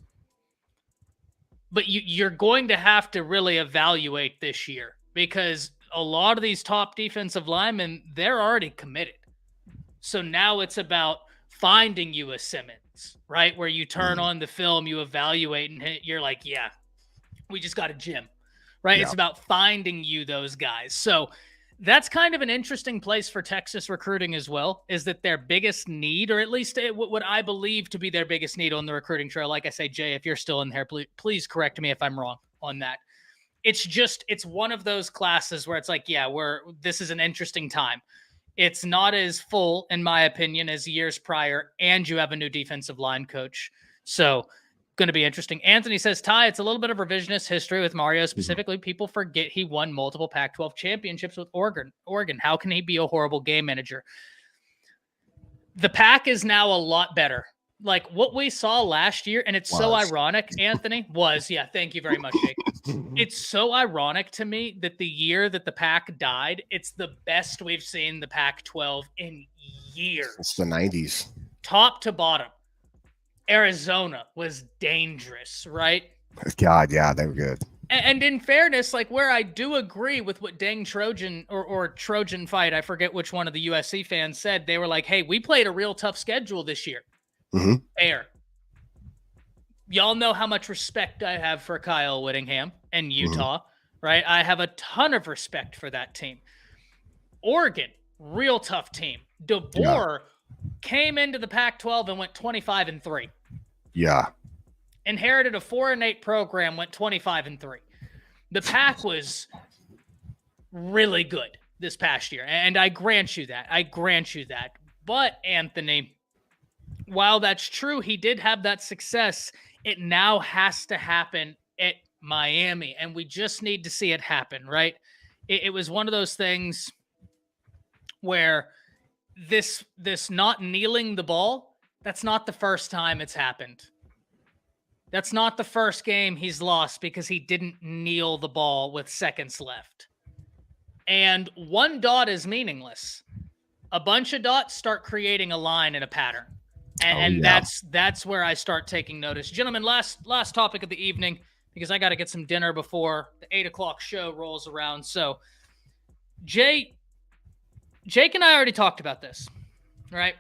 But you're going to have to really evaluate this year because a lot of these top defensive linemen, they're already committed. So now it's about finding you a Simmons, right? Where you turn on the film, you evaluate, and you're like, yeah, we just got a gym, right? Yeah. It's about finding you those guys. So that's kind of an interesting place for Texas recruiting as well, is that their biggest need, or at least what I believe to be their biggest need on the recruiting trail. Like I say, Jay, if you're still in there, please correct me if I'm wrong on that. It's one of those classes where it's like, yeah, this is an interesting time. It's not as full, in my opinion, as years prior, and you have a new defensive line coach. So going to be interesting. Anthony says, Ty, it's a little bit of revisionist history with Mario specifically. People forget he won multiple Pac-12 championships with Oregon. How can he be a horrible game manager? The Pac is now a lot better. Like what we saw last year, and it's so ironic, Anthony, yeah, thank you very much, Jake. It's so ironic to me that the year that the Pac died, it's the best we've seen the Pac-12 in years. It's the 90s. Top to bottom. Arizona was dangerous, right? God, yeah, they were good. And in fairness, like where I do agree with what Dang Trojan or Trojan Fight, I forget which one of the USC fans said, they were like, hey, we played a real tough schedule this year. Fair. Y'all know how much respect I have for Kyle Whittingham and Utah, right? I have a ton of respect for that team. Oregon, real tough team. DeBoer came into the Pac-12 and went 25-3. Yeah. Inherited a 4-8 program, went 25-3. The Pac was really good this past year, and I grant you that. But Anthony, while that's true, he did have that success. It now has to happen at Miami, and we just need to see it happen, right? It was one of those things where this not kneeling the ball, that's not the first time it's happened. That's not the first game he's lost because he didn't kneel the ball with seconds left. And one dot is meaningless. A bunch of dots start creating a line and a pattern. And that's where I start taking notice. Gentlemen, last topic of the evening, because I got to get some dinner before the 8 o'clock show rolls around. So, Jay, Jake and I already talked about this, right?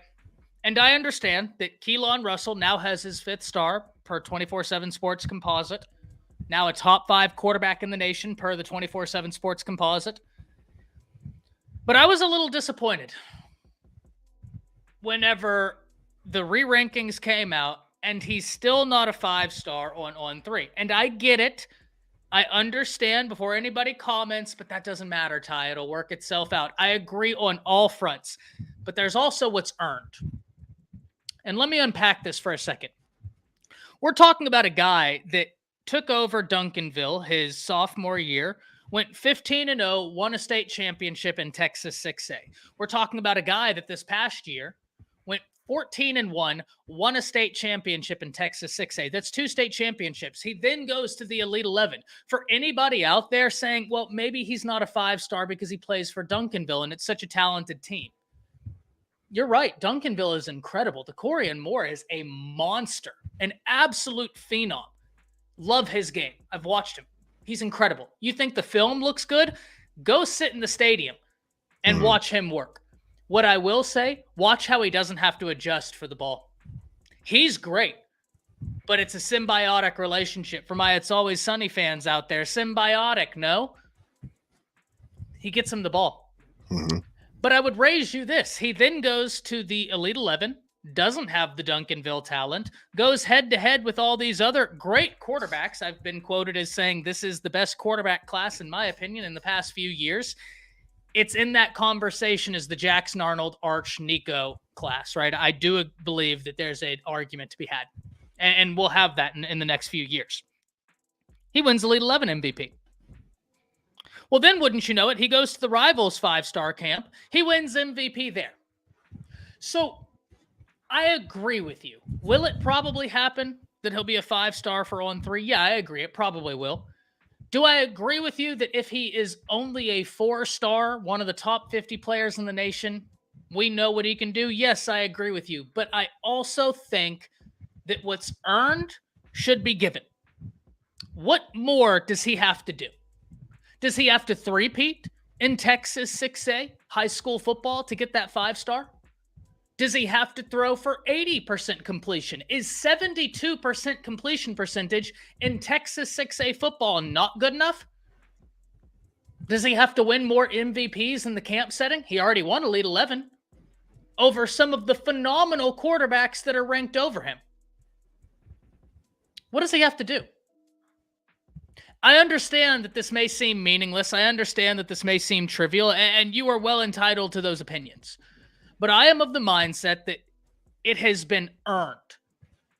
And I understand that Keon Russell now has his 5th star per 24/7 Sports Composite. Now a top 5 quarterback in the nation per the 24/7 Sports Composite. But I was a little disappointed whenever the re-rankings came out and he's still not a 5-star on 3. And I get it. I understand before anybody comments, but that doesn't matter, Ty. It'll work itself out. I agree on all fronts, but there's also what's earned. And let me unpack this for a second. We're talking about a guy that took over Duncanville his sophomore year, went 15-0, won a state championship in Texas 6A. We're talking about a guy that this past year went 14-1, won a state championship in Texas 6A. That's 2 state championships. He then goes to the Elite 11. For anybody out there saying, well, maybe he's not a 5-star because he plays for Duncanville and it's such a talented team. You're right. Duncanville is incredible. Decorian Moore is a monster, an absolute phenom. Love his game. I've watched him. He's incredible. You think the film looks good? Go sit in the stadium and watch him work. What I will say, watch how he doesn't have to adjust for the ball. He's great, but it's a symbiotic relationship. For my It's Always Sunny fans out there, symbiotic, no? He gets him the ball. But I would raise you this. He then goes to the Elite 11, doesn't have the Duncanville talent, goes head-to-head with all these other great quarterbacks. I've been quoted as saying this is the best quarterback class, in my opinion, in the past few years. It's in that conversation as the Jackson Arnold, Arch, Nico class, right? I do believe that there's an argument to be had, and we'll have that in the next few years. He wins Elite 11 MVP. Well, then, wouldn't you know it, he goes to the Rivals 5-star camp. He wins MVP there. So I agree with you. Will it probably happen that he'll be a 5-star for on 3? Yeah, I agree. It probably will. Do I agree with you that if he is only a 4-star, one of the top 50 players in the nation, we know what he can do? Yes, I agree with you. But I also think that what's earned should be given. What more does he have to do? Does he have to three-peat in Texas 6A high school football to get that 5-star? Does he have to throw for 80% completion? Is 72% completion percentage in Texas 6A football not good enough? Does he have to win more MVPs in the camp setting? He already won Elite 11 over some of the phenomenal quarterbacks that are ranked over him. What does he have to do? I understand that this may seem meaningless. I understand that this may seem trivial, and you are well entitled to those opinions. But I am of the mindset that it has been earned.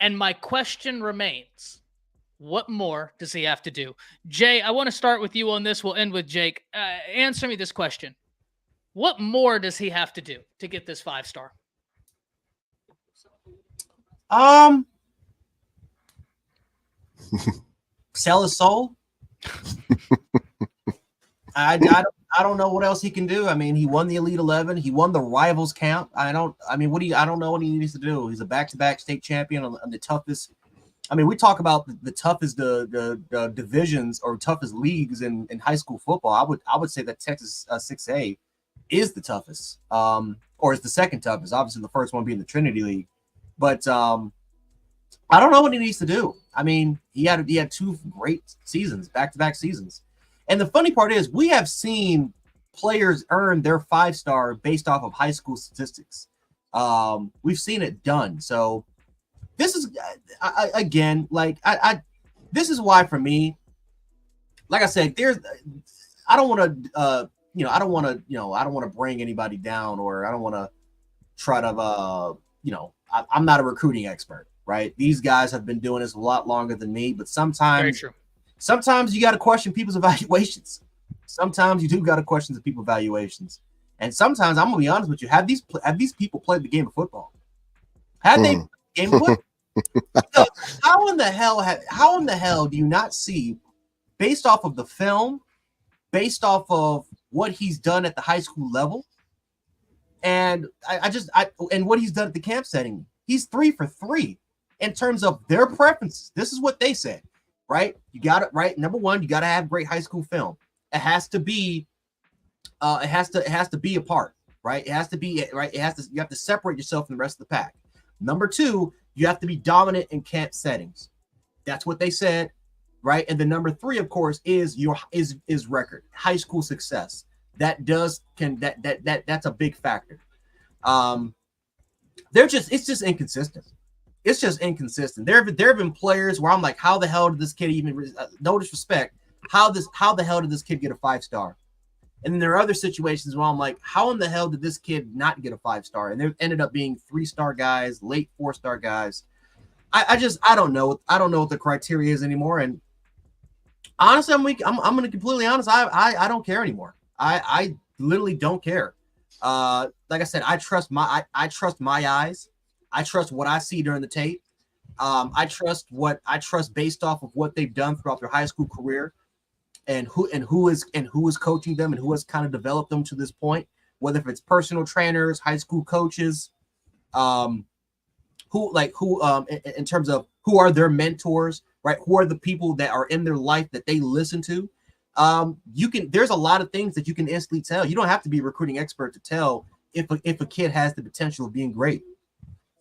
And my question remains, what more does he have to do? Jay, I want to start with you on this. We'll end with Jake. Answer me this question. What more does he have to do to get this 5-star? Sell his soul. I don't know what else he can do. I mean, he won the Elite 11. He won the Rivals camp. I don't know what he needs to do. He's a back-to-back state champion on the toughest. I mean, we talk about the toughest the divisions or toughest leagues in high school football. I would say that Texas 6A is the toughest, or is the second toughest. Obviously, the first one being the Trinity League. But I don't know what he needs to do. I mean, he had 2 great seasons, back-to-back seasons. And the funny part is we have seen players earn their 5-star based off of high school statistics. We've seen it done. So this is, again, this is why for me, like I said, I don't want to bring anybody down, or I don't want to try to, I'm not a recruiting expert. Right? These guys have been doing this a lot longer than me, but sometimes you got to question people's evaluations. Sometimes you do got to question the people's evaluations. And sometimes, I'm going to be honest with you, have these people played the game of football? Have they played the game of football? How in the hell do you not see, based off of the film, based off of what he's done at the high school level, and and what he's done at the camp setting, he's 3 for 3. In terms of their preferences, this is what they said, right? You got it right. Number one, you got to have great high school film. It has to be, it has to be a part. right? It has to be right. You have to separate yourself from the rest of the pack. Number two, you have to be dominant in camp settings. That's what they said, right? And the number three, of course, is record, high school success. That's a big factor. It's just inconsistent. It's just inconsistent. There have been players where I'm like, how the hell did this kid even? No disrespect. How the hell did this kid get a 5-star? And then there are other situations where I'm like, how in the hell did this kid not get a 5-star? And there ended up being 3-star guys, late 4-star guys. I don't know. I don't know what the criteria is anymore. And honestly, I'm going to be completely honest. I don't care anymore. I literally don't care. Like I said, I trust my eyes. I trust what I see during the tape. I trust based off of what they've done throughout their high school career, and who is coaching them and who has kind of developed them to this point. Whether if it's personal trainers, high school coaches, in terms of who are their mentors, right? Who are the people that are in their life that they listen to? There's a lot of things that you can instantly tell. You don't have to be a recruiting expert to tell if a kid has the potential of being great.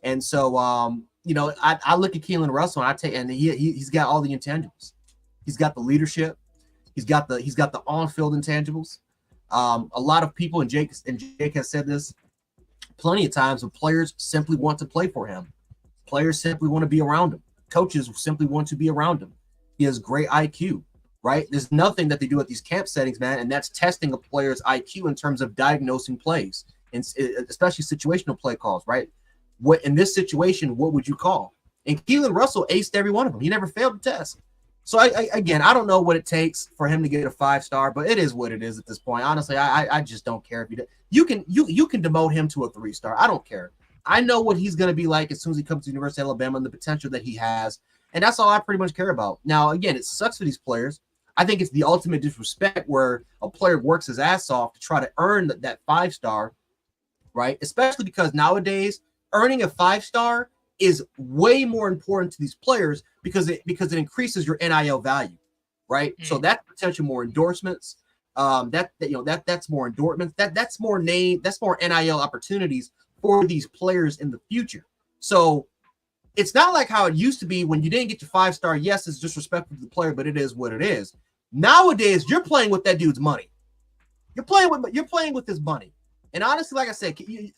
And so, I look at Keon Russell and he's got all the intangibles. He's got the leadership. He's got the on-field intangibles. A lot of people, and Jake has said this plenty of times, when players simply want to play for him. Players simply want to be around him. Coaches simply want to be around him. He has great IQ, right? There's nothing that they do at these camp settings, man, and that's testing a player's IQ in terms of diagnosing plays, and especially situational play calls, right? What in this situation, what would you call? And Keon Russell aced every one of them. He never failed the test. So I don't know what it takes for him to get a 5-star, but it is what it is at this point. Honestly, I just don't care if you can demote him to a 3-star. I don't care. I know what he's going to be like as soon as he comes to University of Alabama and the potential that he has, and that's all I pretty much care about. Now, again, it sucks for these players. I think it's the ultimate disrespect where a player works his ass off to try to earn that 5-star, right? Especially because nowadays earning a 5-star is way more important to these players because it increases your NIL value, right? So that's potential more endorsements. That's more endorsements. That's more NIL opportunities for these players in the future. So it's not like how it used to be when you didn't get your 5-star. Yes, it's disrespectful to the player, but it is what it is. Nowadays, you're playing with that dude's money. You're playing with his money. And honestly, like I said, you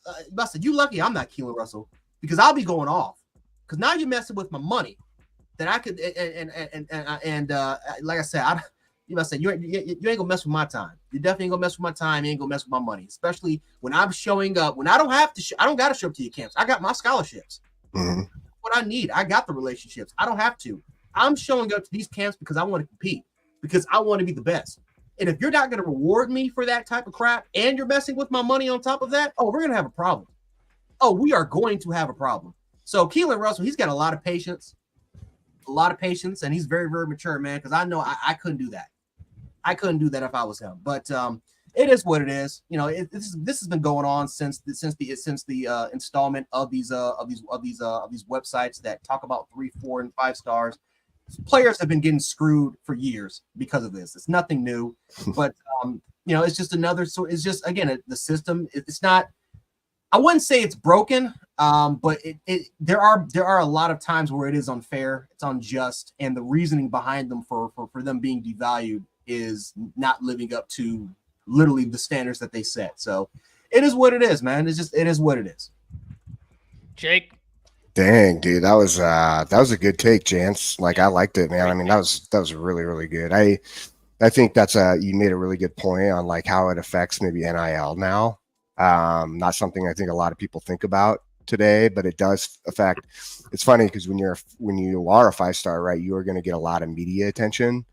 lucky I'm not Keon Russell, because I'll be going off. Because now you're messing with my money that I could and like I said, you ain't gonna mess with my time. You definitely ain't gonna mess with my time. You ain't gonna mess with my money, especially when I'm showing up. When I don't have to, I don't got to show up to your camps. I got my scholarships. Mm-hmm. What I need, I got the relationships. I don't have to. I'm showing up to these camps because I want to compete, because I want to be the best. And if you're not going to reward me for that type of crap, and you're messing with my money on top of that, we're going to have a problem. We are going to have a problem. So Keon Russell, he's got a lot of patience, and he's very, very mature, man, because I know I couldn't do that. I couldn't do that if I was him. But it is what it is. This has been going on since the installment of these websites that talk about 3, 4, and 5 stars. Players have been getting screwed for years because of this. It's nothing new, but it's just another. So it's just, again, the system. It's not. I wouldn't say it's broken, but there are a lot of times where it is unfair, it's unjust, and the reasoning behind them for them being devalued is not living up to literally the standards that they set. So it is what it is, man. It is what it is. Jake. Dang, dude, that was a good take, Jance. Like, I liked it, man. I mean, that was really, really good. I think you made a really good point on like how it affects maybe NIL now. Not something I think a lot of people think about today, but it does affect. It's funny because when you are a 5-star, right, you are going to get a lot of media attention.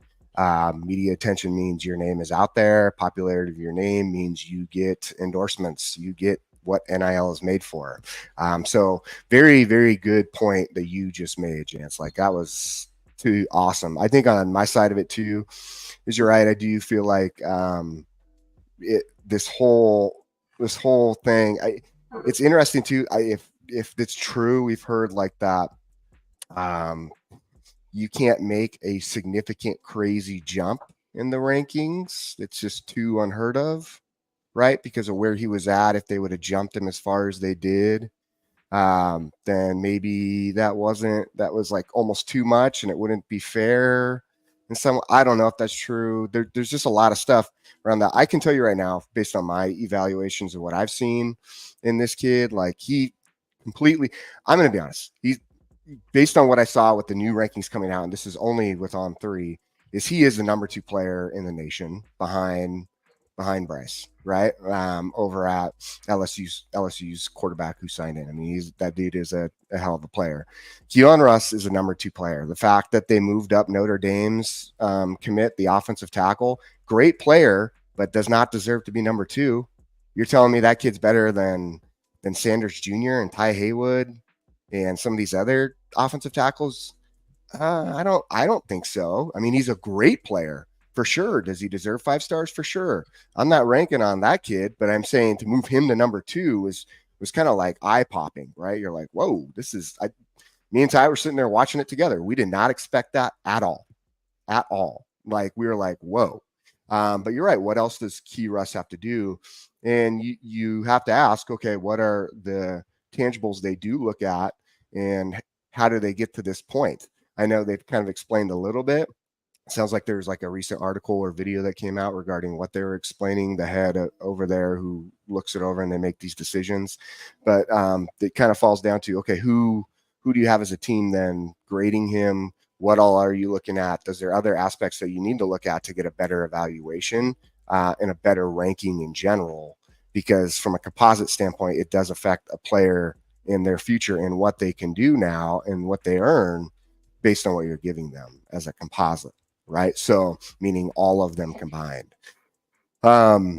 Media attention means your name is out there. Popularity of your name means you get endorsements. You get what NIL is made for. So very, very good point that you just made, Jance. Like, that was too awesome. I think on my side of it too, is you're right. I do feel like this whole thing. It's interesting too. If it's true, we've heard like that. You can't make a significant, crazy jump in the rankings. It's just too unheard of. right? Because of where he was at. If they would have jumped him as far as they did, then maybe that was like almost too much and it wouldn't be fair. And I don't know if that's true. There's just a lot of stuff around that. I can tell you right now, based on my evaluations of what I've seen in this kid, like he completely, I'm going to be honest. He's based on what I saw with the new rankings coming out, and this is only with On3, he is the number 2 player in the nation behind Bryce, right? Over at LSU's quarterback who signed in. I mean, that dude is a hell of a player. Keon Russ is a number 2 player. The fact that they moved up Notre Dame's commit, the offensive tackle, great player, but does not deserve to be number 2. You're telling me that kid's better than Sanders Jr. and Ty Haywood and some of these other offensive tackles? I don't think so. I mean, he's a great player for sure. Does he deserve 5 stars? For sure. I'm not ranking on that kid, but I'm saying to move him to number 2 was kind of like eye popping, right? You're like, whoa, me and Ty were sitting there watching it together. We did not expect that at all. Like we were like, whoa. But you're right. What else does Key Russ have to do? And you have to ask, okay, what are the tangibles they do look at and how do they get to this point? I know they've kind of explained a little bit. It sounds like there's like a recent article or video that came out regarding what they were explaining, the head over there who looks it over and they make these decisions. But it kind of falls down to, okay, who do you have as a team then grading him? What all are you looking at? Does there other aspects that you need to look at to get a better evaluation and a better ranking in general? Because from a composite standpoint, it does affect a player in their future and what they can do now and what they earn based on what you're giving them as a composite, right? So meaning all of them combined. I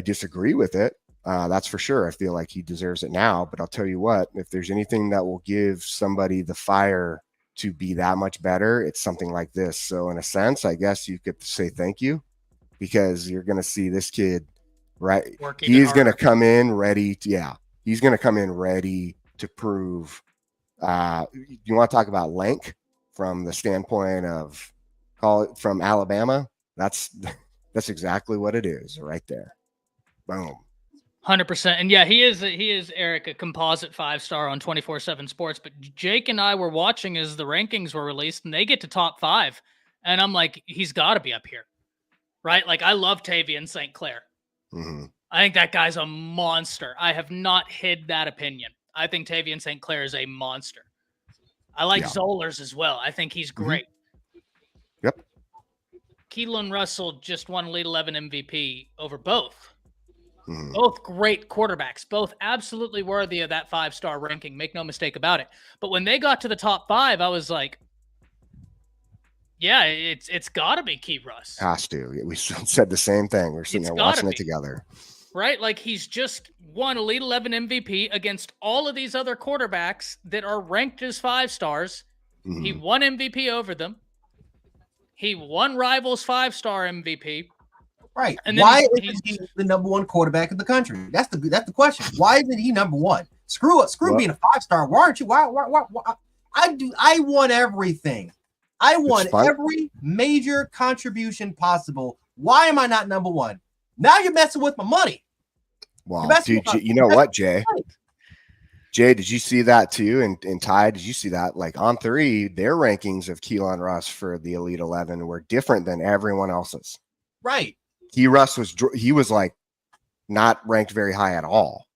disagree with it. That's for sure. I feel like he deserves it now, but I'll tell you what, if there's anything that will give somebody the fire to be that much better, it's something like this. So in a sense, I guess you could say thank you, because you're going to see this kid, right? He's going to come in ready. He's going to come in ready to prove. You want to talk about length from the standpoint of from Alabama? That's exactly what it is right there. Boom. 100%. And yeah, he is Eric, a composite 5-star on 24/7 Sports. But Jake and I were watching as the rankings were released, and they get to top 5, and I'm like, he's got to be up here, right? Like, I love Tavian St. Clair. Mm-hmm. I think that guy's a monster. I have not hid that opinion. I think Tavian St. Clair is a monster. I like Zollers as well. I think he's great. Mm-hmm. Yep. Keon Russell just won Elite 11 MVP over both. Mm-hmm. Both great quarterbacks, both absolutely worthy of that 5-star ranking. Make no mistake about it. But when they got to the top 5, I was like, yeah, it's got to be Key Russ. Has to. We said the same thing. We're sitting there watching it together. Right? Like, he's just won Elite 11 MVP against all of these other quarterbacks that are ranked as 5 stars. Mm-hmm. He won MVP over them. He won Rivals 5-star MVP. Right. And why isn't he the number 1 quarterback in the country? That's the question. Why isn't he number 1? Screw being a 5-star. Why aren't you? Why? I won everything. I won every major contribution possible. Why am I not number 1? Now you're messing with my money. Wow, dude, you know what, Jay? Jay, did you see that too? And Ty, did you see that? Like On3, their rankings of Keon Russ for the Elite 11 were different than everyone else's. Right. Key Russ was like not ranked very high at all.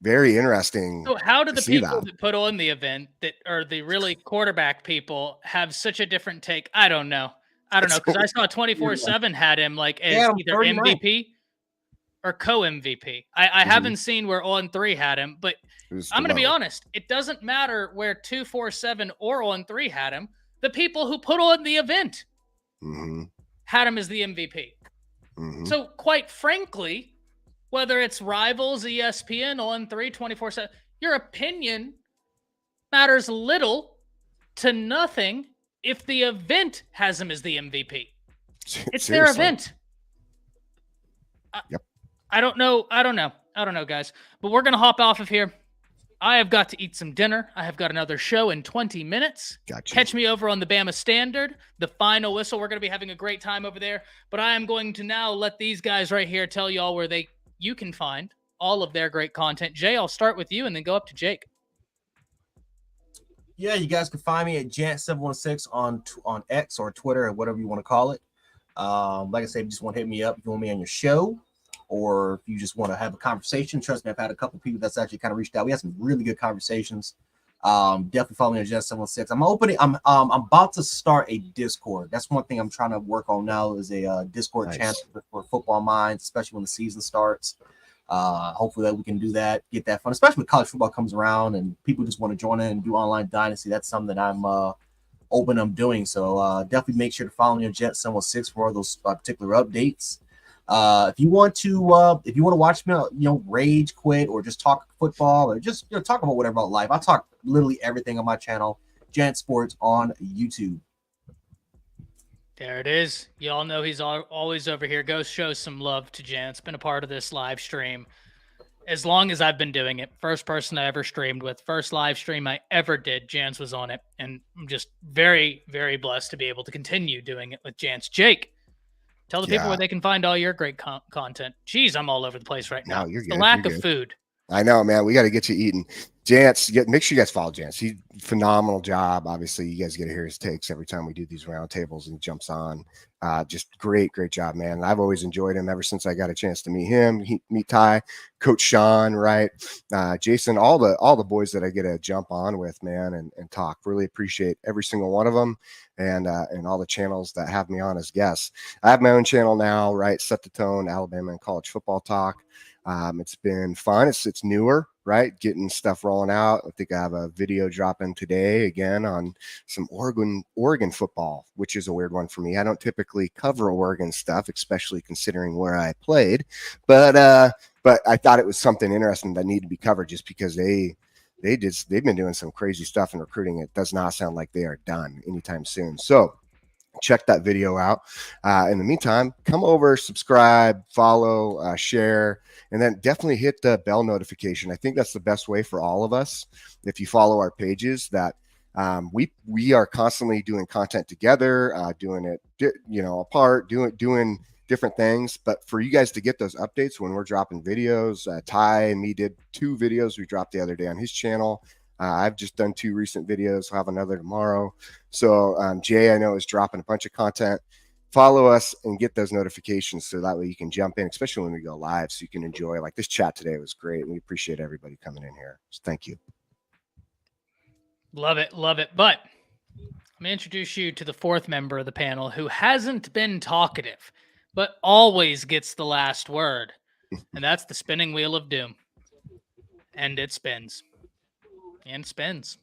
Very interesting. So how do the people that put on the event that are the really quarterback people have such a different take? I don't know. Because I saw 24/7 had him like as either 39. MVP or co-MVP. I haven't seen where On3 had him, but I'm going to be honest. It doesn't matter where 247 or On3 had him. The people who put on the event had him as the MVP. Mm-hmm. So quite frankly, whether it's Rivals, ESPN, On3, 24/7, your opinion matters little to nothing if the event has him as the MVP. It's their event. Yep. I don't know, guys. But we're going to hop off of here. I have got to eat some dinner. I have got another show in 20 minutes. Gotcha. Catch me over on the Bama Standard, the final whistle. We're going to be having a great time over there. But I am going to now let these guys right here tell y'all where you can find all of their great content. Jay, I'll start with you and then go up to Jake. Yeah, you guys can find me at Jant716 on X or Twitter or whatever you want to call it. Like I said, if you just want to hit me up, if you want me on your show, or if you just want to have a conversation. Trust me, I've had a couple people that's actually kind of reached out. We had some really good conversations. Definitely follow me on Jant716. I'm about to start a Discord. That's one thing I'm trying to work on now is a Discord channel for football minds, especially when the season starts. Hopefully that we can do that, get that fun, especially when college football comes around and people just want to join in and do online dynasty. That's something that I'm doing. So definitely make sure to follow me on Jet716 for all those particular updates. If you want to watch me, rage quit or just talk football or just talk about whatever about life, I talk literally everything on my channel, Jant Sports on YouTube. There it is. Y'all know he's always over here. Go show some love to Jan. It's been a part of this live stream as long as I've been doing it. First person I ever streamed with, first live stream I ever did, Jans was on it. And I'm just very, very blessed to be able to continue doing it with Jans. Jake, tell the people where they can find all your great content. Jeez, I'm all over the place right now. No, you're good. The lack of food. I know, man. We got to get you eating. Jance, make sure you guys follow Jance. He phenomenal job. Obviously, you guys get to hear his takes every time we do these roundtables and he jumps on. Just great job, man. And I've always enjoyed him ever since I got a chance to meet him, meet Ty, Coach Sean, right? Jason, all the boys that I get to jump on with, man, and talk. Really appreciate every single one of them, and all the channels that have me on as guests. I have my own channel now, right? Set the Tone, Alabama and College Football Talk. It's been fun. It's newer, right? Getting stuff rolling out. I think I have a video dropping today again on some Oregon football, which is a weird one for me. I don't typically cover Oregon stuff, especially considering where I played, but I thought it was something interesting that needed to be covered just because they've been doing some crazy stuff in recruiting. It does not sound like they are done anytime soon. So check that video out. In the meantime, come over, subscribe, follow, share, and then definitely hit the bell notification. I think that's the best way for all of us. If you follow our pages, that we are constantly doing content together, doing it, apart, doing different things. But for you guys to get those updates when we're dropping videos, Ty and me did 2 videos we dropped the other day on his channel. I've just done 2 recent videos. I'll have another tomorrow. So Jay, I know, is dropping a bunch of content. Follow us and get those notifications so that way you can jump in, especially when we go live, so you can enjoy. Like this chat today was great. We appreciate everybody coming in here. So thank you. Love it. But let me introduce you to the 4th member of the panel who hasn't been talkative, but always gets the last word. And that's the spinning wheel of doom. And it spins. And spins.